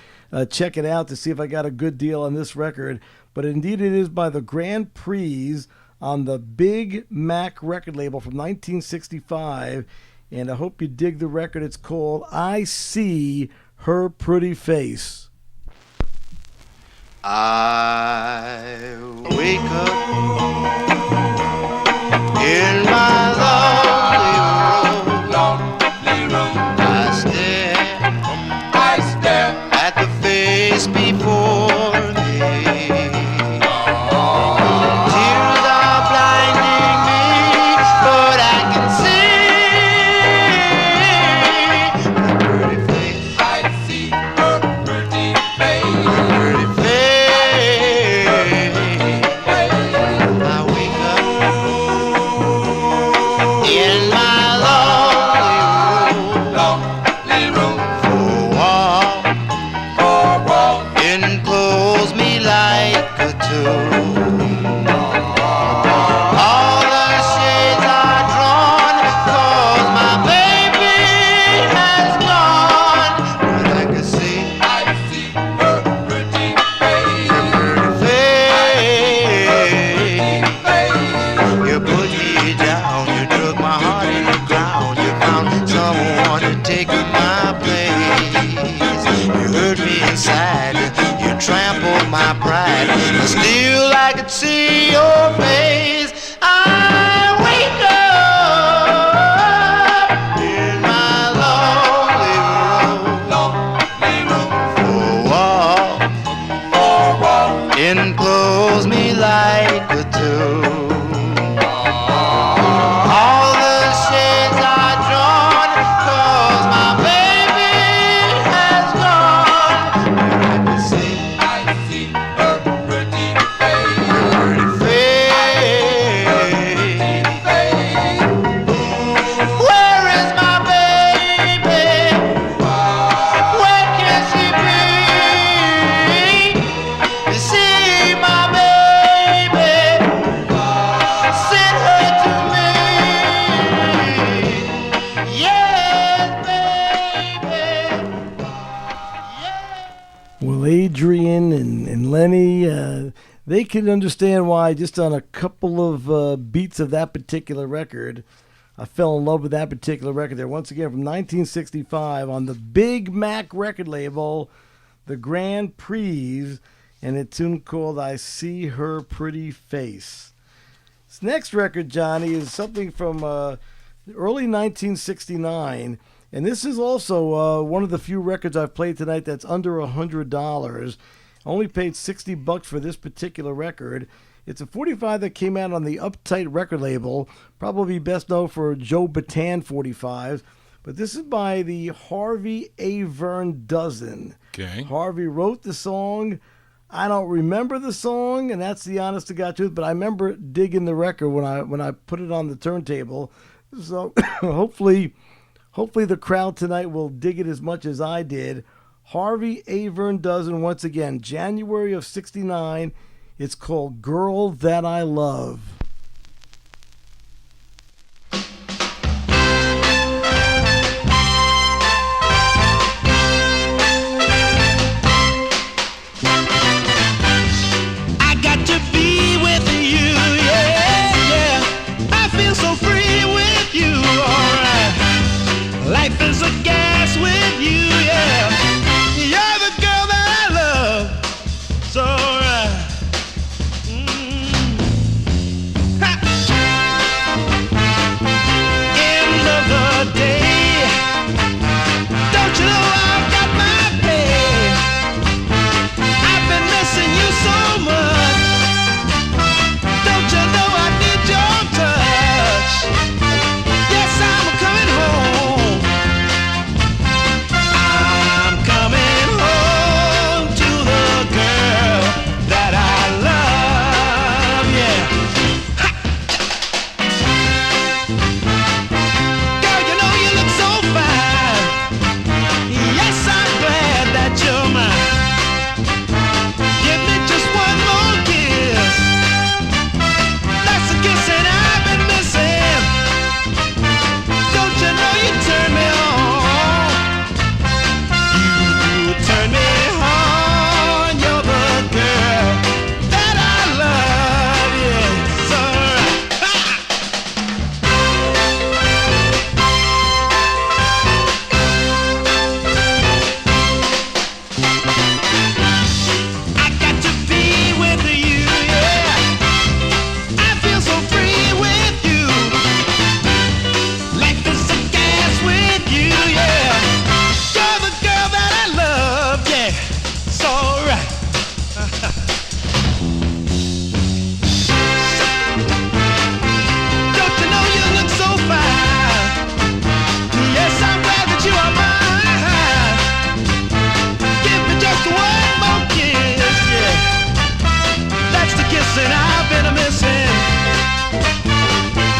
check it out to see if I got a good deal on this record. But indeed, it is by the Grand Prix on the Big Mac record label from 1965. And I hope you dig the record. It's called I See Her Pretty Face. I wake up in my lovely room. I stare at the night. Still I could see your face. I wake up in my lonely room for a walk, enclose me like a tomb. All the shades are drawn, 'cause my baby has gone. I can see her pretty face. Where is my baby? Where can she be? You see my baby, send her to me. Yes, baby. Well, Adrian and Lenny, they can understand why just on a couple of beats of that particular record, I fell in love with that particular record there. Once again, from 1965 on the Big Mac record label, the Grand Prix, and a tune called I See Her Pretty Face. This next record, Johnny, is something from early 1969, and this is also one of the few records I've played tonight that's under $100. Only paid $60 for this particular record. It's a 45 that came out on the Uptight record label, probably best known for Joe Bataan 45s, but this is by the Harvey Aver Dozen. Okay. Harvey wrote the song. I don't remember the song, and that's the honest to God truth, but I remember digging the record when I put it on the turntable. So hopefully the crowd tonight will dig it as much as I did. Harvey Aver Dozen, once again, January of '69. It's called Girl That I Love. I got to be with you, yeah, yeah. I feel so free with you, alright. Life is a gas with you, yeah. You're the girl that I love, so alright. Ha. End of the day, don't you know I've got my pay? I've been missing you so much. Don't you know I need your touch? Yes, I'm coming home. I'm coming home to the girl that I love, yeah. Ha! Girl, you know you look so fine. Yes, I'm glad that you're mine. Give me just one more kiss. That's the kissing I've been missing. Don't you know you turn me on? You turn me on. You're the girl that I love. Yeah, it's alright. Ha! I got to be with you, yeah. I feel so free with you. Life is a gas with you, yeah. You're the girl that I love, yeah. It's alright. Don't you know you look so fine? Yes, I'm glad that you are mine. Give me just one more kiss, yeah. That's the kissing I've been missing.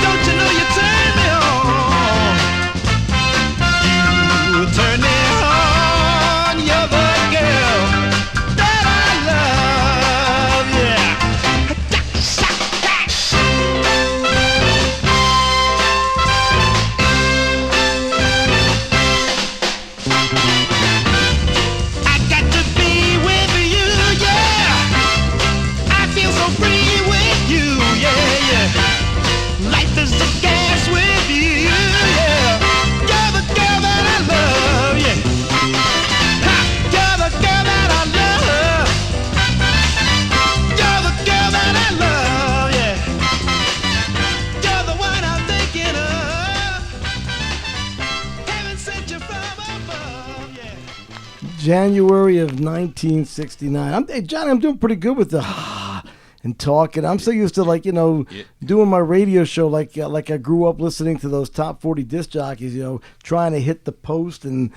Don't you know you turn me on? You turn me on. You're the girl that I love, yeah. I got to be with you, yeah. I feel so free with you, yeah, yeah. January of 1969. Hey, Johnny, I'm doing pretty good with the and talking. I'm so used to doing my radio show like I grew up listening to those top 40 disc jockeys, trying to hit the post and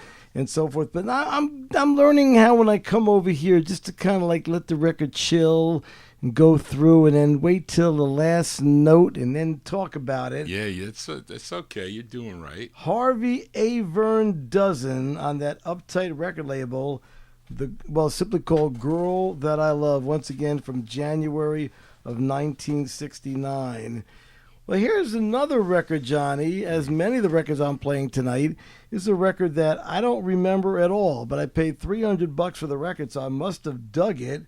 so forth. But I'm learning how when I come over here just to kind of let the record chill and go through and then wait till the last note and then talk about it. Yeah, it's okay. You're doing right. Harvey Aver Dozen on that Uptight record label. Simply called Girl That I Love, once again from January of 1969. Well, here's another record, Johnny. As many of the records I'm playing tonight is a record that I don't remember at all, but I paid $300 for the record, so I must have dug it.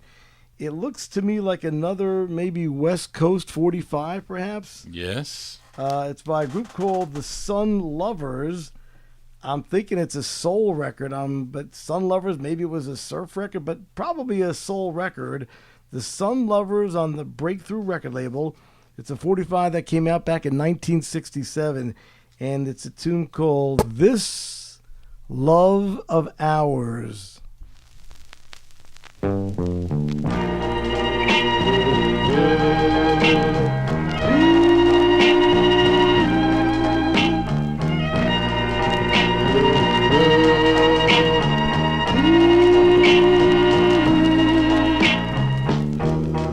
It looks to me like another maybe West Coast 45, perhaps. Yes. It's by a group called the Sun Lovers. I'm thinking it's a soul record, but Sun Lovers, maybe it was a surf record, but probably a soul record. The Sun Lovers on the Breakthrough record label. It's a 45 that came out back in 1967, and it's a tune called This Love of Ours.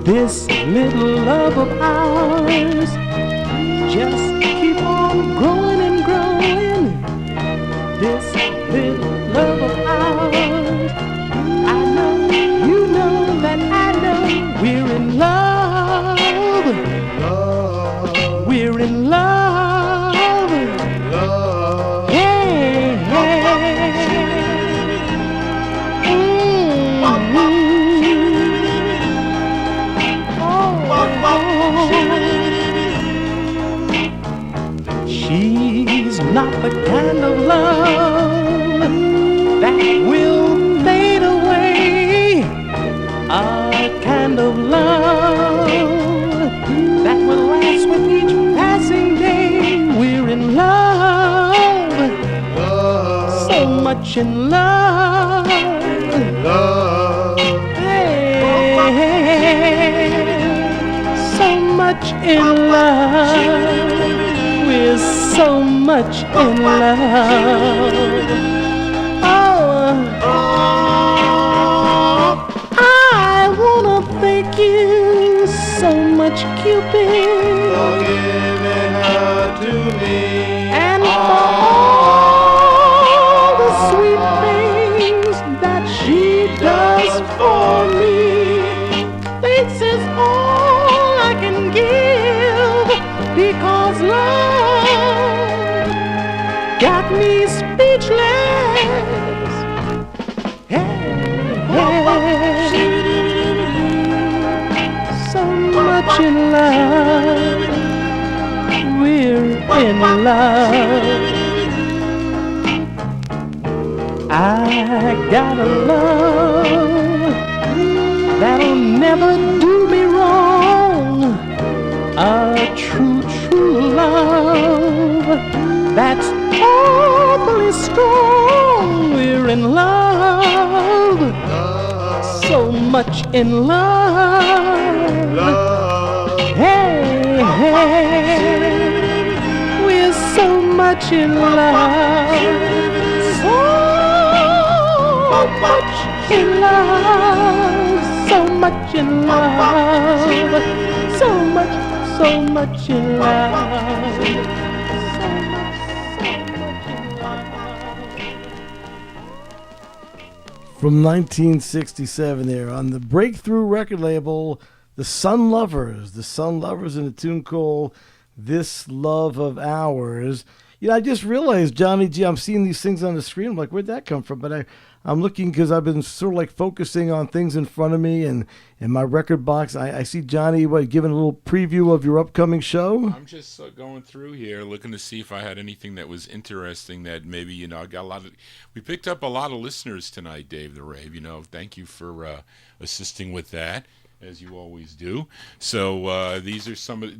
This little love of ours just keep on growing and growing. This little love of ours, I know, you know that I know we're in love. We're in love. Hey, she's not the kind of love that will fade away, a kind of love that will last with each passing day. We're in love, so much in love. So much in love. We're so much in love. I wanna thank you so much, Cupid, for giving her to me. and for all the sweet things that she does for me. This is all I can give, because love got me speechless. So much in love, we're in love. I got a love that'll never do me wrong, a true, true love that's awfully strong. We're in love, so much in love. Hey, we're so much in love, so much in love, so much in love, so much in love. From 1967 there on the Breakthrough record label, the Sun Lovers. The Sun Lovers in a tune called This Love of Ours. I just realized, Johnny G, I'm seeing these things on the screen. I'm like, where'd that come from? But I'm looking because I've been sort of focusing on things in front of me and in my record box. I see Johnny giving a little preview of your upcoming show. I'm just going through here looking to see if I had anything that was interesting that maybe, I got a lot of, we picked up a lot of listeners tonight, Dave the Rave, thank you for assisting with that. as you always do. So these are some of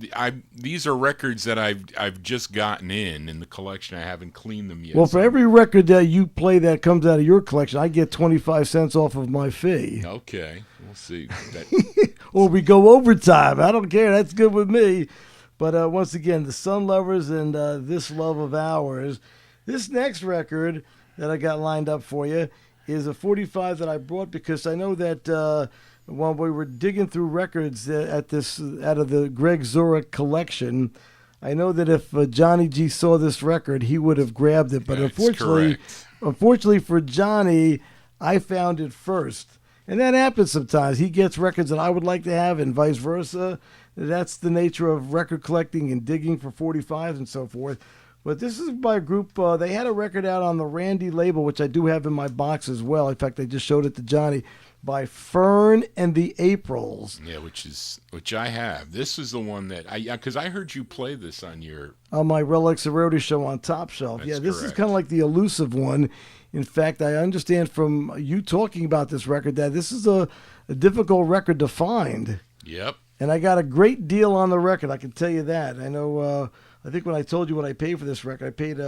these are records that I've just gotten in the collection. I haven't cleaned them yet. Well, for every record that you play that comes out of your collection, I get 25 cents off of my fee. Okay, we'll see. Or we go overtime. I don't care. That's good with me. But once again, the Sun Lovers and This Love of Ours. This next record that I got lined up for you is a 45 that I brought because I know that when we were digging through records at this out of the Greg Zurich collection, I know that if Johnny G saw this record, he would have grabbed it. But unfortunately for Johnny, I found it first. And that happens sometimes. He gets records that I would like to have and vice versa. That's the nature of record collecting and digging for 45s and so forth. But this is by a group. They had a record out on the Randy label, which I do have in my box as well. In fact, I just showed it to Johnny, by Fern and the Aprils. Yeah, which I have. This is the one that because I heard you play this on my Relics and Rarity show on Top Shelf. That's yeah, this correct. is kind of like the elusive one. In fact, I understand from you talking about this record that this is a difficult record to find. Yep. And I got a great deal on the record, I can tell you that. I know, I think when I told you what I paid for this record, I paid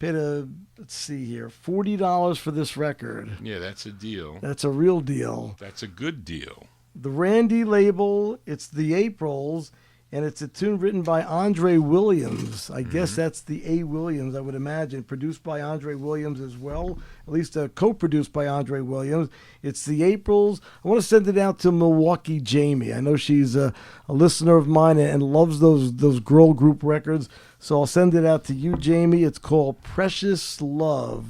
let's see here, $40 for this record. Yeah, that's a deal. That's a real deal. That's a good deal. The Randy label, it's the Aprils, and it's a tune written by Andre Williams. I guess that's the A. Williams, I would imagine. Produced by Andre Williams as well, at least co-produced by Andre Williams. It's the Aprils. I want to send it out to Milwaukee Jamie. I know she's a listener of mine and loves those girl group records. So I'll send it out to you, Jamie. It's called Precious Love.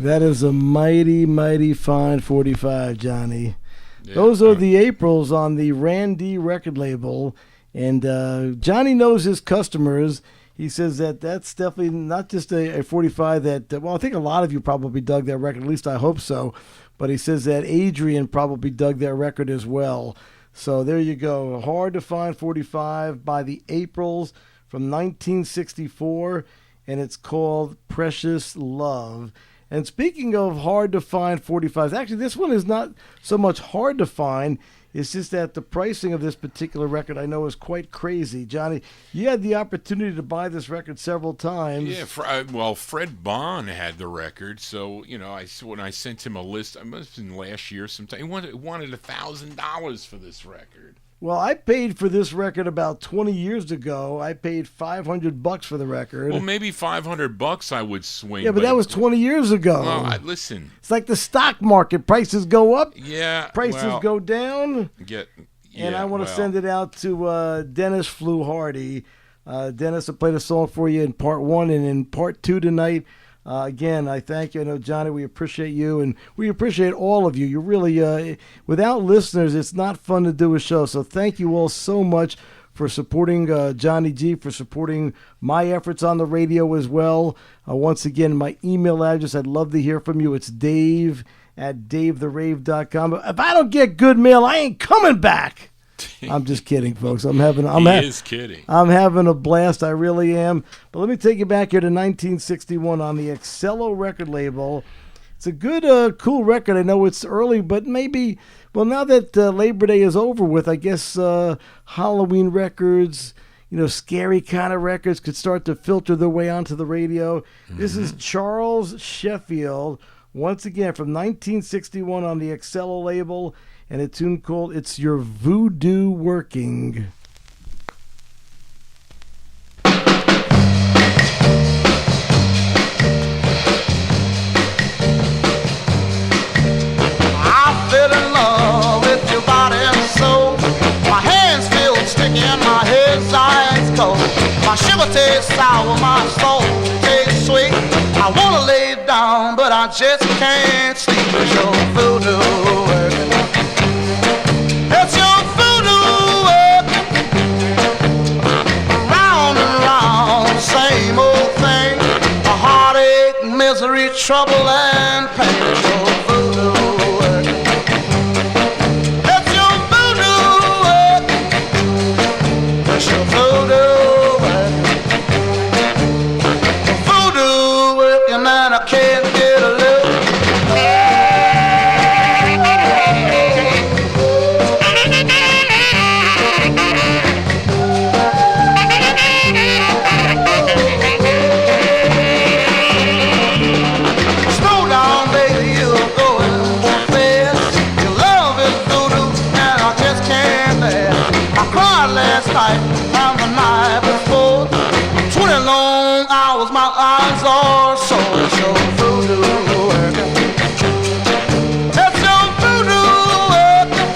That is a mighty, mighty fine 45, Johnny. Yeah, those are the Aprils on the Randy record label. And Johnny knows his customers. He says that that's definitely not just a 45 that, well, I think a lot of you probably dug that record, at least I hope so. But he says that Adrian probably dug that record as well. So there you go. Hard to Find 45 by the Aprils from 1964, and it's called Precious Love. And speaking of hard to find 45s, actually this one is not so much hard to find. It's just that the pricing of this particular record I know is quite crazy. Johnny, you had the opportunity to buy this record several times. Yeah, well, Fred Bond had the record, so when I sent him a list, I must have been last year sometime. He wanted $1,000 for this record. Well, I paid for this record about 20 years ago. I paid $500 for the record. Well, maybe $500 I would swing. Yeah, but that was 20 years ago. Well, listen. It's like the stock market. Prices go up. Yeah. Prices go down. And I want to send it out to Dennis Flew-Hardy. Dennis, I played a song for you in part 1 and in part 2 tonight. Again, I thank you. I know, Johnny, we appreciate you, and we appreciate all of you. You really, without listeners, it's not fun to do a show. So thank you all so much for supporting Johnny G, for supporting my efforts on the radio as well. Once again, my email address, I'd love to hear from you. It's dave@davetherave.com. If I don't get good mail, I ain't coming back. I'm just kidding, folks. He is kidding. I'm having a blast. I really am. But let me take you back here to 1961 on the Excello record label. It's a good, cool record. I know it's early, but maybe, well, now that Labor Day is over with, I guess Halloween records, scary kind of records could start to filter their way onto the radio. Mm-hmm. This is Charles Sheffield, once again, from 1961 on the Excello label. And a tune called It's Your Voodoo Working. I fell in love with your body and soul. My hands feel sticky and my head's ice cold. My shiver tastes sour, my soul tastes sweet. I wanna lay down, but I just can't sleep. It's your voodoo working. It's your voodoo working. Round and round, same old thing. A heartache, misery, trouble, and pain. It's your voodoo working. It's your voodoo working. It's your voodoo working. Voodoo working, and I can't get a look. Last night and the night before, 20 long hours, my eyes are sore. It's your voodoo working. It's your voodoo working.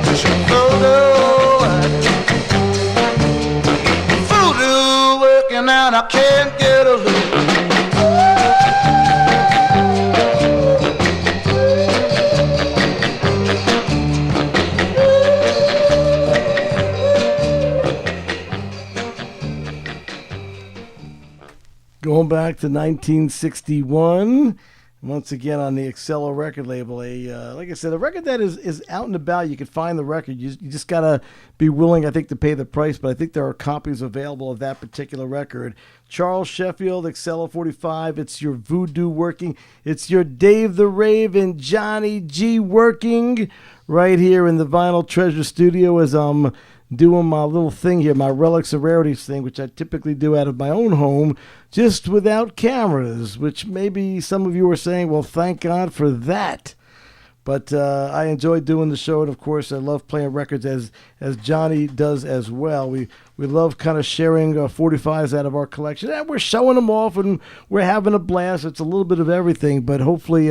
It's your voodoo working. Voodoo working, and I can't get a look. Going back to 1961, once again on the Excello record label. Like I said, a record that is out and about. You can find the record. You just got to be willing, I think, to pay the price. But I think there are copies available of that particular record. Charles Sheffield, Excello 45. It's your voodoo working. It's your Dave the Rave and Johnny G working right here in the Vinyl Treasure studio as I'm doing my little thing here, my Relics and Rarities thing, which I typically do out of my own home, just without cameras, which maybe some of you are saying, well, thank God for that. But I enjoy doing the show, and of course, I love playing records as Johnny does as well. We love kind of sharing 45s out of our collection, and we're showing them off, and we're having a blast. It's a little bit of everything, but hopefully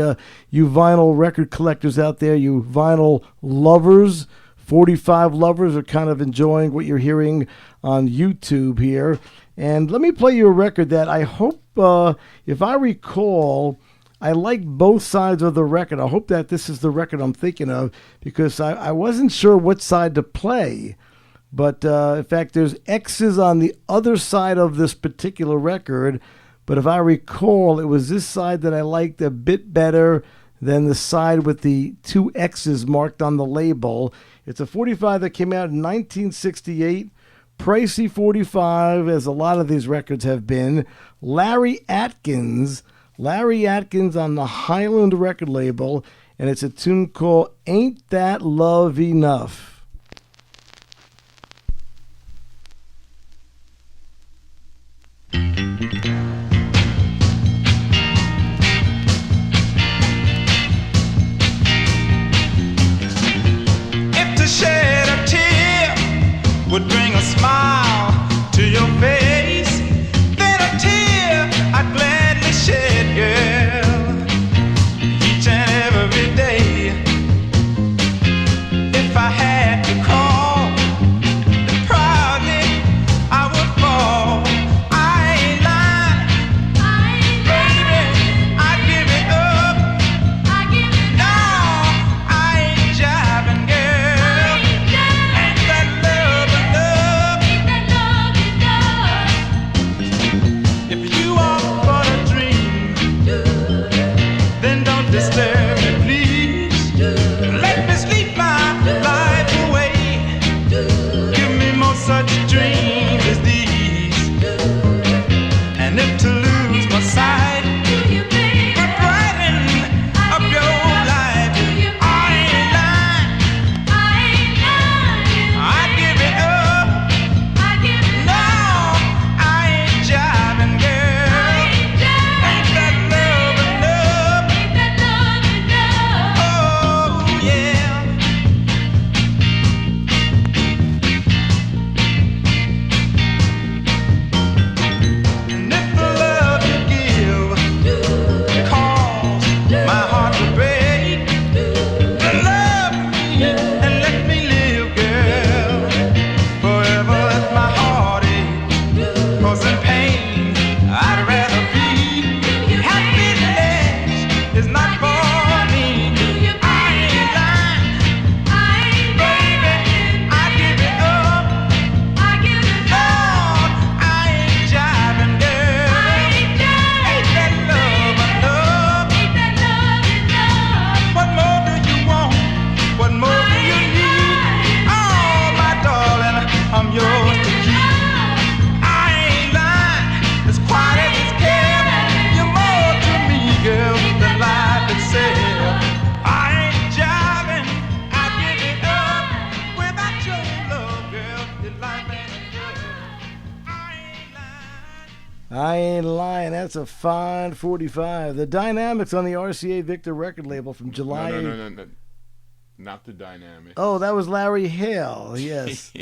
you vinyl record collectors out there, you vinyl lovers, 45 lovers are kind of enjoying what you're hearing on YouTube here. And let me play you a record that I hope, if I recall, I like both sides of the record. I hope that this is the record I'm thinking of, because I wasn't sure what side to play. But in fact, there's X's on the other side of this particular record. But if I recall, it was this side that I liked a bit better than the side with the 2 X's marked on the label. It's a 45 that came out in 1968. Pricey 45, as a lot of these records have been. Larry Atkins on the Highland record label, and it's a tune called Ain't That Love Enough. If to shed a tear would bring a smile to your face, then a tear I'd gladly shed, girl, each and every day. If I had to crawl, then proudly I would fall. I ain't lying, baby, I'd give it up. No, I ain't jiving, girl. Ain't that love enough? If you are but a dream, then don't disturb me, please. Let me sleep my life away. Give me more such dreams as these. And if to lose my sight would brighten up your life, I ain't lying, I'd give it up. No, I ain't jiving, girl. Ain't that love enough? Oh, yeah. And if the love you give cause my heart to break, then love me and let me live, girl, forever let my heart ache. 'Cause in pain I'd rather be. Happiness is not for me. I ain't lying, baby, I'd give it up. Lord, I ain't jiving, girl. Ain't that love enough? What more do you want? What more do you need? Oh, my darling, I'm yours to keep. I ain't lying, as quiet as it's kept. You're more to me, girl, than life itself. I ain't jiving, I'd give it up. Without your love, girl, this life ain't good. I ain't lying. I ain't lying. That's a fine 45. The Dynamics on the RCA Victor record label from July. No. Not the Dynamic. Oh, that was Larry Hale. Yes.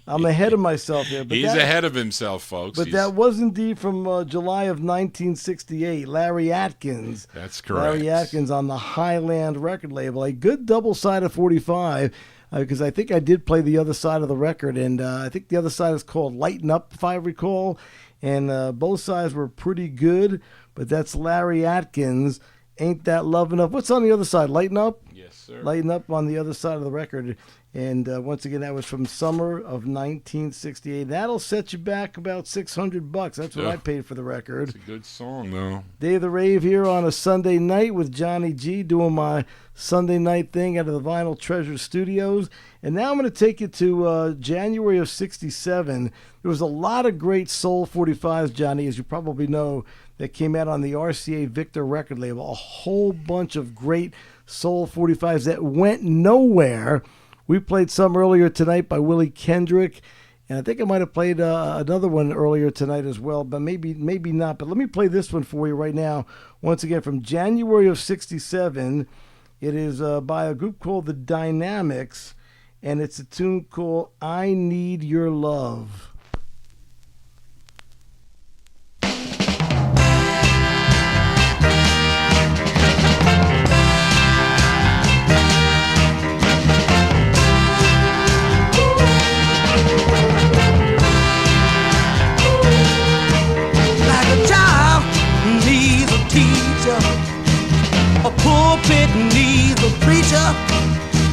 I'm ahead of myself here. But He's that, ahead of himself, folks. But that was indeed from July of 1968. Larry Atkins. That's correct. Larry Atkins on the Highland record label. A good double-sided 45, because I think I did play the other side of the record, and I think the other side is called Lighten Up, if I recall, and both sides were pretty good, but that's Larry Atkins. Ain't That Love Enough? What's on the other side? Lighten Up? Yes, sir. Lighten Up on the other side of the record. And once again, that was from summer of 1968. That'll set you back about $600. That's what I paid for the record. It's a good song, though. Day of the Rave here on a Sunday night with Johnny G, doing my Sunday night thing out of the Vinyltreasure studios. And now I'm going to take you to January of 67. There was a lot of great soul 45s, Johnny, as you probably know, that came out on the RCA Victor record label. A whole bunch of great soul 45s that went nowhere. We played some earlier tonight by Willie Kendrick, and I think I might have played another one earlier tonight as well, but maybe not. But let me play this one for you right now. Once again, from January of 67. It is by a group called The Dynamics, and it's a tune called I Need Your Love. A pulpit needs a preacher,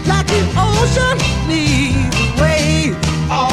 like the ocean needs a wave. All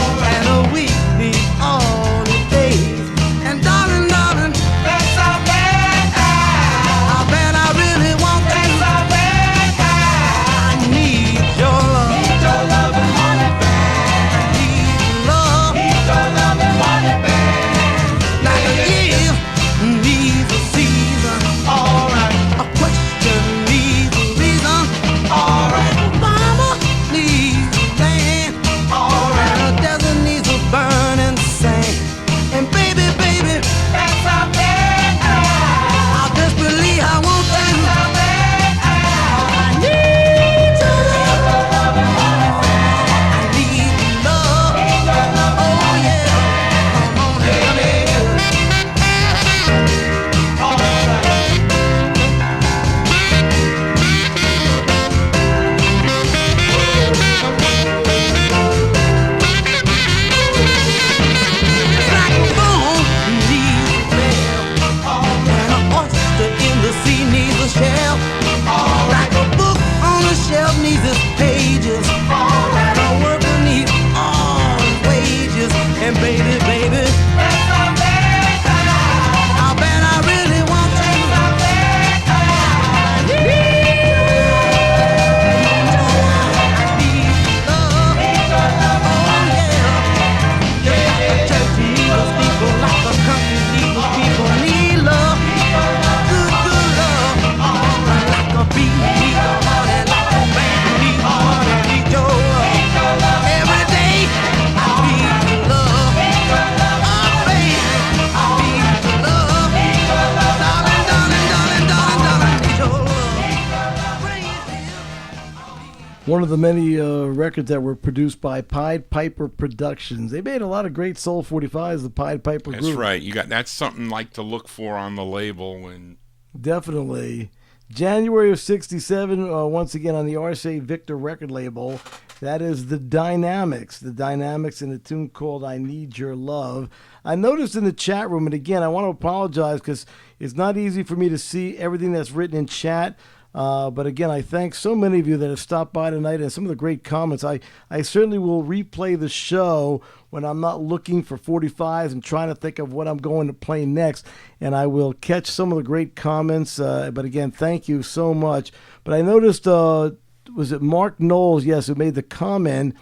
One of the many records that were produced by Pied Piper Productions. They made a lot of great soul 45s, the Pied Piper That's group. right. That's something like to look for on the label. And Definitely. January of 67, once again on the RCA Victor record label. That is the Dynamics. The Dynamics in a tune called I Need Your Love. I noticed in the chat room, and again, I want to apologize because it's not easy for me to see everything that's written in chat. But again, I thank so many of you that have stopped by tonight and some of the great comments. I certainly will replay the show when I'm not looking for 45s and trying to think of what I'm going to play next. And I will catch some of the great comments. But again, thank you so much. But I noticed, was it Mark Knowles, yes, who made the comment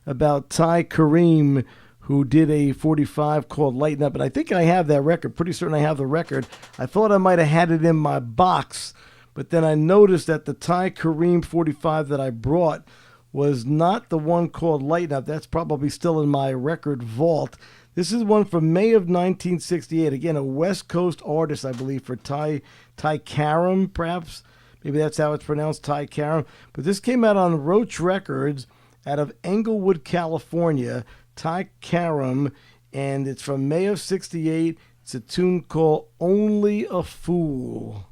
about Tai Carum, who did a 45 called Lighten Up. And I think I have that record. Pretty certain I have the record. I thought I might have had it in my box. But then I noticed that the Tai Carum 45 that I brought was not the one called Lighten Up. That's probably still in my record vault. This is one from May of 1968. Again, a West Coast artist, I believe, for Tai Carum, perhaps. Maybe that's how it's pronounced, Tai Carum. But this came out on Roach Records out of Englewood, California. Tai Carum, and it's from May of 68. It's a tune called Only a Fool.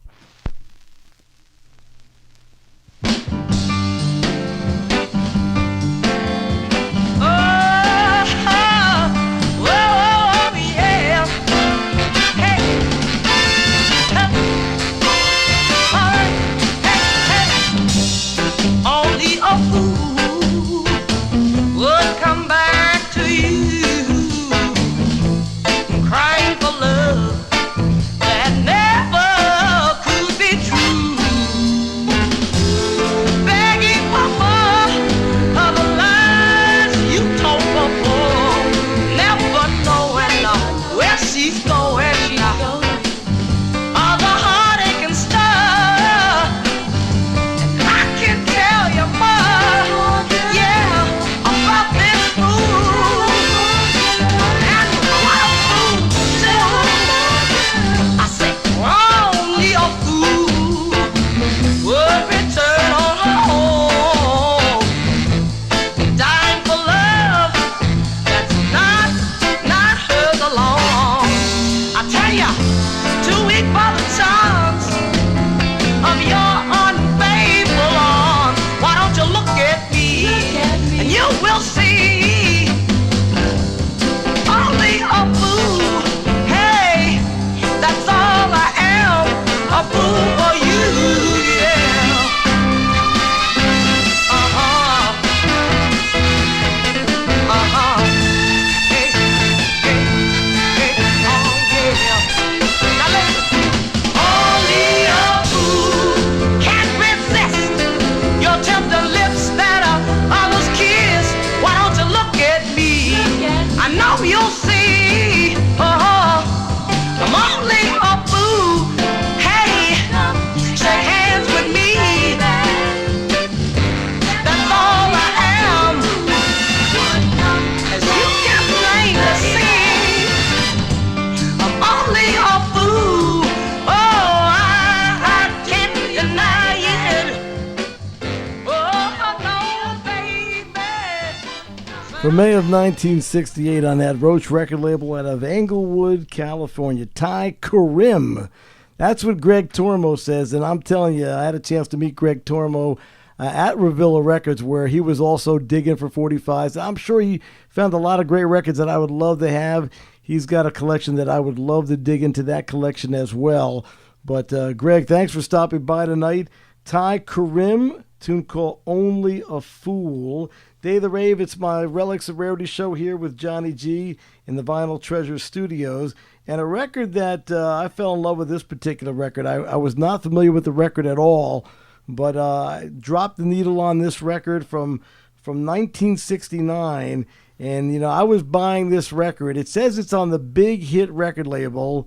From May of 1968 on that Roach record label out of Englewood, California, Tai Carum. That's what Greg Tormo says, and I'm telling you, I had a chance to meet Greg Tormo at Revilla Records, where he was also digging for 45s. I'm sure he found a lot of great records that I would love to have. He's got a collection that I would love to dig into that collection as well. But Greg, thanks for stopping by tonight. Tai Carum, tune called Only a Fool. Day of the Rave, it's my Relics and Rarity show here with Johnny G in the Vinyltreasure studios. And a record that I fell in love with this particular record. I was not familiar with the record at all, but I dropped the needle on this record from 1969. And, you know, I was buying this record. It says it's on the Big Hit record label.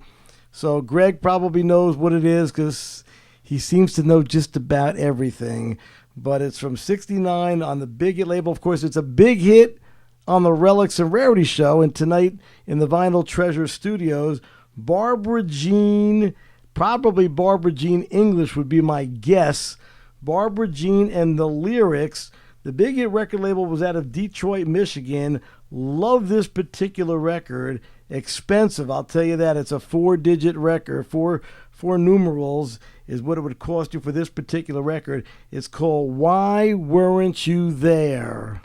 So Greg probably knows what it is because he seems to know just about everything. But it's from 69 on the Big Hit label. Of course, it's a big hit on the Relics and Rarity show. And tonight in the Vinyltreasure studios, Barbara Jean, probably Barbara Jean English would be my guess. Barbara Jean and the Lyrics. The Big Hit record label was out of Detroit, Michigan. Love this particular record. Expensive, I'll tell you that. It's a 4-digit record. Four numerals is what it would cost you for this particular record. It's called Why Weren't You There?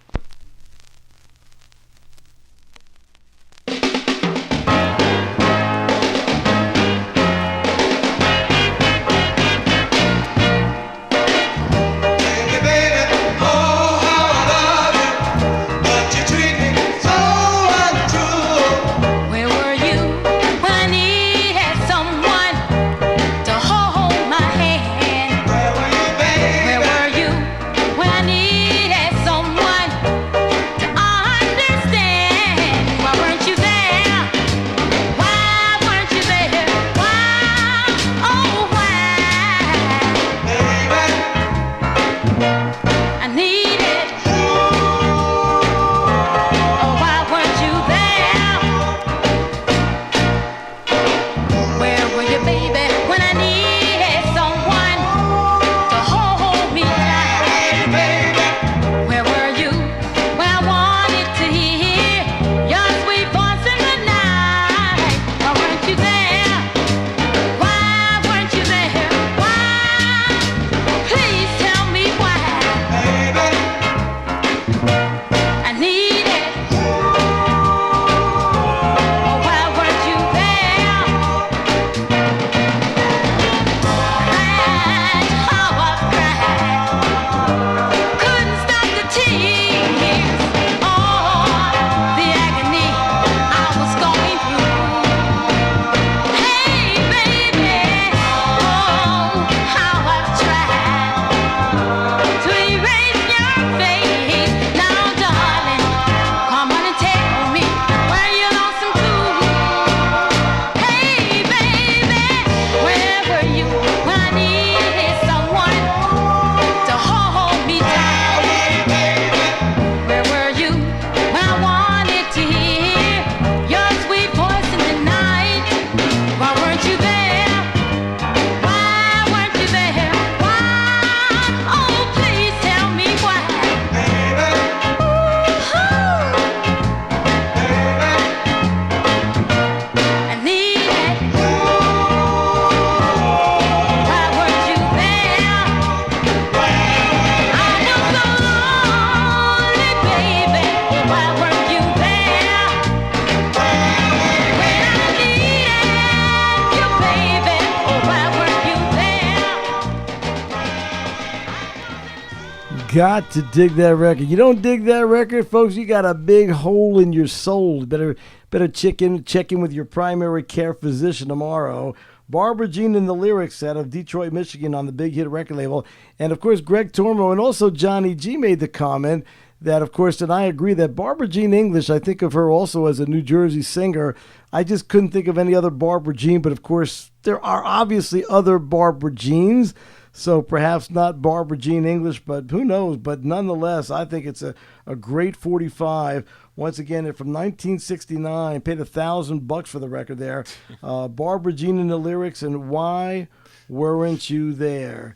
Got to dig that record. You don't dig that record, folks, you got a big hole in your soul. Better check in with your primary care physician tomorrow. Barbara Jean and the Lyrics out of Detroit, Michigan on the Big Hit record label. And, of course, Greg Tormo and also Johnny G made the comment that, of course, and I agree that Barbara Jean English, I think of her also as a New Jersey singer. I just couldn't think of any other Barbara Jean, but, of course, there are obviously other Barbara Jeans. So perhaps not Barbara Jean English, but who knows? But nonetheless, I think it's a great 45. Once again, from 1969, paid $1,000 for the record there. Barbara Jean and the Lyrics, and Why Weren't You There?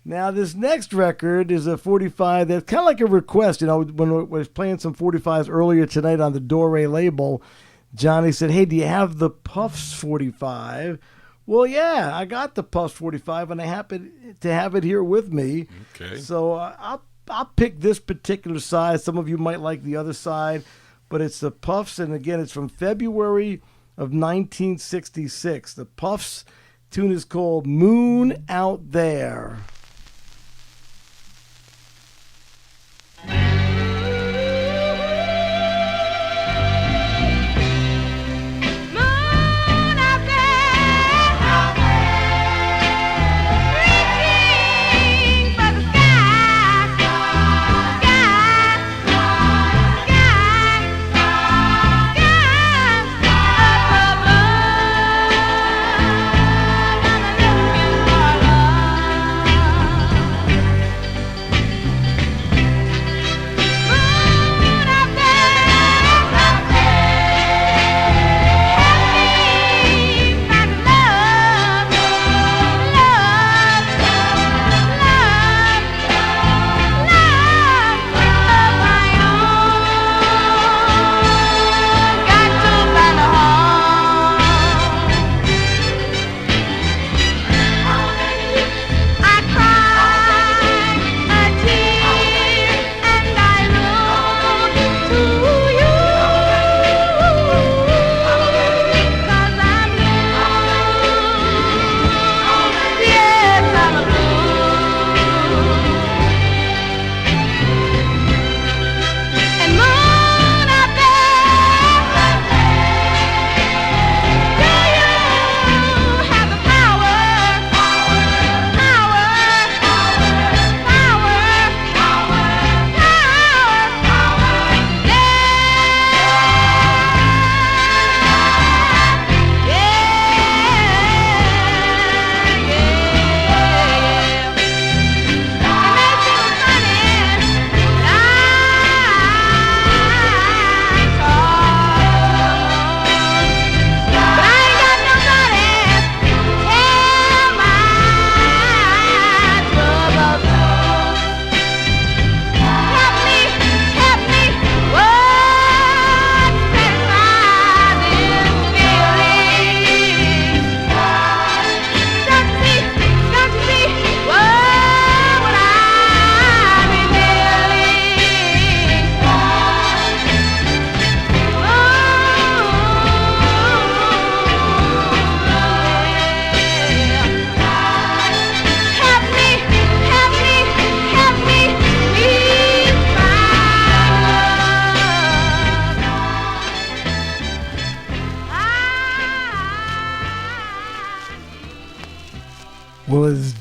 Now, this next record is a 45 that's kind of like a request. You know, when I was playing some 45s earlier tonight on the Dore label, Johnny said, "Hey, do you have the Puffs 45? Well, yeah, I got the Puffs 45, and I happen to have it here with me. Okay. So I'll pick this particular side. Some of you might like the other side, but it's the Puffs, and again, it's from February of 1966. The Puffs tune is called Moon Out There. Love.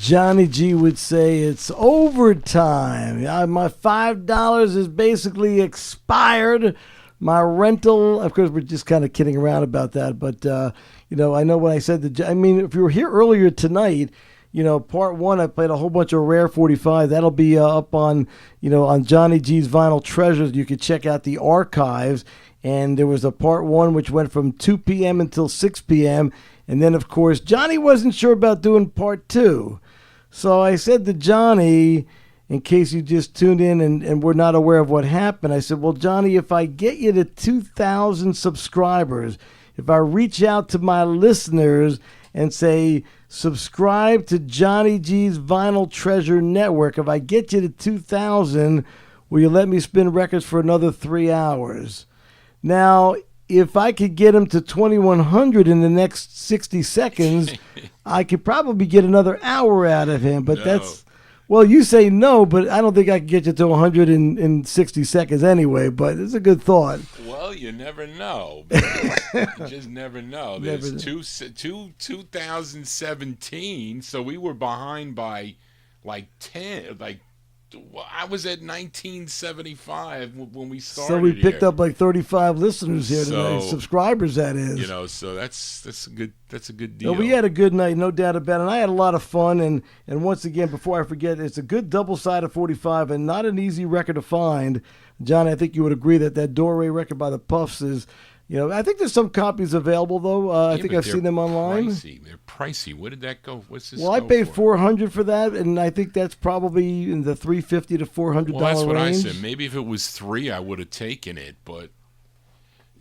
Johnny G would say it's overtime. My $5 is basically expired. My rental, of course, we're just kind of kidding around about that. But, I know when I said if you were here earlier tonight, part one, I played a whole bunch of Rare 45. That'll be up on, on Johnny G's Vinyl Treasures. You could check out the archives. And there was a part one which went from 2 p.m. until 6 p.m. And then, of course, Johnny wasn't sure about doing part two. So I said to Johnny, in case you just tuned in and were not aware of what happened, I said, well, Johnny, if I get you to 2,000 subscribers, if I reach out to my listeners and say, subscribe to Johnny G's Vinyl Treasure Network, if I get you to 2,000, will you let me spin records for another 3 hours? Now, if I could get him to 2,100 in the next 60 seconds, I could probably get another hour out of him. But well, you say no, but I don't think I can get you to 100 in 60 seconds anyway. But it's a good thought. Well, you never know. You just never know. There's 2017, so we were behind by like 10, I was at 1975 when we started. So we picked up like 35 listeners here tonight, subscribers that is. So that's a good deal. No, we had a good night, no doubt about it. And I had a lot of fun, and once again, before I forget, it's a good double-sided 45 and not an easy record to find. John, I think you would agree that Doré record by the Puffs is. I think there's some copies available though. I think I've seen them online. They're pricey. What did that go? What's this? Well, I paid $400 for that, and I think that's probably in the $350 to $400 range. Well, that's what I said. Maybe if it was $3, I would have taken it, but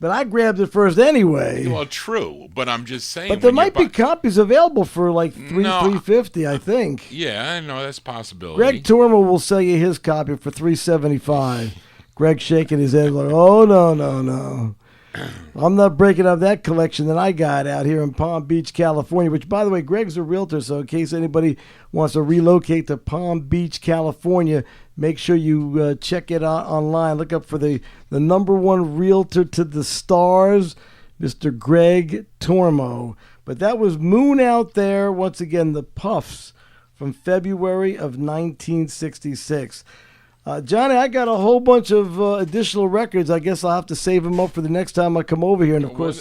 I grabbed it first anyway. Well, true, but I'm just saying. But there might be copies available for like $350, I think. Yeah, I know that's a possibility. Greg Torma will sell you his copy for $375. Greg shaking his head like, oh no. I'm not breaking up that collection that I got out here in Palm Beach, California, which, by the way, Greg's a realtor, so in case anybody wants to relocate to Palm Beach, California, make sure you check it out online. Look up for the number one realtor to the stars, Mr. Greg Tormo. But that was Moon Out There, once again, the Puffs from February of 1966. Johnny, I got a whole bunch of additional records. I guess I'll have to save them up for the next time I come over here, and of course,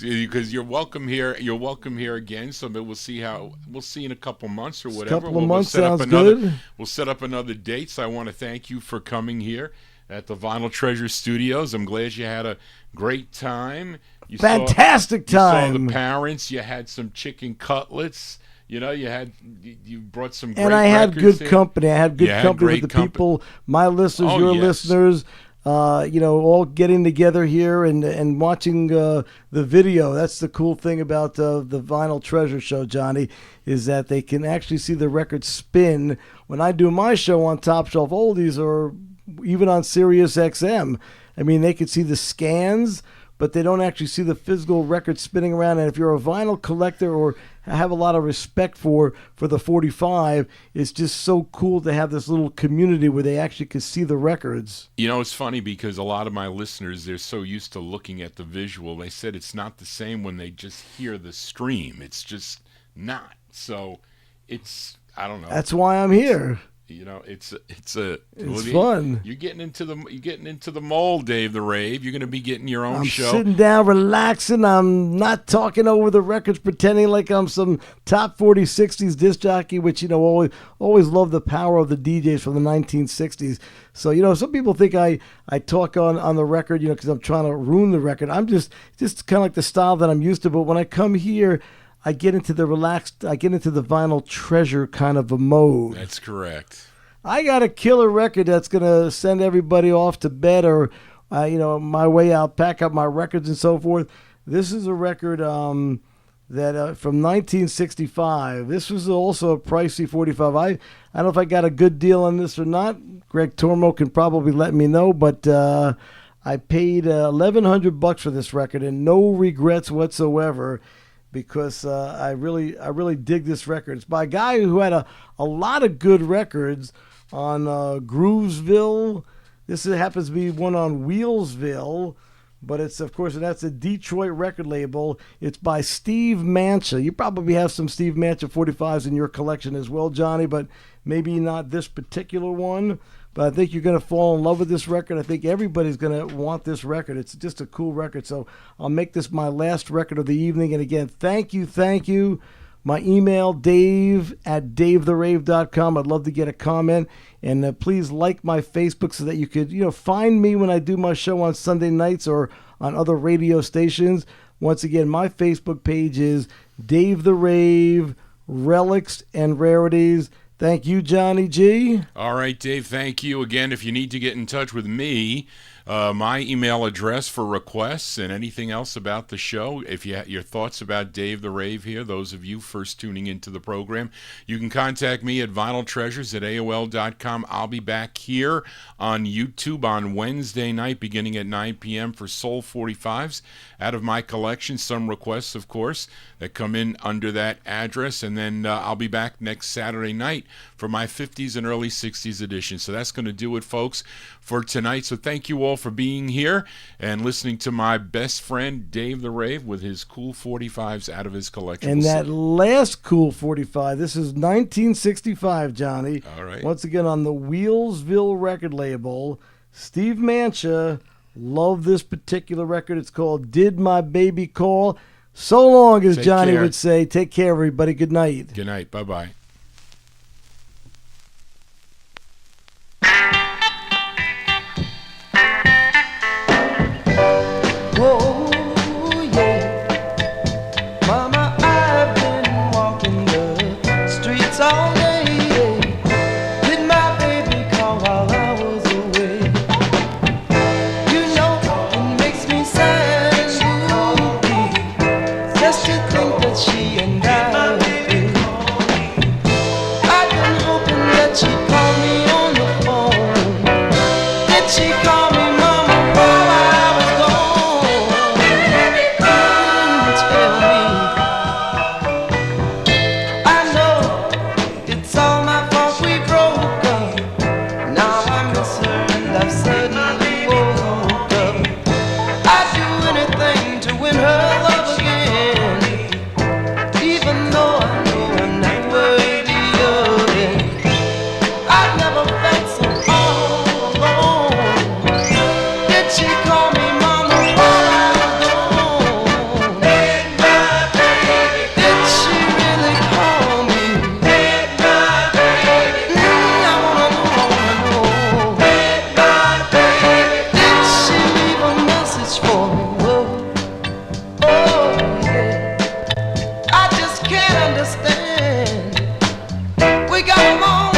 because you're welcome here. You're welcome here again. So we'll see in a couple months or whatever. A couple of months sounds good. We'll set up another date. So I want to thank you for coming here at the Vinyl Treasure Studios. I'm glad you had a great time. Fantastic time. You saw the parents. You had some chicken cutlets. You brought some great and I had good here. Company. I had good company with the people, my listeners, your listeners. All getting together here and watching the video. That's the cool thing about the Vinyl Treasure Show, Johnny, is that they can actually see the record spin. When I do my show on Top Shelf Oldies or even on Sirius XM, I mean, they can see the scans, but they don't actually see the physical record spinning around. And if you're a vinyl collector or have a lot of respect for the 45, it's just so cool to have this little community where they actually can see the records. It's funny because a lot of my listeners, they're so used to looking at the visual. They said it's not the same when they just hear the stream. It's just not. So I don't know. That's why I'm here. It's fun. You're getting into the mold, Dave the Rave. You're going to be getting your own show. I'm sitting down, relaxing. I'm not talking over the records, pretending like I'm some top 40 60s disc jockey, which always love the power of the DJs from the 1960s. So some people think I talk on the record, because I'm trying to ruin the record. I'm just kind of like the style that I'm used to. But when I come here, I get into the Vinyl Treasure kind of a mode. That's correct. I got a killer record that's going to send everybody off to bed or, my way out, pack up my records and so forth. This is a record from 1965. This was also a pricey 45. I don't know if I got a good deal on this or not. Greg Tormo can probably let me know, but I paid $1,100 for this record and no regrets whatsoever. Because I really dig this record. It's by a guy who had a lot of good records on Groovesville. This happens to be one on Wheelsville. but it's, of course, and that's a Detroit record label. It's by Steve Mancha. You probably have some Steve Mancha 45s in your collection as well, Johnny, but maybe not this particular one. But I think you're going to fall in love with this record. I think everybody's going to want this record. It's just a cool record. So I'll make this my last record of the evening. And again, thank you. My email, dave@davetherave.com. I'd love to get a comment. And please like my Facebook so that you could, find me when I do my show on Sunday nights or on other radio stations. Once again, my Facebook page is Dave the Rave, Relics, and Rarities. Thank you, Johnny G. All right, Dave, thank you. Again, if you need to get in touch with me, my email address for requests and anything else about the show, if you have your thoughts about Dave the Rave here, those of you first tuning into the program, you can contact me at vinyltreasures@aol.com. I'll be back here on YouTube on Wednesday night beginning at 9 p.m. for Soul 45s out of my collection. Some requests, of course, that come in under that address. And then I'll be back next Saturday night for my 50s and early 60s edition. So that's going to do it, folks, for tonight. So thank you all for being here and listening to my best friend, Dave the Rave, with his cool 45s out of his collection. And that last cool 45, this is 1965, Johnny. All right. Once again, on the Wheelsville record label, Steve Mancha. Love this particular record. It's called Did My Baby Call? So long, as Johnny would say. Take care, everybody. Good night. Good night. Bye-bye. Oh, yeah. Mama, I've been walking the streets all day. Did my baby call while I was away? You know, it makes me sad and loopy just to think that she and I did. I've been hoping that she'd call me on the phone. Did she call me, Mama, while I was gone? Tell me. I know it's all my fault we broke up. Now I miss her and I've suddenly woke up. I'd do anything to win her love again, even though I know I'm not worthy of it. I've never felt so all alone. Did she call me, Mama, while I was gone? Did she really call me? I wanna know. Did she leave a message for me? Oh, yeah. I just can't understand. We got 'em all